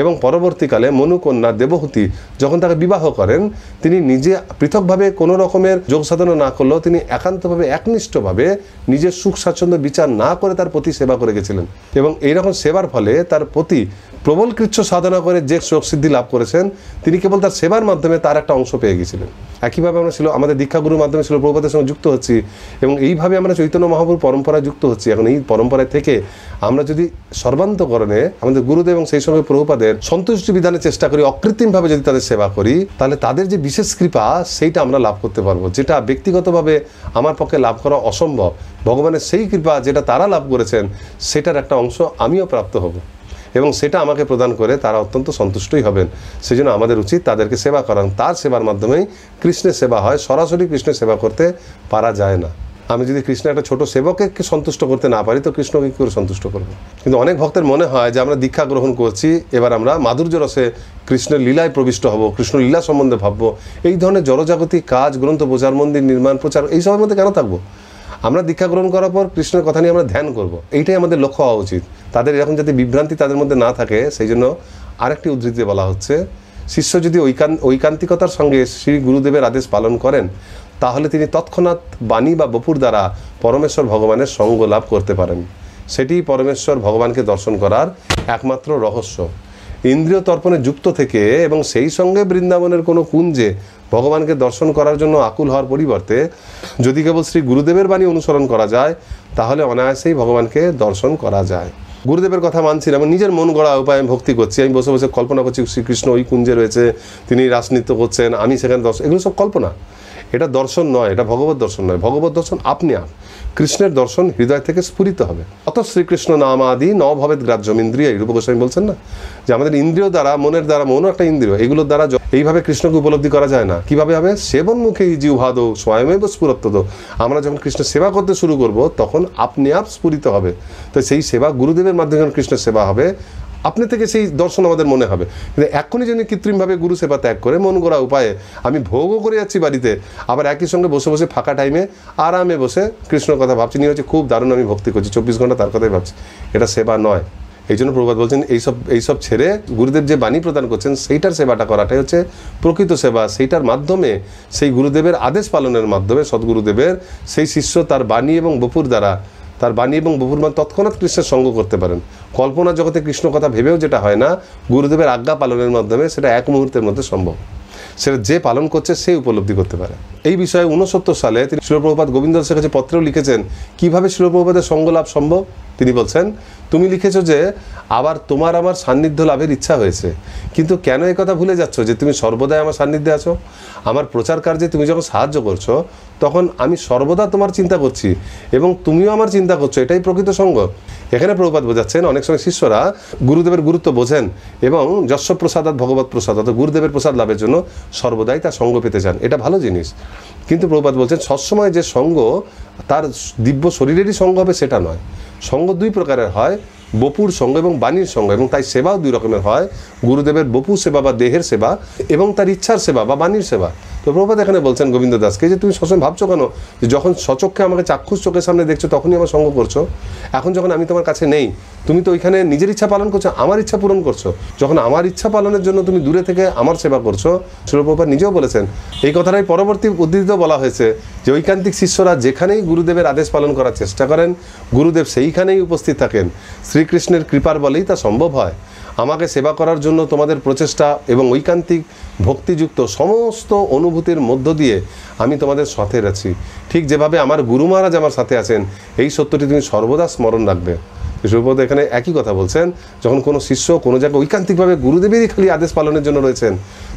এবং পরবর্তীকালে মনুকন্যা দেবহূতি যখন তাকে বিবাহ করেন, তিনি নিজে পৃথকভাবে কোনো রকমের যোগ সাধনা না করলেও তিনি একান্তভাবে একনিষ্ঠভাবে নিজের সুখ স্বাচ্ছন্দ্য বিচার না করে তার পতি সেবা করে গেছিলেন। এবং এইরকম সেবার ফলে তার পতি প্রবল কৃচ্ছ সাধনা করে যে সিদ্ধি লাভ করেছেন, তিনি কেবল তার সেবার মাধ্যমে তার একটা অংশ পেয়ে গেছিলেন। একইভাবে আমরা আমাদের দীক্ষাগুরুর মাধ্যমে শিল প্রভুপাদের সঙ্গে যুক্ত হচ্ছি এবং এইভাবে আমরা চৈতন্য মহাপ্রভুর পরম্পরায় যুক্ত হচ্ছি। এখন এই পরম্পরায় থেকে আমরা যদি সর্বান্তকরণে আমাদের গুরুদেব এবং সেই সঙ্গে প্রভুপাদের সন্তুষ্টি বিধানের চেষ্টা করি, অকৃত্রিমভাবে যদি তাদের সেবা করি, তাহলে তাদের যে বিশেষ কৃপা সেইটা আমরা লাভ করতে পারবো, যেটা ব্যক্তিগতভাবে আমার পক্ষে লাভ করা অসম্ভব। ভগবানের সেই কৃপা যেটা তারা লাভ করেছেন, সেটার একটা অংশ আমিও প্রাপ্ত হব এবং সেটা আমাকে প্রদান করে তারা অত্যন্ত সন্তুষ্টই হবেন। সেই জন্য আমাদের উচিত তাদেরকে সেবা করান। তার সেবার মাধ্যমেই কৃষ্ণের সেবা হয়। সরাসরি কৃষ্ণের সেবা করতে পারা যায় না। আমি যদি কৃষ্ণের একটা ছোট সেবককে সন্তুষ্ট করতে না পারি, তো কৃষ্ণকে কী করে সন্তুষ্ট করবো? কিন্তু অনেক ভক্তের মনে হয় যে আমরা দীক্ষা গ্রহণ করছি, এবার আমরা মাধুর্য রসে কৃষ্ণের লীলায় প্রবিষ্ট হব, কৃষ্ণ লীলা সম্বন্ধে ভাববো। এই ধরনের জড়জাগতিক কাজ, গ্রন্থ প্রচার, মন্দির নির্মাণ, প্রচার, এই সবের মধ্যে কেন থাকবো? আমরা দীক্ষা গ্রহণ করার পর কৃষ্ণের কথা নিয়ে আমরা ধ্যান করব, এইটাই আমাদের লক্ষ্য হওয়া উচিত। তাদের এরকম যাতে বিভ্রান্তি তাদের মধ্যে না থাকে, সেই জন্য আরেকটি উদ্ধৃতিতে বলা হচ্ছে, শিষ্য যদি ঐকান্তিকতার সঙ্গে শ্রী গুরুদেবের আদেশ পালন করেন, তাহলে তিনি তৎক্ষণাৎ বাণী বা বপুর দ্বারা পরমেশ্বর ভগবানের সঙ্গ লাভ করতে পারেন। সেটি পরমেশ্বর ভগবানকে দর্শন করার একমাত্র রহস্য। ইন্দ্রিয় তর্পণে যুক্ত থেকে এবং সেই সঙ্গে বৃন্দাবনের কোনো কুঞ্জে ভগবানকে দর্শন করার জন্য আকুল হওয়ার পরিবর্তে যদি কেবল শ্রী গুরুদেবের বাণী অনুসরণ করা যায়, তাহলে অনায়াসেই ভগবানকে দর্শন করা যায়। গুরুদেবের কথা মানছি না, আমি নিজের মন গড়া উপায়ে আমি ভক্তি করছি, আমি বসে বসে কল্পনা করছি শ্রীকৃষ্ণ ওই কুঞ্জে রয়েছে, তিনি রাসনৃত্য করছেন, আমি সেখানে দর্শন, এগুলো সব কল্পনা। এটা দর্শন নয়, এটা ভগবত দর্শন নয়। ভগবত দর্শন আপনি কৃষ্ণের দর্শন হৃদয় থেকে স্ফুরিত হবে। অত শ্রীকৃষ্ণ নাম আদি ন ভবেদ গ্রাহ্যম ইন্দ্রিয়, রূপ গোস্বামী বলছেন না যে আমাদের ইন্দ্রিয় দ্বারা, মনের দ্বারা, মনও একটা ইন্দ্রিয়, এগুলোর দ্বারা এইভাবে কৃষ্ণকে উপলব্ধি করা যায় না। কিভাবে হবে? সেবন মুখে জিহ্বাদো স্বয়মেব স্ফুরত্বদো। আমরা যখন কৃষ্ণের সেবা করতে শুরু করব, তখন আপনি আপ স্ফুরিত হবে। তো সেই সেবা গুরুদেবের মাধ্যমে যখন কৃষ্ণের সেবা হবে, আপনি থেকে সেই দর্শন আমাদের মনে হবে। কিন্তু এখনই যদি কৃত্রিমভাবে গুরু সেবা ত্যাগ করে মন গড়া উপায়ে আমি ভোগও করে যাচ্ছি বাড়িতে, আবার একই সঙ্গে বসে বসে ফাঁকা টাইমে আরামে বসে কৃষ্ণর কথা ভাবছি, নিয়ে হচ্ছে খুব দারুণ আমি ভক্তি করছি, 24 ঘন্টা তার কথাই ভাবছি, এটা সেবা নয়। এই জন্য প্রভুপাদ বলছেন এইসব ছেড়ে গুরুদেব যে বাণী প্রদান করছেন সেইটার সেবাটা করাটাই হচ্ছে প্রকৃত সেবা। সেইটার মাধ্যমে, সেই গুরুদেবের আদেশ পালনের মাধ্যমে সদ্গুরুদেবের সেই শিষ্য তার বাণী এবং বপুর দ্বারা, তার বাণী এবং বপুর মান তৎক্ষণাৎ কৃষ্ণের সঙ্গ করতে পারেন। কল্পনা জগতে কৃষ্ণ কথা ভেবেও যেটা হয় না, গুরুদেবের আজ্ঞা পালনের মাধ্যমে সেটা এক মুহূর্তের মধ্যে সম্ভব। সেটা যে পালন করছে সে উপলব্ধি করতে পারে। এই বিষয়ে 69 সালে তিনি শিল প্রভুপাদ গোবিন্দ দাসের কাছে পত্রেও লিখেছেন কিভাবে শিল প্রভুপাদের সঙ্গ লাভ সম্ভব। তিনি বলছেন, তুমি লিখেছো যে আবার তোমার আমার সান্নিধ্য লাভের ইচ্ছা হয়েছে, কিন্তু কেন এই কথা ভুলে যাচ্ছ যে তুমি সর্বদাই আমার সান্নিধ্যে আছো? আমার প্রচার কার্যে তুমি যখন সাহায্য করছো, তখন আমি সর্বদা তোমার চিন্তা করছি এবং তুমিও আমার চিন্তা করছো, এটাই প্রকৃত সঙ্গ। এখানে প্রভুপাদ বোঝাচ্ছেন, অনেক সময় শিষ্যরা গুরুদেবের গুরুত্ব বোঝেন এবং যস্য প্রসাদাৎ ভগবৎ প্রসাদাৎ, গুরুদেবের প্রসাদ লাভের জন্য সর্বদাই তার সঙ্গ পেতে চান, এটা ভালো জিনিস। কিন্তু প্রভুপাদ বলছেন, সবসময় যে সঙ্গ তার দিব্য শরীরেরই সঙ্গ হবে সেটা নয়। সঙ্গ দুই প্রকারের হয়, বপুর সঙ্গ এবং বাণীর সঙ্গ, এবং তাই সেবাও দুই রকমের হয়, গুরুদেবের বপু সেবা বা দেহের সেবা এবং তার ইচ্ছার সেবা বা বাণীর সেবা। তো প্রভুপাদ এখানে বলছেন গোবিন্দ দাসকে যে তুমি সবসময় ভাবছো কেন যে যখন সচক্ষে আমাকে চাক্ষুষ চোখের সামনে দেখছো তখনই আমার সঙ্গ করছো, এখন যখন আমি তোমার কাছে নেই তুমি তো ওইখানে নিজের ইচ্ছা পালন করছো, আমার ইচ্ছা পূরণ করছো। যখন আমার ইচ্ছা পালনের জন্য তুমি দূরে থেকে আমার সেবা করছো, শিল প্রভুপাদ নিজেও বলেছেন এই কথাটাই পরবর্তী উদ্ধৃতিতেও বলা হয়েছে যে ঐকান্তিক শিষ্যরা যেখানেই গুরুদেবের আদেশ পালন করার চেষ্টা করেন, গুরুদেব সেইখানেই উপস্থিত থাকেন। শ্রীকৃষ্ণের কৃপার বলেই তা সম্ভব হয়। আমাকে সেবা করার জন্য তোমাদের প্রচেষ্টা এবং ঐকান্তিক ভক্তিযুক্ত সমস্ত অনুভূতির মধ্য দিয়ে আমি তোমাদের সাথে আছি, ঠিক যেভাবে আমার গুরু মহারাজ আমার সাথে আছেন, এই সত্যটি তুমি সর্বদা স্মরণ রাখবে। শিলপ্রভুপাদ এখানে একই কথা বলছেন, যখন কোনো শিষ্য কোনো জায়গায় ঐকান্তিকভাবে গুরুদেবেরই খালি আদেশ পালনের জন্য রয়েছেন,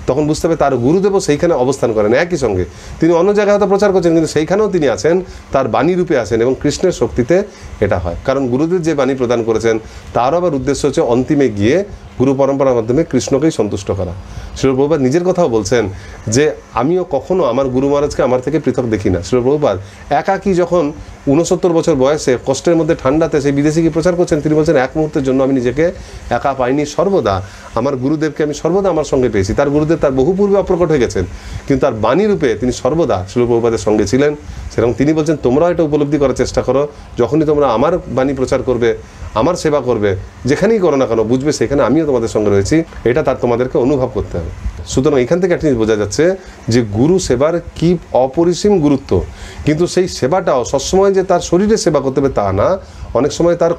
তখন বুঝতে হবে তার গুরুদেবও সেইখানে অবস্থান করেন। একই সঙ্গে তিনি অন্য জায়গায় হয়তো প্রচার করছেন, কিন্তু সেইখানেও তিনি আছেন, তার বাণী রূপে আছেন, এবং কৃষ্ণের শক্তিতে এটা হয়। কারণ গুরুদেব যে বাণী প্রদান করেছেন তারও আবার উদ্দেশ্য হচ্ছে অন্তিমে গিয়ে গুরু পরম্পরার মাধ্যমে কৃষ্ণকেই সন্তুষ্ট করা। শিল প্রভুপাদ নিজের কথাও বলছেন যে আমিও কখনো আমার গুরু মহারাজকে আমার থেকে পৃথক দেখি না। শিল প্রভুপাদ একাকী যখন 69 বছর বয়সে কষ্টের মধ্যে ঠান্ডাতে সেই বিদেশে গিয়ে প্রচার করছেন, তিনি বলছেন এক মুহূর্তের জন্য আমি নিজেকে একা পাইনি, সর্বদা আমার গুরুদেবকে আমি সর্বদা আমার সঙ্গে পেয়েছি। তার গুরুদেব তার বহু পূর্বে অপ্রকট হয়ে গেছেন, কিন্তু তার বাণী রূপে তিনি সর্বদা শিল প্রভুপাদের সঙ্গে ছিলেন। সেরকম তিনি বলছেন তোমরাও এটা উপলব্ধি করার চেষ্টা করো, যখনই তোমরা আমার বাণী প্রচার করবে, আমার সেবা করবে, যেখানেই করো না কেন, বুঝবে সেখানে আমিও তোমাদের সঙ্গে রয়েছি, এটা তার তোমাদেরকে অনুভব করতে হবে। সুতরাং এখান থেকে একটা জিনিস বোঝা যাচ্ছে যে গুরু সেবার কি অপরিসীম গুরুত্ব, কিন্তু সেই সেবাটাও সবসময় যে তার শরীরে সেবা করতে হবে তা না, অনেক সময় তার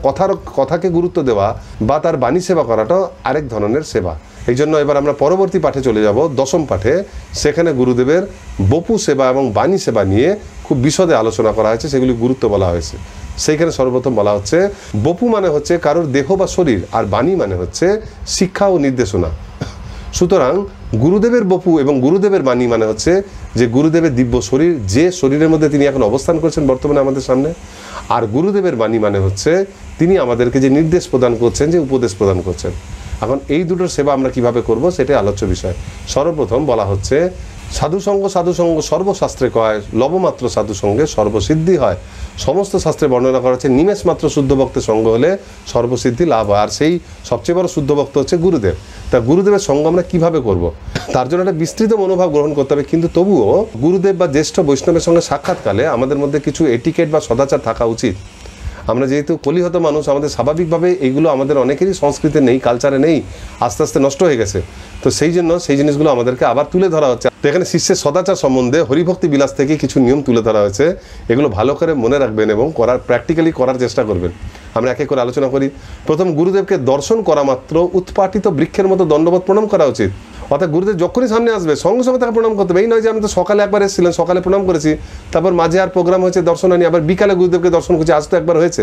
কথাকে গুরুত্ব দেওয়া বা তার বাণী সেবা করাটাও আরেক ধরনের সেবা। এই জন্য এবার আমরা পরবর্তী পাঠে চলে যাব, দশম পাঠে। সেখানে গুরুদেবের বপু সেবা এবং বাণী সেবা নিয়ে খুব বিশদে আলোচনা করা হয়েছে, সেগুলি গুরুত্ব বলা হয়েছে। সেইখানে সর্বপ্রথম বলা হচ্ছে বপু মানে হচ্ছে কারোর দেহ বা শরীর, আর বাণী মানে হচ্ছে শিক্ষা ও নির্দেশনা। সুতরাং গুরুদেবের বপু এবং গুরুদেবের বাণী মানে হচ্ছে যে গুরুদেবের দিব্য শরীর, যে শরীরের মধ্যে তিনি এখন অবস্থান করছেন বর্তমানে আমাদের সামনে। আর গুরুদেবের বাণী মানে হচ্ছে তিনি আমাদেরকে যে নির্দেশ প্রদান করছেন, যে উপদেশ প্রদান করছেন। এখন এই দুটোর সেবা আমরা কিভাবে করব সেটাই আলোচ্য বিষয়। সর্বপ্রথম বলা হচ্ছে সাধুসঙ্গ সর্বশাস্ত্রে কয়, লবমাত্র সাধুসঙ্গে সর্বসিদ্ধি হয়। সমস্ত শাস্ত্রে বর্ণনা করা হচ্ছে নিমেষ মাত্র শুদ্ধ ভক্তের সঙ্গ হলে সর্বসিদ্ধি লাভ হয়। আর সেই সবচেয়ে বড় শুদ্ধ ভক্ত হচ্ছে গুরুদেব। তা গুরুদেবের সঙ্গ আমরা কিভাবে করব? তার জন্য একটা বিস্তৃত মনোভাব গ্রহণ করতে হবে, কিন্তু তবুও গুরুদেব বা জ্যেষ্ঠ বৈষ্ণবের সঙ্গে সাক্ষাৎকালে আমাদের মধ্যে কিছু এটিকেট বা সদাচার থাকা উচিত। আমরা যেহেতু কলিহত মানুষ, আমাদের স্বাভাবিকভাবে এইগুলো আমাদের অনেকেরই সংস্কৃতি নেই, কালচারে নেই, আস্তে আস্তে নষ্ট হয়ে গেছে। তো সেই জন্য সেই জিনিসগুলো আমাদেরকে আবার তুলে ধরা হচ্ছে। তো এখানে শিষ্যের সদাচার সম্বন্ধে হরিভক্তি বিলাস থেকে কিছু নিয়ম তুলে ধরা হয়েছে। এগুলো ভালো করে মনে রাখবেন এবং প্র্যাকটিক্যালি করার চেষ্টা করবেন। আমরা এক এক করে আলোচনা করি। প্রথম, গুরুদেবকে দর্শন করা মাত্র উৎপাটিত বৃক্ষের মতো দণ্ডবত প্রণাম করা উচিত। অর্থাৎ গুরুদেব যখনই সামনে আসবে সঙ্গে সঙ্গে তাকে প্রণাম করতে হবে। এই নয় যে আমি তো সকালে একবার এসেছিলেন, সকালে প্রণাম করেছি, তারপর মাঝে আর প্রোগ্রাম হয়েছে দর্শন হয়নি, আবার বিকালে গুরুদেবকে দর্শন করছি, আজ তো একবার হয়েছে।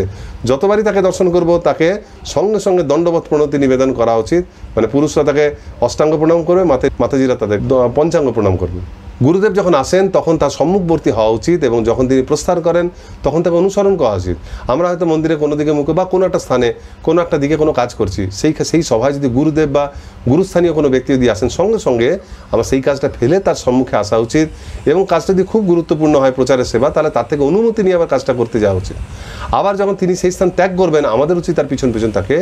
যতবারই তাকে দর্শন করব তাকে সঙ্গে সঙ্গে দণ্ডবত প্রণতি নিবেদন করা উচিত। মানে পুরুষরা তাকে অষ্টাঙ্গ প্রণাম করবে, মাতাজিরা তাদের পঞ্চাঙ্গ প্রণাম করবে। গুরুদেব যখন আসেন তখন তার সম্মুখবর্তী হওয়া উচিত এবং যখন তিনি প্রস্থান করেন তখন তাকে অনুসরণ করা উচিত। আমরা হয়তো মন্দিরে কোনো দিকে মুখে বা কোনো একটা স্থানে কোনো একটা দিকে কোনো কাজ করছি, সেই সভায় যদি গুরুদেব বা গুরুস্থানীয় কোনো ব্যক্তি যদি আসেন, সঙ্গে সঙ্গে আমার সেই কাজটা ফেলে তার সম্মুখে আসা উচিত। এবং কাজটা যদি খুব গুরুত্বপূর্ণ হয় প্রচারের সেবা, তাহলে তার থেকে অনুমতি নিয়ে আবার কাজটা করতে যাওয়া উচিত। আবার যখন তিনি সেই স্থান ত্যাগ করবেন, আমাদের উচিত তার পিছন পিছন তাকে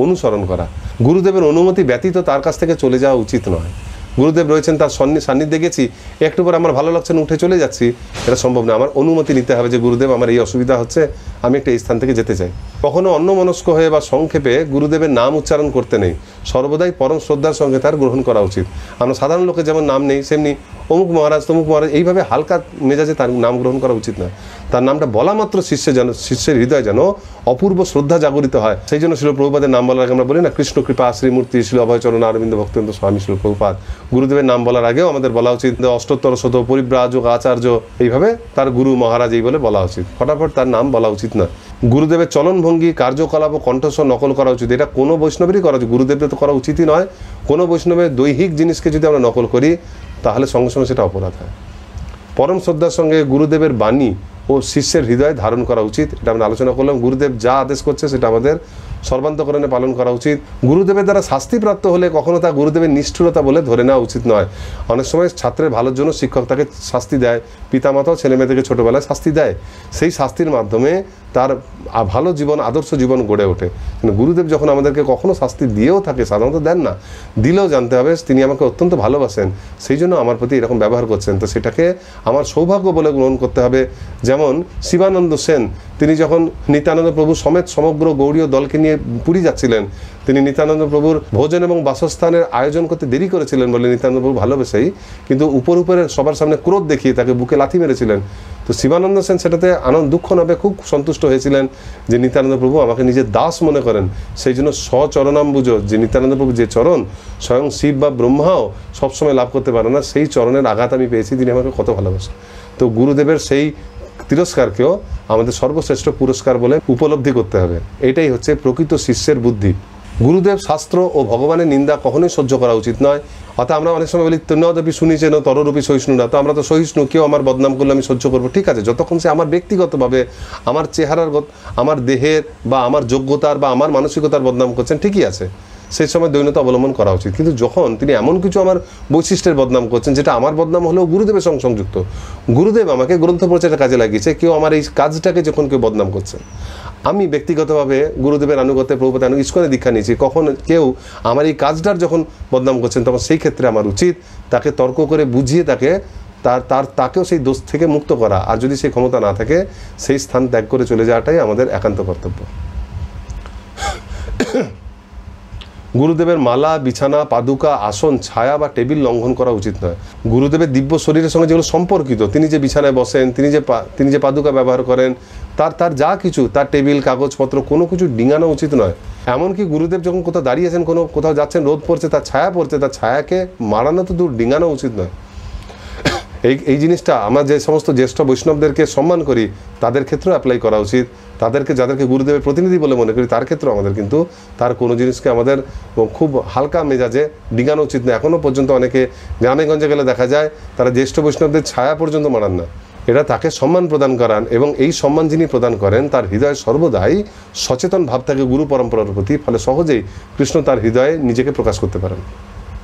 অনুসরণ করা। গুরুদেবের অনুমতি ব্যতীত তার কাছ থেকে চলে যাওয়া উচিত নয়। গুরুদেব রয়েছেন, তার সান্নিধ্যে গেছি, একটু পরে আমার ভালো লাগছে না, উঠে চলে যাচ্ছি, এটা সম্ভব না। আমার অনুমতি নিতে হবে যে গুরুদেব আমার এই অসুবিধা হচ্ছে, আমি একটা এই স্থান থেকে যেতে চাই। কখনো অন্যমনস্ক হয়ে বা সংক্ষেপে গুরুদেবের নাম উচ্চারণ করতে নেই। সর্বদাই পরম শ্রদ্ধার সঙ্গে তার গ্রহণ করা উচিত। আমরা সাধারণ লোকের যেমন নাম নেই, সেমনি অমুক মহারাজ তমুক মহারাজ এইভাবে হালকা মেজাজে তার নাম গ্রহণ করা উচিত না। তার নামটা বলা মাত্র শিষ্যের হৃদয় যেন অপূর্ব শ্রদ্ধা জাগরিত হয়। সেই জন্য শিল প্রভুপাদের নাম বলার আগে আমরা বলি না, কৃষ্ণ কৃপা শ্রীমূর্তি শিল অভয়চরণ অরবিন্দ ভক্তেন্দ্র স্বামী শিল প্রভুপাদ। গুরুদেবের নাম বলার আগেও আমাদের বলা উচিত অষ্টোত্তর শত পরিব্রাজক আচার্য, এইভাবে তার গুরু মহারাজ এই বলে বলা উচিত। ফটাফট তার নাম বলা উচিত না। গুরুদেবের চলনভঙ্গি, কার্যকলাপ ও কণ্ঠস্বর নকল করা উচিত। এটা কোনো বৈষ্ণবেরই করা উচিত, গুরুদেবদের তো করা উচিতই নয়। কোনো বৈষ্ণবের দৈহিক জিনিসকে যদি আমরা নকল করি তাহলে সঙ্গে সঙ্গে সেটা অপরাধ হয়। পরম শ্রদ্ধার সঙ্গে গুরুদেবের বাণী ও শিষ্যের হৃদয় ধারণ করা উচিত। এটা আমরা আলোচনা করলাম। গুরুদেব যা আদেশ করছে সেটা আমাদের সর্বান্তকরণে পালন করা উচিত। গুরুদেবের দ্বারা শাস্তিপ্রাপ্ত হলে কখনো তা গুরুদেবের নিষ্ঠুরতা বলে ধরে নেওয়া উচিত নয়। অনেক সময় ছাত্রের ভালোর জন্য শিক্ষক তাকে শাস্তি দেয়, পিতামাতাও ছেলেমেয়েদেরকে ছোটোবেলায় শাস্তি দেয়। সেই শাস্তির মাধ্যমে তার ভালো জীবন, আদর্শ জীবন গড়ে ওঠে। গুরুদেব যখন আমাদেরকে কখনো শাস্তি দিয়েও থাকে, সাধারণত দেন না, দিলেও জানতে হবে তিনি আমাকে অত্যন্ত ভালোবাসেন, সেই জন্য আমার প্রতি এরকম ব্যবহার করছেন। তো সেটাকে আমার সৌভাগ্য বলে গ্রহণ করতে হবে। যেমন শিবানন্দ সেন, তিনি যখন নিত্যানন্দ প্রভু সমেত সমগ্র গৌড়ীয় দলকে নিয়ে পুরী যাচ্ছিলেন, তিনি নিত্যানন্দ প্রভুর ভোজন এবং বাসস্থানের আয়োজন করতে দেরি করেছিলেন বলে নিত্যানন্দ প্রভু ভালোবেসেই কিন্তু উপরে সবার সামনে ক্রোধ দেখিয়ে তাকে বুকে লাথি মেরেছিলেন। তো শিবানন্দ সেন সেটাতে দুঃখ নামে খুব সন্তুষ্ট হয়েছিলেন যে নিত্যানন্দ প্রভু আমাকে নিজের দাস মনে করেন, সেই জন্য স্বচরণাম্বুজ, যে নিত্যানন্দ প্রভু যে চরণ স্বয়ং শিব বা ব্রহ্মাও সবসময় লাভ করতে পারে না, সেই চরণের আঘাত আমি পেয়েছি, তিনি আমাকে কত ভালোবাসেন। তো গুরুদেবের সেই তিরস্কারকেও আমাদের সর্বশ্রেষ্ঠ পুরস্কার বলে উপলব্ধি করতে হবে। এটাই হচ্ছে প্রকৃত শিষ্যের বুদ্ধি। গুরুদেব, শাস্ত্র ও ভগবানের নিন্দা কখনোই সহ্য করা উচিত নয়। অর্থাৎ আমরা অনেক সময় বলি তন্নদপি শুনিছেন তররূপী সহিষ্ণু না। তো আমরা তো সহিষ্ণু, কেউ আমার বদনাম করলে আমি সহ্য করবো, ঠিক আছে, যতক্ষণ সে আমার ব্যক্তিগতভাবে আমার চেহারার, আমার দেহের বা আমার যোগ্যতার বা আমার মানসিকতার বদনাম করছেন, ঠিকই আছে, সেই সময় দৈন্যতা অবলম্বন করা উচিত। কিন্তু যখন তিনি এমন কিছু আমার বৈশিষ্ট্যের বদনাম করছেন যেটা আমার বদনাম হলেও গুরুদেবের সঙ্গে সংযুক্ত, গুরুদেব আমাকে গ্রন্থ প্রচারের কাজে লাগিয়েছে, কেউ আমার এই কাজটাকে যখন কেউ বদনাম করছে, আমি ব্যক্তিগতভাবে গুরুদেবের আনুগত্যে প্রভুপাদের ইস্কনে দীক্ষা নিয়েছি, কখন কেউ আমার এই কাজটার যখন বদনাম করছেন তখন সেই ক্ষেত্রে আমার উচিত তাকে তর্ক করে বুঝিয়ে তাকেও সেই দোষ থেকে মুক্ত করা। আর যদি সেই ক্ষমতা না থাকে সেই স্থান ত্যাগ করে চলে যাওয়াটাই আমাদের একান্ত কর্তব্য। গুরুদেবের মালা, বিছানা, পাদুকা, আসন, ছায়া বা টেবিল লঙ্ঘন করা উচিত নয়। গুরুদেবের দিব্য শরীরের সঙ্গে যেগুলো সম্পর্কিত, তিনি যে বিছানায় বসেন, তিনি যে পাদুকা ব্যবহার করেন, তার যা কিছু, তার টেবিল, কাগজপত্র কোনো কিছু ডিঙানো উচিত নয়। এমনকি গুরুদেব যখন কোথাও দাঁড়িয়েছেন, কোথাও যাচ্ছেন, রোদ পড়ছে, তার ছায়া পড়ছে, তার ছায়াকে মারানো তো দূর, ডিঙানো উচিত নয়। এই জিনিসটা আমরা যে সমস্ত জ্যেষ্ঠ বৈষ্ণবদেরকে সম্মান করি তাদের ক্ষেত্রেও অ্যাপ্লাই করা উচিত। যাদেরকে গুরুদেবের প্রতিনিধি বলে মনে করি তার ক্ষেত্রেও আমাদের কিন্তু তার কোনো জিনিসকে আমাদের খুব হালকা মেজাজে ডিঙানো উচিত না। এখনও পর্যন্ত অনেকে গ্রামে-গঞ্জে গেলে দেখা যায় তারা জ্যেষ্ঠ বৈষ্ণবদের ছায়া পর্যন্ত মারান না। এটা তাকে সম্মান প্রদান করান, এবং এই সম্মান যিনি প্রদান করেন তার হৃদয়ে সর্বদাই সচেতন ভাব থাকে গুরু পরম্পরার প্রতি, ফলে সহজেই কৃষ্ণ তার হৃদয়ে নিজেকে প্রকাশ করতে পারেন।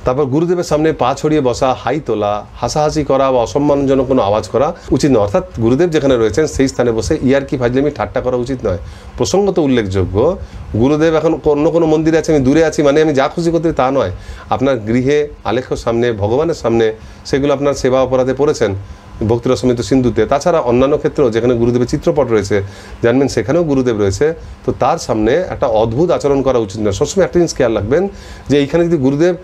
তারপর গুরুদেবের সামনে পা ছড়িয়ে বসা, হাই তোলা, হাসাহাসি করা বা অসম্মানজনক কোনো আওয়াজ করা উচিত নয়। অর্থাৎ গুরুদেব যেখানে রয়েছেন সেই স্থানে বসে ইয়ার্কি ফাজলামি ঠাট্টা করা উচিত নয়। প্রসঙ্গত উল্লেখযোগ্য, গুরুদেব এখন অন্য কোনো মন্দিরে আছে, আমি দূরে আছি মানে আমি যা খুশি করতে তা নয়। আপনার গৃহে আলেখ্যর সামনে, ভগবানের সামনে সেগুলো আপনার সেবা অপরাধে পড়েছেন ভক্তিরসমিত সিন্ধুতে। তাছাড়া অন্যান্য ক্ষেত্রেও যেখানে গুরুদেবের চিত্রপট রয়েছে, জানবেন সেখানেও গুরুদেব রয়েছে, তো তার সামনে একটা অদ্ভুত আচরণ করা উচিত নয়। সবসময় একটা জিনিস খেয়াল রাখবেন যে এইখানে যদি গুরুদেব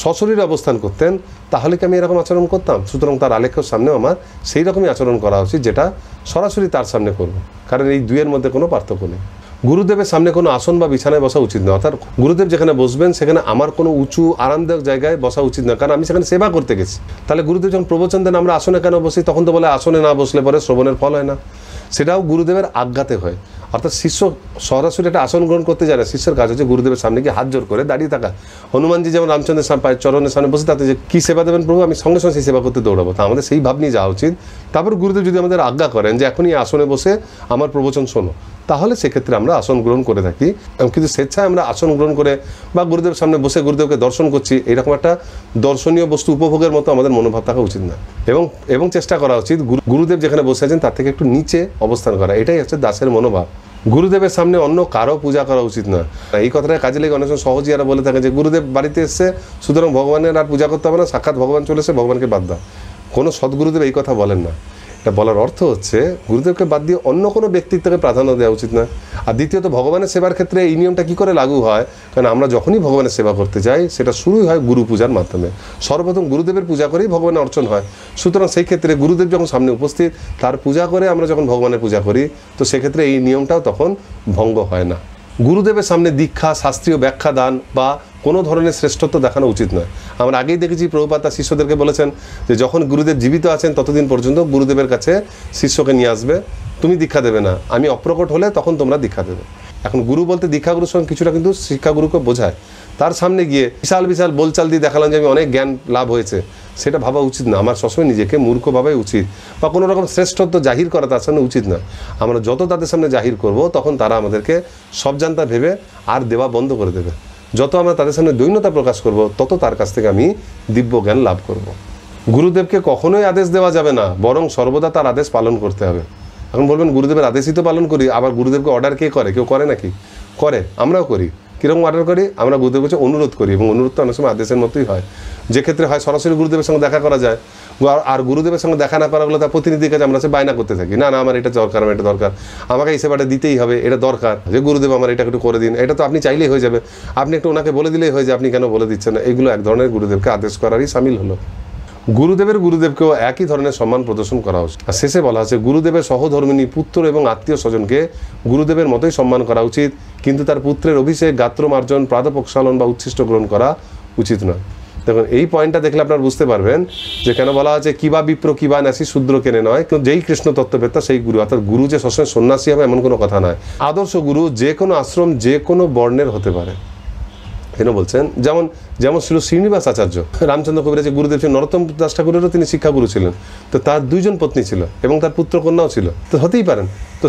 সশরীরে অবস্থান করতেন তাহলে কি আমি এরকম আচরণ করতাম? সুতরাং তার আলেখ্যর সামনেও আমার সেই রকমই আচরণ করা উচিত যেটা সরাসরি তার সামনে করব, কারণ এই দুইয়ের মধ্যে কোনো পার্থক্য নেই। গুরুদেবের সামনে কোনো আসন বা বিছানায় বসা উচিত নয়। অর্থাৎ গুরুদেব যেখানে বসবেন সেখানে আমার কোনো উঁচু আরামদায়ক জায়গায় বসা উচিত নয়, কারণ আমি সেখানে সেবা করতে গেছি। তাহলে গুরুদেব যখন প্রবচন দেন আমরা আসনে কেন বসি? তখন তো বলে আসনে না বসলে পরে শ্রবণের ফল হয় না। সেটাও গুরুদেবের আজ্ঞাতে হয়। অর্থাৎ শিষ্য সরাসরি একটা আসন গ্রহণ করতে যায় না, শিষ্যের কাজ হচ্ছে গুরুদেবের সামনে গিয়ে হাত জোর করে দাঁড়িয়ে থাকা। হনুমানজি যেমন রামচন্দ্রের চরণের সামনে বসে তাতে যে কী সেবা দেবেন প্রভু, আমি সঙ্গে সঙ্গে সেই সেবা করতে দৌড়াবো। তা আমাদের সেই ভাব নিয়ে যাওয়া উচিত। তারপর গুরুদেব যদি আমাদের আজ্ঞা করেন যে এখনই আসনে বসে আমার প্রবচন শোনো, তাহলে সেক্ষেত্রে আমরা আসন গ্রহণ করে থাকি। কিন্তু স্বেচ্ছায় আমরা আসন গ্রহণ করে বা গুরুদেবের সামনে বসে গুরুদেবকে দর্শন করছি, এরকম একটা দর্শনীয় বস্তু উপভোগের মতো আমাদের মনোভাব থাকা উচিত না। এবং চেষ্টা করা উচিত গুরুদেব যেখানে বসে আছেন তার থেকে একটু নিচে অবস্থান করা। এটাই হচ্ছে দাসের মনোভাব। গুরুদেবের সামনে অন্য কারো পূজা করা উচিত না। এই কথাটা কাজে লেগে অনেক সময় সহজেই এরা বলে থাকে যে গুরুদেব বাড়িতে এসছে, সুতরাং ভগবানের আর পূজা করতে হবে না, সাক্ষাৎ ভগবান চলে এসে ভগবানকে বাদ দাও। কোনো সদ্গুরুদেব এই কথা বলেন না। এটা বলার অর্থ হচ্ছে গুরুদেবকে বাদ দিয়ে অন্য কোনো ব্যক্তিত্বকে প্রাধান্য দেওয়া উচিত না। আর দ্বিতীয়ত ভগবানের সেবার ক্ষেত্রে এই নিয়মটা কী করে লাগু হয়? কারণ আমরা যখনই ভগবানের সেবা করতে যাই সেটা শুরুই হয় গুরু পূজার মাধ্যমে। সর্বপ্রথম গুরুদেবের পূজা করেই ভগবানের অর্চন হয়। সুতরাং সেই ক্ষেত্রে গুরুদেব যখন সামনে উপস্থিত, তার পূজা করে আমরা যখন ভগবানের পূজা করি, তো সেক্ষেত্রে এই নিয়মটাও তখন ভঙ্গ হয় না। গুরুদেবের সামনে দীক্ষা, শাস্ত্রীয় ব্যাখ্যা দান বা কোনো ধরনের শ্রেষ্ঠত্ব দেখানো উচিত নয়। আমরা আগেই দেখেছি প্রভুপাদ তার শিষ্যদেরকে বলেছেন যে যখন গুরুদেব জীবিত আছেন ততদিন পর্যন্ত গুরুদেবের কাছে শিষ্যকে নিয়ে আসবে, তুমি দীক্ষা দেবে না, আমি অপ্রকট হলে তখন তোমরা দীক্ষা দেবে। এখন গুরু বলতে দীক্ষাগুরুর সঙ্গে কিছুটা কিন্তু শিক্ষাগুরুকে বোঝায়। তার সামনে গিয়ে বিশাল বিশাল বোলচাল দিয়ে দেখালাম যে আমি অনেক জ্ঞান লাভ হয়েছে, সেটা ভাবা উচিত না। আমার সবসময় নিজেকে মূর্খ ভাবাই উচিত, বা কোনো রকম শ্রেষ্ঠত্ব জাহির করা তার সামনে উচিত না। আমরা যত তাদের সামনে জাহির করব তখন তারা আমাদেরকে সব জানতা ভেবে আর দেওয়া বন্ধ করে দেবে। যত আমরা তাদের সামনে দৈন্যতা প্রকাশ করব তত তার কাছ থেকে আমি দিব্য জ্ঞান লাভ করব। গুরুদেবকে কখনোই আদেশ দেওয়া যাবে না, বরং সর্বদা তার আদেশ পালন করতে হবে। এখন বলবেন গুরুদেবের আদেশই তো পালন করি, আবার গুরুদেবকে অর্ডার কে করে? কেউ করে নাকি? করে, আমরাও করি। কীরকম অর্ডার করি? আমরা গুরুদেবের কাছে অনুরোধ করি, এবং অনুরোধটা অনেক সময় আদেশের মতোই হয়। যে ক্ষেত্রে হয় সরাসরি গুরুদেবের সঙ্গে দেখা করা যায়, আর গুরুদেবের সঙ্গে দেখা না করা হলে তার প্রতিনিধির কাছে আমরা বায়না করতে থাকি, না আমার এটা দরকার, আমার এটা দরকার, আমাকে এই সেবাটা দিতেই হবে, এটা দরকার, যে গুরুদেব আমার এটা একটু করে দিন। এটা তো আপনি চাইলেই হয়ে যাবে, আপনি একটু ওনাকে বলে দিলেই হয়ে যায়, আপনি কেন বলে দিচ্ছেন না? এগুলো এক ধরনের গুরুদেবকে আদেশ করারই সামিল হলো। গুরুদেবকেও একই ধরনের সম্মান প্রদর্শন করা উচিত। আর শেষে বলা আছে গুরুদেবের সহধর্মিনী, পুত্র এবং আত্মীয় স্বজনকে গুরুদেবের মতোই সম্মান করা উচিত, কিন্তু তার পুত্রের অভিষেক, গাত্রমার্জন, প্রাতঃপ্রক্ষালন বা উচ্ছিষ্ট গ্রহণ করা উচিত নয়। দেখুন এই পয়েন্টটা দেখলে আপনারা বুঝতে পারবেন যে কেন বলা আছে কিবা বিপ্র কিবা ন্যাসী শূদ্র কেনে নয়, যেই কৃষ্ণ তত্ত্ববেত্তা সেই গুরু। অর্থাৎ গুরু যে সবসময় সন্ন্যাসী হবে এমন কোনো কথা নয়। আদর্শ গুরু যে কোনো আশ্রম, যে কোনো বর্ণের হতে পারে। কেন বলছেন? যেমন ছিল শ্রীনিবাস আচার্য, রামচন্দ্র কবিরাজ গুরুদেব ছিলেন, নরোত্তম দাস ঠাকুরেরও তিনি শিক্ষাগুরু ছিলেন। তো তার 2 জন পত্নী ছিল এবং তার পুত্র কন্যাও ছিল, তো হতেই পারেন। তো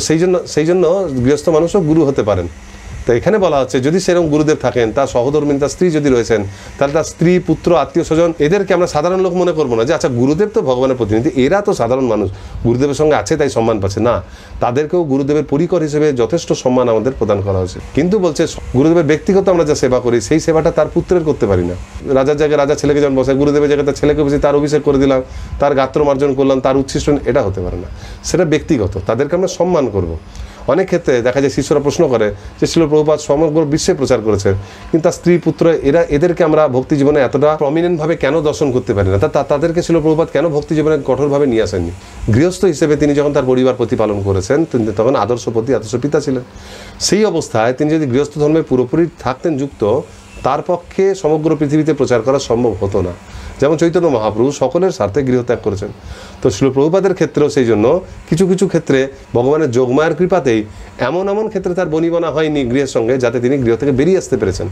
সেই জন্য গৃহস্থ মানুষও গুরু হতে পারেন। তো এখানে বলা হচ্ছে যদি সেরকম গুরুদেব থাকেন, তার সহধর্মিনী, তার স্ত্রী যদি রয়েছেন, তাহলে তার স্ত্রী, পুত্র, আত্মীয় স্বজন এদেরকে আমরা সাধারণ লোক মনে করবো না যে আচ্ছা গুরুদেব তো ভগবানের প্রতিনিধি, এরা তো সাধারণ মানুষ, গুরুদেবের সঙ্গে আছে তাই সম্মান পাচ্ছে না। তাদেরকেও গুরুদেবের পরিকর হিসেবে যথেষ্ট সম্মান আমাদের প্রদান করা হয়েছে। কিন্তু বলছে গুরুদেবের ব্যক্তিগত আমরা যা সেবা করি সেই সেবাটা তার পুত্রের করতে পারি না। রাজার জায়গায় রাজা ছেলেকে যখন বসে, গুরুদেবের জায়গায় তার ছেলেকে বসে তার অভিষেক করে দিলাম, তার গাত্র মার্জন করলাম, তার উচ্ছিষ্ট, এটা হতে পারে না। সেটা ব্যক্তিগত, তাদেরকে আমরা সম্মান করব। অনেক ক্ষেত্রে দেখা যায় শিষ্যরা প্রশ্ন করে যে শিল প্রভুপাদ সমগ্র বিশ্বে প্রচার করেছে, কিন্তু তার স্ত্রী পুত্র এদেরকে আমরা ভক্তি জীবনে এতটা প্রমিনেন্টভাবে কেন দর্শন করতে পারি না? তাদেরকে শিল প্রভুপাদ কেন ভক্তি জীবনে কঠোরভাবে নিয়ে আসেননি? গৃহস্থ হিসেবে তিনি যখন তার পরিবার প্রতিপালন করেছেন, তিনি তখন আদর্শ পিতা ছিলেন। সেই অবস্থায় তিনি যদি গৃহস্থ ধর্মে পুরোপুরি থাকতেন যুক্ত, তার পক্ষে সমগ্র পৃথিবীতে প্রচার করা সম্ভব হতো না। যেমন চৈতন্য মহাপ্রভু সকলের স্বার্থে গৃহত্যাগ করেছেন। তো শিল প্রভুপাদের ক্ষেত্রেও সেই জন্য কিছু কিছু ক্ষেত্রে ভগবানের যোগমায়ার কৃপাতেই এমন ক্ষেত্রে তার বনিবনা হয়নি গৃহের সঙ্গে, যাতে তিনি গৃহ থেকে বেরিয়ে আসতে পেরেছেন।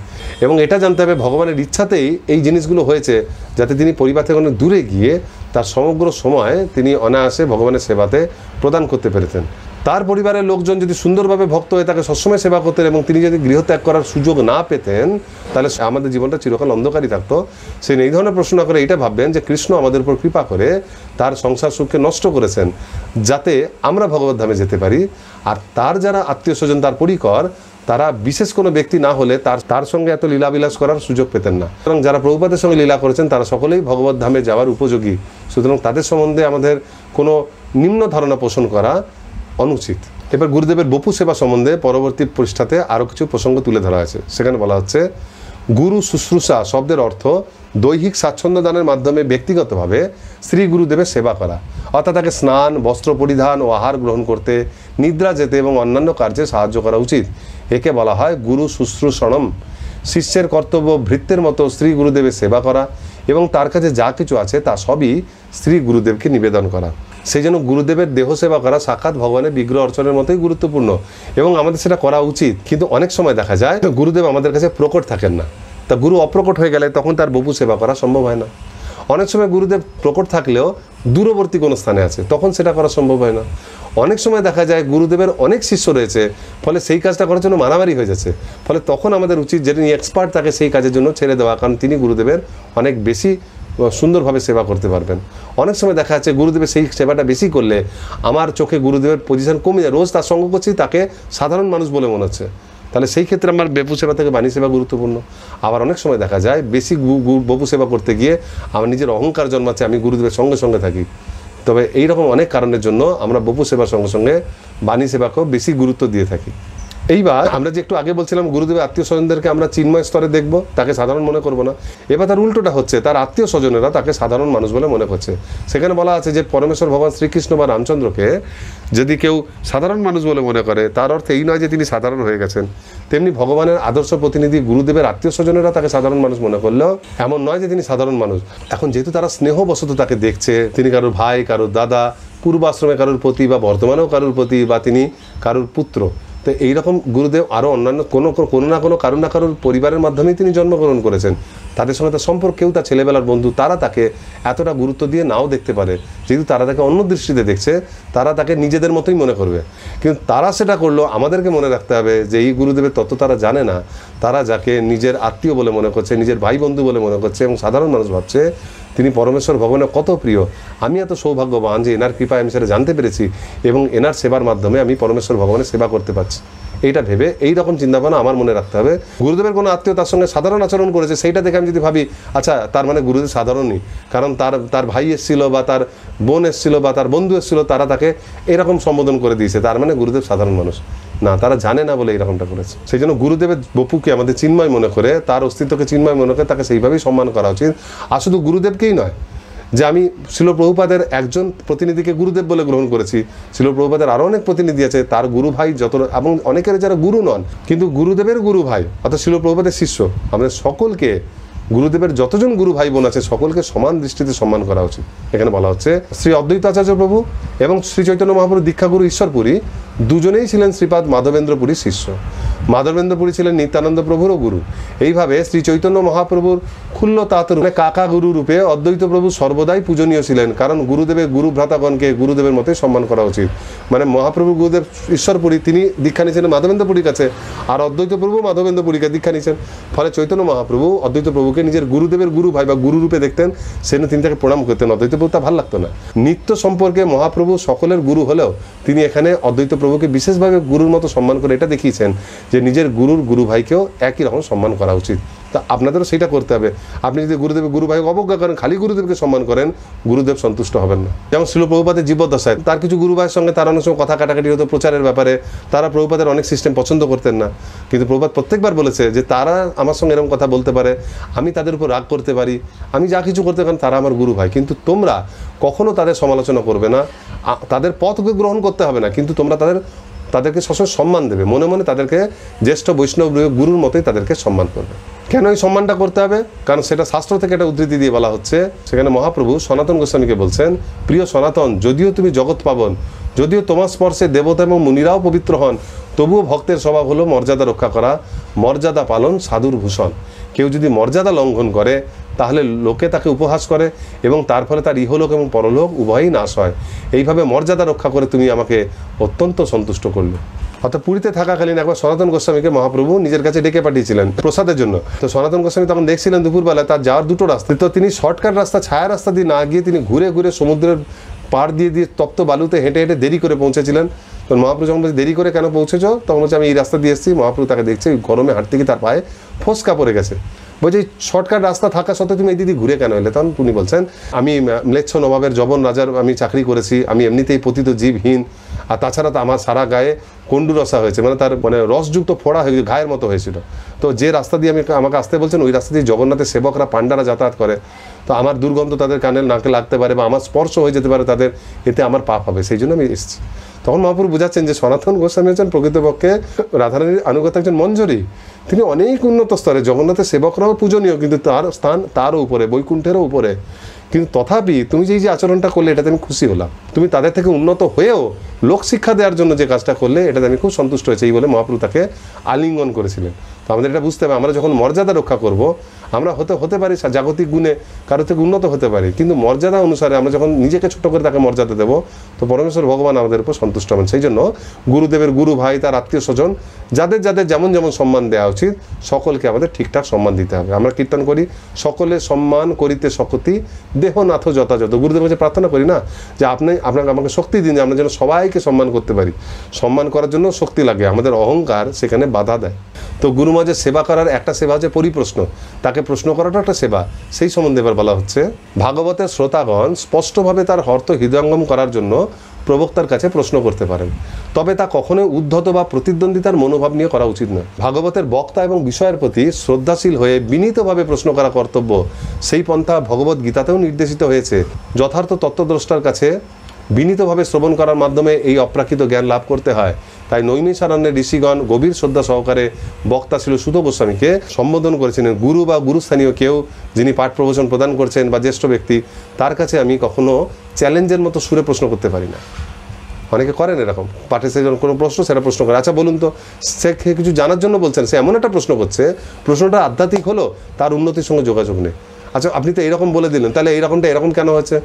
এবং এটা জানতে হবে ভগবানের ইচ্ছাতেই এই জিনিসগুলো হয়েছে, যাতে তিনি পরিবার থেকে অনেক দূরে গিয়ে তার সমগ্র সময় তিনি অনায়াসে ভগবানের সেবাতে প্রদান করতে পেরেছেন। তার পরিবারের লোকজন যদি সুন্দরভাবে ভক্ত হয়ে তাকে সবসময় সেবা করতেন এবং তিনি যদি গৃহত্যাগ করার সুযোগ না পেতেন, তাহলে আমাদের জীবনটা চিরকাল অন্ধকারই থাকতো। সে এই ধরনের প্রশ্ন করে এটা ভাববেন যে কৃষ্ণ আমাদের উপর কৃপা করে তার সংসার সুখকে নষ্ট করেছেন, যাতে আমরা ভগবত ধামে যেতে পারি। আর তার যারা আত্মীয় স্বজন, তার পরিকর, তারা বিশেষ কোনো ব্যক্তি না হলে তার সঙ্গে এত লীলাবিলাস করার সুযোগ পেতেন না। সুতরাং যারা প্রভুপাদের সঙ্গে লীলা করেছেন তারা সকলেই ভগবত ধামে যাওয়ার উপযোগী। সুতরাং তাদের সম্বন্ধে আমাদের কোনো নিম্ন ধারণা পোষণ করা অনুচিত। এবার গুরুদেবের বপু সেবা সম্বন্ধে পরবর্তী পৃষ্ঠাতে আরও কিছু প্রসঙ্গ তুলে ধরা হয়েছে। সেখানে বলা হচ্ছে, গুরু শুশ্রূষা শব্দের অর্থ দৈহিক স্বাচ্ছন্দ্য দানের মাধ্যমে ব্যক্তিগতভাবে শ্রী গুরুদেবের সেবা করা, অর্থাৎ তাকে স্নান, বস্ত্র পরিধান ও আহার গ্রহণ করতে, নিদ্রা যেতে এবং অন্যান্য কার্যে সাহায্য করা উচিত। একে বলা হয় গুরু শুশ্রূষণম। শিষ্যের কর্তব্য ভৃত্যের মতো শ্রী গুরুদেবের সেবা করা এবং তার কাছে যা কিছু আছে তা সবই শ্রী গুরুদেবকে নিবেদন করা। সেই জন্য গুরুদেবের দেহ সেবা করা সাক্ষাৎ ভগবানের বিগ্রহ অর্চনের মতোই গুরুত্বপূর্ণ এবং আমাদের সেটা করা উচিত। কিন্তু অনেক সময় দেখা যায় গুরুদেব আমাদের কাছে প্রকট থাকেন না, তা গুরু অপ্রকট হয়ে গেলে তখন তার বপু সেবা করা সম্ভব হয় না। অনেক সময় গুরুদেব প্রকট থাকলেও দূরবর্তী কোনো স্থানে আছে, তখন সেটা করা সম্ভব হয় না। অনেক সময় দেখা যায় গুরুদেবের অনেক শিষ্য রয়েছে, ফলে সেই কাজটা করার জন্য মারামারি হয়ে যাচ্ছে। ফলে তখন আমাদের উচিত যে যিনি এক্সপার্ট তাকে সেই কাজের জন্য ছেড়ে দেওয়া, কারণ তিনি গুরুদেবের অনেক বেশি সুন্দরভাবে সেবা করতে পারবেন। অনেক সময় দেখা যাচ্ছে গুরুদেবের সেই সেবাটা বেশি করলে আমার চোখে গুরুদেবের পজিশন কমে যায়, রোজ তার সঙ্গ করছি, তাকে সাধারণ মানুষ বলে মনে হচ্ছে। তাহলে সেই ক্ষেত্রে আমার বেপু সেবা থেকে বাণী সেবা গুরুত্বপূর্ণ। আবার অনেক সময় দেখা যায় বেশি বপু সেবা করতে গিয়ে আমার নিজের অহংকার জন্মাচ্ছে, আমি গুরুদেবের সঙ্গে সঙ্গে থাকি। তবে এইরকম অনেক কারণের জন্য আমরা বপু সেবার সঙ্গে সঙ্গে বাণী সেবাকেও বেশি গুরুত্ব দিয়ে থাকি। এইবার আমরা যে একটু আগে বলছিলাম গুরুদেবের আত্মীয় স্বজনদেরকে আমরা চিন্ময় স্তরে দেখব, তাকে সাধারণ মনে করব না। এবার তার উল্টোটা হচ্ছে, তার আত্মীয় স্বজনেরা তাকে সাধারণ মানুষ বলে মনে করছে। সেখানে বলা আছে যে পরমেশ্বর ভগবান শ্রীকৃষ্ণ বা রামচন্দ্রকে যদি কেউ সাধারণ মানুষ বলে মনে করে, তার অর্থ এই নয় যে তিনি সাধারণ হয়ে গেছেন। তেমনি ভগবানের আদর্শ প্রতিনিধি গুরুদেবের আত্মীয় স্বজনেরা তাকে সাধারণ মানুষ মনে করলেও এমন নয় যে তিনি সাধারণ মানুষ। এখন যেহেতু তারা স্নেহবশত তাকে দেখছে, তিনি কারোর ভাই, কারোর দাদা, পূর্বাশ্রমে কারোর প্রতি বা বর্তমানেও কারোর প্রতি, বা তিনি কারোর পুত্র, তো এইরকম গুরুদেব আরও অন্যান্য কোনো না কোনো কারোর না কারোর পরিবারের মাধ্যমেই তিনি জন্মগ্রহণ করেছেন। তাদের সঙ্গে তার সম্পর্ক, কেউ তার ছেলেবেলার বন্ধু, তারা তাকে এতটা গুরুত্ব দিয়ে নাও দেখতে পারে। যেহেতু তারা তাকে অন্য দৃষ্টিতে দেখছে, তারা তাকে নিজেদের মতোই মনে করবে। কিন্তু তারা সেটা করলো, আমাদেরকে মনে রাখতে হবে যে এই গুরুদেবের তত্ত্ব তারা জানে না। তারা যাকে নিজের আত্মীয় বলে মনে করছে, নিজের ভাই বন্ধু বলে মনে করছে এবং সাধারণ মানুষ ভাবছে, তিনি পরমেশ্বর ভগবানের কত প্রিয়। আমি এত সৌভাগ্যবান যে এনার কৃপায় আমি সেটা জানতে পেরেছি এবং এনার সেবার মাধ্যমে আমি পরমেশ্বর ভগবানের সেবা করতে পারছি। এইটা ভেবে এই রকম চিন্তাভাবনা আমার মনে রাখতে হবে। গুরুদেবের কোনো আত্মীয় তার সঙ্গে সাধারণ আচরণ করেছে, সেইটা দেখে আমি যদি ভাবি আচ্ছা তার মানে গুরুদেব সাধারণই, কারণ তার ভাই এসেছিল বা তার বোন এসেছিল বা তার বন্ধু এসেছিল, তারা তাকে এরকম সম্বোধন করে দিয়েছে, তার মানে গুরুদেব সাধারণ মানুষ না। তারা জানে না বলে এইরকমটা করেছে। সেই জন্য গুরুদেবের বপুকে আমাদের চিন্ময় মনে করে, তার অস্তিত্বকে চিন্ময় মনে করে তাকে সেইভাবেই সম্মান করা উচিত। আর শুধু গুরুদেবকেই নয়, যে আমি শিল প্রভুপাদের একজন প্রতিনিধিকে গুরুদেব বলে গ্রহণ করেছি, শিল প্রভুপাদের আরও অনেক প্রতিনিধি আছে, তার গুরু ভাই যত, এবং অনেকের যারা গুরু নন কিন্তু গুরুদেবের গুরু ভাই অর্থাৎ শিল প্রভুপাদের শিষ্য, আমাদের সকলকে, গুরুদেবের যতজন গুরু ভাই বোন আছে সকলকে সমান দৃষ্টিতে সম্মান করা উচিত। এখানে বলা হচ্ছে শ্রী অদ্বৈত আচার্য প্রভু এবং শ্রী চৈতন্য মহাপ্রভু দীক্ষাগুরু ঈশ্বরপুরী দুজনেই ছিলেন শ্রীপাদ মাধবেন্দ্র পুরীর শিষ্য। মাধবেন্দ্র পুরী ছিলেন নিত্যানন্দ প্রভুরও গুরু। এইভাবে শ্রী চৈতন্য মহাপ্রভুর ক্ষুল্ল তাঁত রূপে কাকা গুরু রূপে অদ্বৈত প্রভু সর্বদাই পূজনীয় ছিলেন, কারণ গুরুদেবের গুরু ভ্রাতাগণকে গুরুদেবের মতোই সম্মান করা উচিত। মানে মহাপ্রভু গুরুদেব ঈশ্বরপুরী তিনি দীক্ষা নিয়েছেন মাধবেন্দ্র পুরীর কাছে, আর অদ্বৈত প্রভু মাধবেন্দ্র পুরীকে দীক্ষা নিয়েছেন। ফলে চৈতন্য মহাপ্রভু অদ্বৈত প্রভুকে নিজের গুরুদেবের গুরু ভাই বা গুরু রূপে দেখতেন, সেজন্য তিনি তাকে প্রণাম করতেন। অদ্বৈত প্রভু তা ভালো লাগতো না। নিত্য সম্পর্কে মহাপ্রভু সকলের গুরু হলেও তিনি এখানে অদ্বৈত প্রভুকে বিশেষভাবে গুরুর মতো সম্মান করে এটা দেখিয়েছেন যে নিজের গুরু ভাইকেও একই রকম সম্মান করা উচিত। তা আপনাদেরও সেটা করতে হবে। আপনি যদি গুরু ভাইকে অবজ্ঞা করেন, খালি গুরুদেবকে সম্মান করেন, গুরুদেব সন্তুষ্ট হবেন না। যেমন শিল প্রভুপাদের জীবদ্দশায় তার কিছু গুরু ভাইয়ের সঙ্গে তার অনেক সময় কথা কাটাকাটি হতো প্রচারের ব্যাপারে, তারা প্রভুপাদের অনেক সিস্টেম পছন্দ করতেন না, কিন্তু প্রভুপাদ প্রত্যেকবার বলেছে যে তারা আমার সঙ্গে এরকম কথা বলতে পারে, আমি তাদের উপর রাগ করতে পারি, আমি যা কিছু করতে পারেন, তারা আমার গুরু ভাই, কিন্তু তোমরা কখনো তাদের সমালোচনা করবে না, তাদের পথকে গ্রহণ করতে হবে না, কিন্তু তোমরা তাদেরকে সবসময় সম্মান দেবে, মনে মনে তাদেরকে জ্যেষ্ঠ বৈষ্ণব গুরুর মতোই তাদেরকে সম্মান করবে। কেন এই সম্মানটা করতে হবে? কারণ সেটা শাস্ত্র থেকে একটা উদ্ধৃতি দিয়ে বলা হচ্ছে। সেখানে মহাপ্রভু সনাতন গোস্বামীকে বলছেন, প্রিয় সনাতন, যদিও তুমি জগৎ পাবন, যদিও তোমার স্পর্শে দেবতা এবং মুনিরাও পবিত্র হন, তবুও ভক্তের স্বভাব হলো মর্যাদা রক্ষা করা, মর্যাদা পালন সাধুর ভূষণ। কেউ যদি মর্যাদা লঙ্ঘন করে তাহলে লোকে তাকে উপহাস করে এবং তার ফলে তার ইহলোক এবং পরলোক উভয়ই নাশ হয়। এইভাবে মর্যাদা রক্ষা করে তুমি আমাকে অত্যন্ত সন্তুষ্ট করলে। অর্থাৎ পুরীতে থাকাকালীন একবার সনাতন গোস্বামীকে মহাপ্রভু নিজের কাছে ডেকে পাঠিয়েছিলেন প্রসাদের জন্য। তো সনাতন গোস্বামী তখন দেখছিলেন দুপুরবেলায় তার যাওয়ার দুটো রাস্তা, তো তিনি শর্টকাট রাস্তা, ছায়া রাস্তা দিয়ে না গিয়ে তিনি ঘুরে ঘুরে সমুদ্রের পাড় দিয়ে তপ্ত বালুতে হেঁটে হেঁটে দেরি করে পৌঁছেছিলেন। তখন মহাপ্রভু যখন বলছে দেরি করে কেন পৌঁছেছ, তখন বলছে আমি এই রাস্তা দিয়ে এসেছি। মহাপ্রভু তাকে দেখছে গরমে হাঁটতে গিয়ে তার পায়ে ফোসকা পড়ে গেছে, বলছে শর্টকাট রাস্তা থাকা সত্ত্বেও তুমি এই দিদি ঘুরে কেন এলে? তখন উনি বলছেন আমি ম্লেচ্ছ নবাবের জবন রাজার আমি চাকরি করেছি, আমি এমনিতেই পতিত জীবহীন, আর তাছাড়া তো আমার সারা গায়ে কন্ডুরসা হয়েছে, মানে তার রসযুক্ত ফোড়া হয়ে ঘায়ের মতো হয়েছিল। তো যে রাস্তা দিয়ে আমাকে আসতে বলছেন ওই রাস্তা দিয়ে জগন্নাথের সেবকরা পাণ্ডারা যাতায়াত করে, তো আমার দুর্গন্ধ তাদের কানে নাকে লাগতে পারে বা আমার স্পর্শ হয়ে যেতে পারে তাদের, এতে আমার পাপ হবে, সেই জন্য আমি এসেছি। তখন মহাপ্রভু বোঝাচ্ছেন যে সনাতন গোস্বামী হচ্ছেন প্রকৃতপক্ষে রাধারানীর আনুগত্য একজন মঞ্জরি। তিনি অনেক উন্নত স্তরে, জগন্নাথের সেবকরাও পূজনীয়, কিন্তু তার স্থান তারও উপরে, বৈকুণ্ঠেরও উপরে। কিন্তু তথাপি তুমি যে আচরণটা করলে এটাতে আমি খুশি হলাম, তুমি তাদের থেকে উন্নত হয়েও লোক শিক্ষা দেওয়ার জন্য যে কাজটা করলে এটাতে আমি খুব সন্তুষ্ট হয়েছি, এই বলে মহাপ্রভু তাকে আলিঙ্গন করেছিলেন। তো আমাদের এটা বুঝতে হবে, আমরা যখন মর্যাদা রক্ষা করব, আমরা হতে পারি জাগতিক গুণে কারো থেকে উন্নত হতে পারি, কিন্তু মর্যাদা অনুসারে আমরা যখন নিজেকে ছোট করে তাকে মর্যাদা দেবো, তো পরমেশ্বর ভগবান আমাদের উপর সন্তুষ্ট হবেন। সেই জন্য গুরুদেবের গুরু ভাই, তার আত্মীয় স্বজন, যাদের যেমন যেমন সম্মান দেওয়া উচিত, সকলকে আমাদের ঠিকঠাক সম্মান দিতে হবে। আমরা কীর্তন করি, সকলে সম্মান করিতে শক্তি দেহনাথ যথাযথ। গুরুদেবের কাছে প্রার্থনা করি না যে আপনাকে আমাকে শক্তি দিন, যে আমরা যেন সবাইকে সম্মান করতে পারি। সম্মান করার জন্য শক্তি লাগে, আমাদের অহংকার সেখানে বাধা দেয়। তো গুরুমাজের সেবা করার একটা সেবা হচ্ছে পরিপ্রশ্ন, তাকে প্রশ্ন করাটা একটা সেবা। সেই সম্বন্ধে এবার বলা হচ্ছে, ভাগবতের শ্রোতাগণ স্পষ্টভাবে তার অর্থ হৃদয়ঙ্গম করার জন্য প্রবক্তার কাছে প্রশ্ন করতে পারেন, তবে তা কখনোই উদ্ধত বা প্রতিদ্বন্দ্বিতার মনোভাব নিয়ে করা উচিত নয়। ভাগবতের বক্তা এবং বিষয়ের প্রতি শ্রদ্ধাশীল হয়ে বিনীতভাবে প্রশ্ন করা কর্তব্য। সেই পন্থা ভগবত গীতাতেও নির্দেশিত হয়েছে। যথার্থ তত্ত্বদ্রষ্টার কাছে বিনীতভাবে শ্রবণ করার মাধ্যমে এই অপ্রাকৃত জ্ঞান লাভ করতে হয়। তাই নৈমিষারণ্যের ঋষিগণ গভীর শ্রদ্ধা সহকারে বক্তা ছিল সুত গোস্বামীকে সম্বোধন করেছিলেন। গুরু বা গুরুস্থানীয় কেউ যিনি পাঠ প্রবচন প্রদান করছেন বা জ্যেষ্ঠ ব্যক্তি, তার কাছে আমি কখনো চ্যালেঞ্জের মতো সুরে প্রশ্ন করতে পারি না। অনেকে করেন এরকম, পাঠে সে যখন কোনো প্রশ্ন সেটা প্রশ্ন করে, আচ্ছা বলুন তো, সে কিছু জানার জন্য বলছেন, সে এমন একটা প্রশ্ন করছে, প্রশ্নটা আধ্যাত্মিক হলো, তার উন্নতির সঙ্গে যোগাযোগ নেই। আচ্ছা আপনি তো এরকম বলে দিলেন, তাহলে এইরকমটা এরকম কেন হচ্ছে?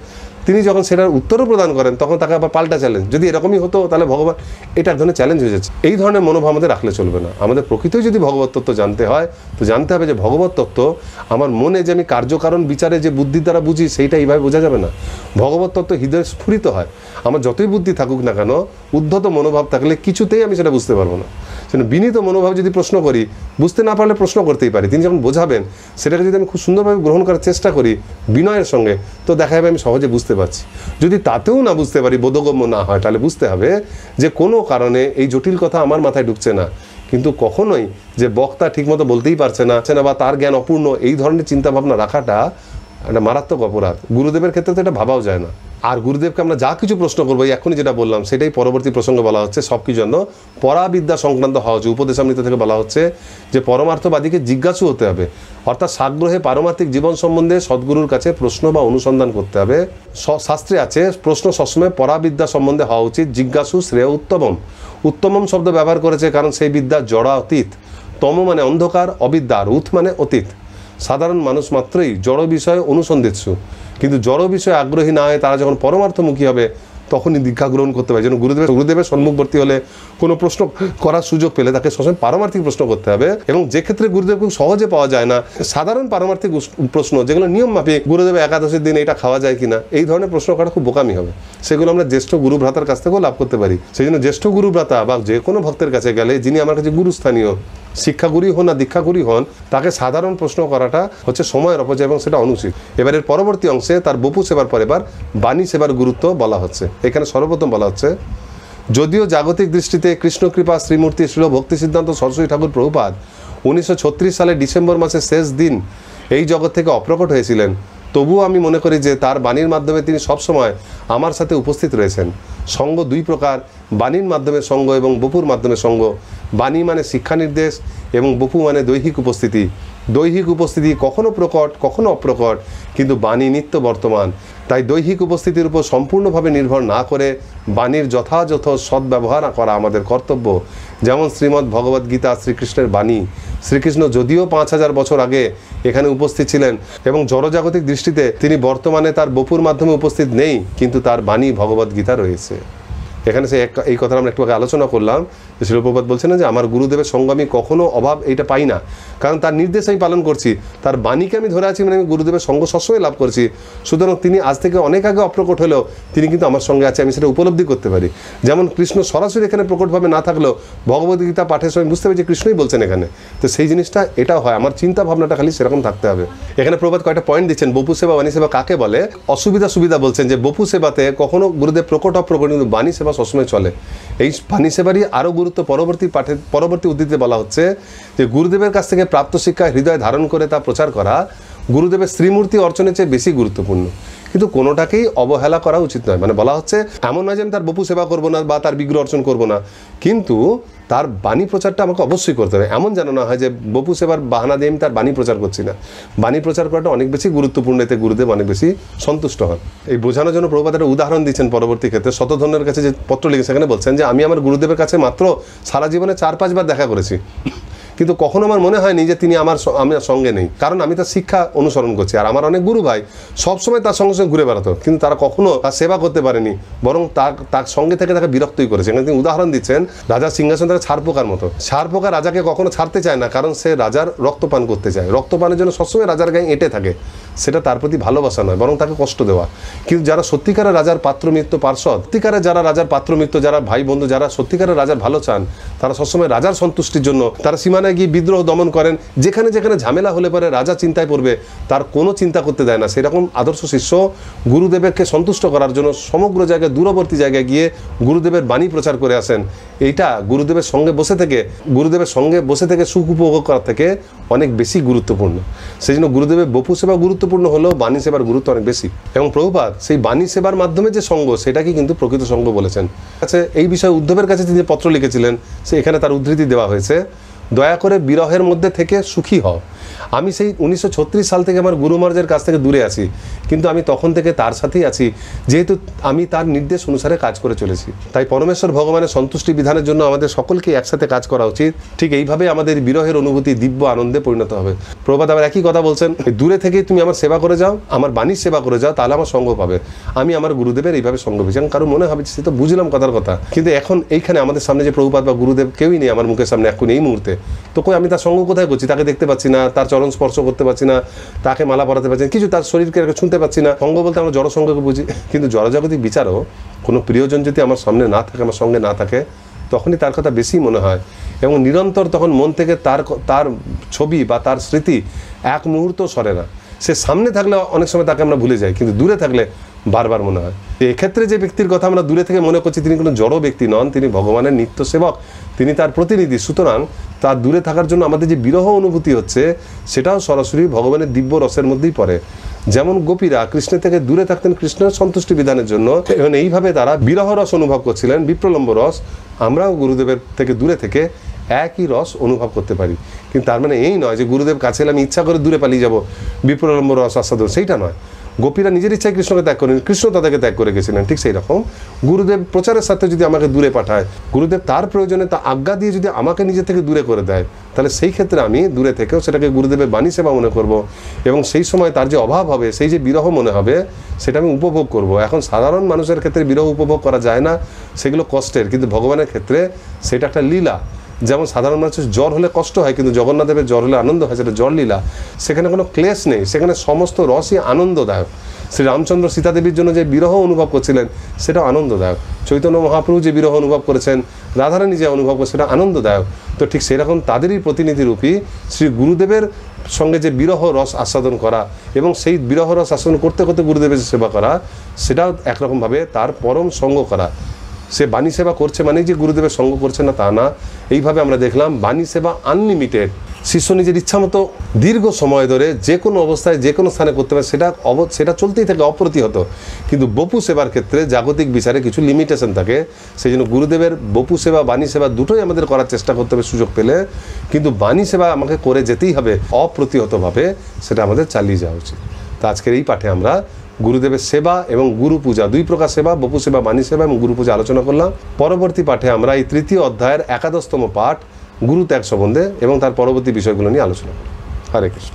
তিনি যখন সেটার উত্তরও প্রদান করেন তখন তাকে আবার পাল্টা চ্যালেঞ্জ, যদি এরকমই হতো তাহলে ভগবান, এটা এক ধরনের চ্যালেঞ্জ হয়ে যাচ্ছে। এই ধরনের মনোভাব আমাদের রাখলে চলবে না। আমাদের প্রকৃতই যদি ভগবত তত্ত্ব জানতে হয়, তো জানতে হবে যে ভগবত তত্ত্ব আমার মনে যে আমি কার্যকারণ বিচারে যে বুদ্ধির দ্বারা বুঝি, সেইটা এইভাবে বোঝা যাবে না। ভগবত তত্ত্ব হৃদয়ে স্ফুরিত হয়। আমার যতই বুদ্ধি থাকুক না কেন, উদ্ধত মনোভাব থাকলে কিছুতেই আমি সেটা বুঝতে পারবো না। সেটা বিনীত মনোভাব যদি প্রশ্ন করি, বুঝতে না পারলে প্রশ্ন করতেই পারি, তিনি যখন বোঝাবেন সেটাকে যদি আমি খুব সুন্দরভাবে গ্রহণ করার চেষ্টা করি বিনয়ের সঙ্গে, তো দেখা যাবে আমি সহজে বুঝতে পারছি। যদি তাতেও না বুঝতে পারি, বোধগম্য না হয়, তাহলে বুঝতে হবে যে কোনো কারণে এই জটিল কথা আমার মাথায় ঢুকছে না। কিন্তু কখনোই যে বক্তা ঠিকমতো বলতেই পারছে না বা তার জ্ঞান অপূর্ণ, এই ধরনের চিন্তাভাবনা রাখাটা একটা মারাত্মক অপরাধ। গুরুদেবের ক্ষেত্রে তো এটা ভাবাও যায় না। আর গুরুদেবকে আমরা যা কিছু প্রশ্ন করবো, এখনই যেটা বললাম সেটাই পরবর্তী প্রসঙ্গে বলা হচ্ছে, সব কিছু জন্য পরাবিদ্যা সংক্রান্ত হওয়া উচিত। উপদেশামৃত থেকে বলা হচ্ছে যে পরমার্থবাদীকে জিজ্ঞাসু হতে হবে, অর্থাৎ সাগ্রহে পারমার্থিক জীবন সম্বন্ধে সদ্গুরুর কাছে প্রশ্ন বা অনুসন্ধান করতে হবে। শাস্ত্রে আছে প্রশ্ন সবসময় পরাবিদ্যা সম্বন্ধে হওয়া উচিত, জিজ্ঞাসু শ্রেয় উত্তমম। উত্তমম শব্দ ব্যবহার করেছে কারণ সেই বিদ্যা জড়া অতীত। তম মানে অন্ধকার, অবিদ্যা, আর উৎ মানে অতীত। সাধারণ মানুষ মাত্রই জড় বিষয়ে অনুসন্ধিৎসু, কিন্তু জড় বিষয়ে আগ্রহী না হয়ে তারা যখন পরমার্থমুখী হবে, তখনই দীক্ষা গ্রহণ করতে পারি। যেন গুরুদেবের সম্মুখবর্তী হলে কোনো প্রশ্ন করার সুযোগ পেলে তাকে সবসময় পারমার্থিক প্রশ্ন করতে হবে, এবং যে ক্ষেত্রে গুরুদেব খুব সহজে পাওয়া যায় না, সাধারণ পারমার্থিক প্রশ্ন যেগুলো নিয়ম মাফিক, গুরুদেব একাদশীর দিন এটা খাওয়া যায় কিনা, এই ধরনের প্রশ্ন করা খুব বোকামি হবে। সেগুলো আমরা জ্যেষ্ঠ গুরু ভ্রাতার কাছ থেকেও লাভ করতে পারি। সেই জন্য জ্যেষ্ঠ গুরু ভ্রাতা বা যে কোনো ভক্তের কাছে গেলে, যিনি আমার কাছে গুরুস্থানীয়, শিক্ষাগুরুই হন না দীক্ষাগুরুই হন, তাকে সাধারণ প্রশ্ন করাটা হচ্ছে সময়ের অপচয় এবং সেটা অনুচিত। এবারের পরবর্তী অংশে তার বপু সেবার পর এবার বাণী সেবার গুরুত্ব বলা হচ্ছে। এখানে সর্বপ্রথম বলা হচ্ছে, যদিও জাগতিক দৃষ্টিতে কৃষ্ণকৃপা শ্রীমূর্তি শ্রীল ভক্তি সিদ্ধান্ত সরস্বতী ঠাকুর প্রভুপাদ 1936 সালের ডিসেম্বর মাসের শেষ দিন এই জগৎ থেকে অপ্রকট হয়েছিলেন, তবুও আমি মনে করি যে তার বাণীর মাধ্যমে তিনি সবসময় আমার সাথে উপস্থিত রয়েছেন। সঙ্গ দুই প্রকার, বাণীর মাধ্যমে সঙ্গ এবং বপুর মাধ্যমে সঙ্গ। বাণী মানে শিক্ষা নির্দেশ এবং বপু মানে দৈহিক উপস্থিতি। দৈহিক উপস্থিতি কখনো প্রকট কখনো অপ্রকট, কিন্তু বাণী নিত্য বর্তমান। তাই দৈহিক উপস্থিতির উপর সম্পূর্ণভাবে নির্ভর না করে বাণীর যথাযথ সদ্ব্যবহার করা আমাদের কর্তব্য। যেমন শ্রীমদ্ ভগবদ্গীতা শ্রীকৃষ্ণের বাণী। শ্রীকৃষ্ণ যদিও 5000 বছর আগে এখানে উপস্থিত ছিলেন এবং জড়জাগতিক দৃষ্টিতে তিনি বর্তমানে তার বপুর মাধ্যমে উপস্থিত নেই, কিন্তু তার বাণী ভগবদ্গীতা রয়েছে। এখানে এই কথা আমরা একটু আগে আলোচনা করলাম যে শ্রীল প্রভুপাদ বলছেন যে আমার গুরুদেবের সঙ্গ আমি কখনো অভাব এইটা পাই না, কারণ তার নির্দেশ আমি পালন করছি, তার বাণীকে আমি ধরে আছি, মানে আমি গুরুদেবের সঙ্গ সবসময় লাভ করছি। সুতরাং তিনি আজ থেকে অনেক আগে অপ্রকট হলেও তিনি কিন্তু আমার সঙ্গে আছে, আমি সেটা উপলব্ধি করতে পারি। যেমন কৃষ্ণ সরাসরি এখানে প্রকটভাবে না থাকলেও ভগবদ্গীতা পাঠের সময় বুঝতে পারি যে কৃষ্ণই বলছেন এখানে। তো সেই জিনিসটা এটা হয়, আমার চিন্তা ভাবনাটা খালি সেরকম থাকতে হবে। এখানে প্রভুপাদ কয়েকটা পয়েন্ট দিচ্ছেন, বপু সেবা বাণী সেবা কাকে বলে, অসুবিধা সুবিধা বলছেন যে বপু সেবাতে কখনো গুরুদেব প্রকট অপ্রকট, কিন্তু বাণী সেবা সবসময় চলে। এই বাণী সেবারই আরও গুরুত্ব পরবর্তী উদ্ধৃতিতে বলা হচ্ছে যে গুরুদেবের কাছ থেকে প্রাপ্ত শিক্ষা হৃদয় ধারণ করে তা প্রচার করা গুরুদেবের শ্রীমূর্তি অর্চনের চেয়ে বেশি গুরুত্বপূর্ণ। কিন্তু কোনোটাকেই অবহেলা করা উচিত নয়। মানে বলা হচ্ছে এমন নয় যে আমি তার বপু সেবা করবো না বা তার বিগ্রহ অর্চন করবো না, কিন্তু তার বাণী প্রচারটা আমাকে অবশ্যই করতে হবে। এমন যেন না হয় যে বপু সেবার বাহানা দিয়ে আমি তার বাণী প্রচার করছি না। বাণী প্রচার করাটা অনেক বেশি গুরুত্বপূর্ণ, এতে গুরুদেব অনেক বেশি সন্তুষ্ট হন। এই বোঝানোর জন্য প্রভুপাদ একটা উদাহরণ দিচ্ছেন পরবর্তী ক্ষেত্রে। শতধন্যের কাছে যে পত্র লিখে সেখানে বলছেন যে আমি আমার গুরুদেবের কাছে মাত্র সারা জীবনে 4-5 বার দেখা করেছি, কিন্তু কখনো আমার মনে হয়নি যে তিনি আমার সঙ্গে নেই, কারণ আমি তার শিক্ষা অনুসরণ করছি। আর আমার অনেক গুরু ভাই সবসময় তার সঙ্গে সঙ্গে ঘুরে বেড়াতো, কিন্তু তারা কখনো তার সেবা করতে পারেনি, বরং তার সঙ্গে থেকে তাকে বিরক্তই করেছে। এখানে তিনি উদাহরণ দিচ্ছেন, রাজার সিংহাসন তাকে ছারপোকার মতো। ছারপোকা রাজাকে কখনো ছাড়তে চায় না, কারণ সে রাজার রক্তপান করতে চায়। রক্তপানের জন্য সবসময় রাজার গায়ে এঁটে থাকে, সেটা তার প্রতি ভালোবাসা নয়, বরং তাকে কষ্ট দেওয়া। কিন্তু যারা সত্যিকারের রাজার পাত্রমিত্র পার্ষদ, সত্যিকারের যারা রাজার পাত্রমিত্র, যারা ভাই বন্ধু, যারা সত্যিকারের রাজার ভালো চান, তারা সবসময় রাজার সন্তুষ্টির জন্য তারা সীমানায় গিয়ে বিদ্রোহ দমন করেন। যেখানে যেখানে ঝামেলা হলে পরে রাজা চিন্তায় পড়বে, তার কোনো চিন্তা করতে দেয় না। সেরকম আদর্শ শিষ্য গুরুদেবকে সন্তুষ্ট করার জন্য সমগ্র জায়গায় দূরবর্তী জায়গায় গিয়ে গুরুদেবের বাণী প্রচার করে আসেন। এইটা গুরুদেবের সঙ্গে বসে থেকে সুখ উপভোগ করার থেকে অনেক বেশি গুরুত্বপূর্ণ। সেই জন্য গুরুদেবের বপু সেবা গুরুত্বপূর্ণ হলেও বাণী সেবার গুরুত্ব অনেক বেশি। এবং প্রভুপাদ সেই বাণী সেবার মাধ্যমে যে সঙ্গ, সেটাকে কিন্তু প্রকৃত সঙ্গ বলেছেন। আচ্ছা, এই বিষয়ে উদ্ধবের কাছে তিনি যে পত্র লিখেছিলেন, সে এখানে তার উদ্ধৃতি দেওয়া হয়েছে, দয়া করে বিরহের মধ্যে থেকে সুখী হও। আমি সেই 1936 সাল থেকে আমার গুরুমার্জের কাছ থেকে দূরে আছি, কিন্তু আমি তখন থেকে তার সাথেই আছি, যেহেতু আমি তার নির্দেশ অনুসারে কাজ করে চলেছি। তাই পরমেশ্বর ভগবানের সন্তুষ্টি বিধানের জন্য আমাদের সকলকে একসাথে কাজ করা উচিত। ঠিক এইভাবে আমাদের বিরহের অনুভূতি দিব্য আনন্দে পরিণত হবে। প্রভুপাদ আবার একই কথা বলছেন, দূরে থেকেই তুমি আমার সেবা করে যাও, আমার বাণীর সেবা করে যাও, তাহলে আমার সঙ্গ পাবে। আমি আমার গুরুদেবের এইভাবে সঙ্গ পেয়েছি। কারণ কারো মনে হবে সে তো বুঝলাম কথার কথা, কিন্তু এখন এইখানে আমাদের সামনে যে প্রভুপাদ বা গুরুদেব কেউই নেই আমার মুখের সামনে এখন এই মুহূর্তে, তো কই আমি তার সঙ্গ কোথায় করছি? তাকে দেখতে পাচ্ছি না, তার চরণ স্পর্শ করতে পারছি না, তাকে মালা পরাতে পারছি না, কিছু তার শরীরকে শুনতে পাচ্ছি না। সঙ্গ বলতে আমরা জড় সঙ্গকে বুঝি, কিন্তু জড়জাগতিক বিচারও কোনো প্রিয়জন যদি আমার সামনে না থাকে, আমার সঙ্গে না থাকে, তখনই তার কথা বেশি মনে হয় এবং নিরন্তর তখন মন থেকে তার ছবি বা তার স্মৃতি এক মুহূর্ত সরে না। সে সামনে থাকলে অনেক সময় তাকে আমরা ভুলে যাই, কিন্তু দূরে থাকলে বারবার মনে হয়। এক্ষেত্রে যে ব্যক্তির কথা আমরা দূরে থেকে মনে করছি, তিনি কোনো জড় ব্যক্তি নন, তিনি ভগবানের নিত্য সেবক, তিনি তার প্রতিনিধি। সুতরাং তার দূরে থাকার জন্য আমাদের যে বিরহ অনুভূতি হচ্ছে, সেটাও সরাসরি ভগবানের দিব্য রসের মধ্যেই পড়ে। যেমন গোপীরা কৃষ্ণের থেকে দূরে থাকতেন কৃষ্ণের সন্তুষ্টি বিধানের জন্য, এবং এইভাবে তারা বিরহ রস অনুভব করছিলেন, বিপ্রলম্ব রস। আমরাও গুরুদেবের থেকে দূরে থেকে একই রস অনুভব করতে পারি, কিন্তু তার মানে এই নয় যে গুরুদেব কাছে এলে আমি ইচ্ছা করে দূরে পালিয়ে যাব, বিপ্রলম্ব রস আস্বাদন, সেইটা নয়। গোপীরা নিজের ইচ্ছায় কৃষ্ণকে ত্যাগ করেন, কৃষ্ণ তাদেরকে ত্যাগ করে গেছিলেন। ঠিক সেই রকম গুরুদেব প্রচারের সাথে যদি আমাকে দূরে পাঠায়, গুরুদেব তার প্রয়োজনে তা আজ্ঞা দিয়ে যদি আমাকে নিজে থেকে দূরে করে দেয়, তাহলে সেই ক্ষেত্রে আমি দূরে থেকেও সেটাকে গুরুদেবের বাণী সেবা মনে করব, এবং সেই সময় তার যে অভাব হবে, সেই যে বিরহ মনে হবে, সেটা আমি উপভোগ করব। এখন সাধারণ মানুষের ক্ষেত্রে বিরহ উপভোগ করা যায় না, সেগুলো কষ্টের, কিন্তু ভগবানের ক্ষেত্রে সেটা একটা লীলা। যেমন সাধারণ মানুষের জ্বর হলে কষ্ট হয়, কিন্তু জগন্নাথ দেবের জ্বর হলে আনন্দ হয়, সেটা জ্বর লীলা। সেখানে কোনো ক্লেশ নেই, সেখানে সমস্ত রসই আনন্দদায়ক। শ্রী রামচন্দ্র সীতাদেবীর জন্য যে বিরহ অনুভব করছিলেন, সেটা আনন্দদায়ক। চৈতন্য মহাপ্রভু যে বিরহ অনুভব করেছেন, রাধারানী যে অনুভব করে, সেটা আনন্দদায়ক। তো ঠিক সেরকম তাদেরই প্রতিনিধিরূপী শ্রী গুরুদেবের সঙ্গে যে বিরহ রস আস্বাদন করা, এবং সেই বিরহ রস আস্বাদন করতে করতে গুরুদেবের সেবা করা, সেটাও একরকমভাবে তার পরম সঙ্গ করা। সে বাণী সেবা করছে মানেই যে গুরুদেবের সঙ্গ করছে না, তা না। এইভাবে আমরা দেখলাম বাণী সেবা আনলিমিটেড। শিষ্য নিজের ইচ্ছা মতো দীর্ঘ সময় ধরে যে কোনো অবস্থায় যে কোনো স্থানে করতে পারে, সেটা চলতেই থাকে অপ্রতিহত। কিন্তু বপু সেবার ক্ষেত্রে জাগতিক বিচারে কিছু লিমিটেশন থাকে। সেই জন্য গুরুদেবের বপু সেবা, বাণী সেবা দুটোই আমাদের করার চেষ্টা করতে হবে সুযোগ পেলে, কিন্তু বাণী সেবা আমাকে করে যেতেই হবে অপ্রতিহতভাবে, সেটা আমাদের চালিয়ে যাওয়া উচিত। তো আজকের এই পাঠে আমরা গুরুদেবের সেবা এবং গুরু পূজা, দুই প্রকার সেবা, বপু সেবা, বাণী সেবা এবং গুরু পূজা আলোচনা করলাম। পরবর্তী পাঠে আমরা এই তৃতীয় অধ্যায়ের 11তম পাঠ গুরু ত্যাগ সম্বন্ধে এবং তার পরবর্তী বিষয়গুলো নিয়ে আলোচনা করব। হরে কৃষ্ণ।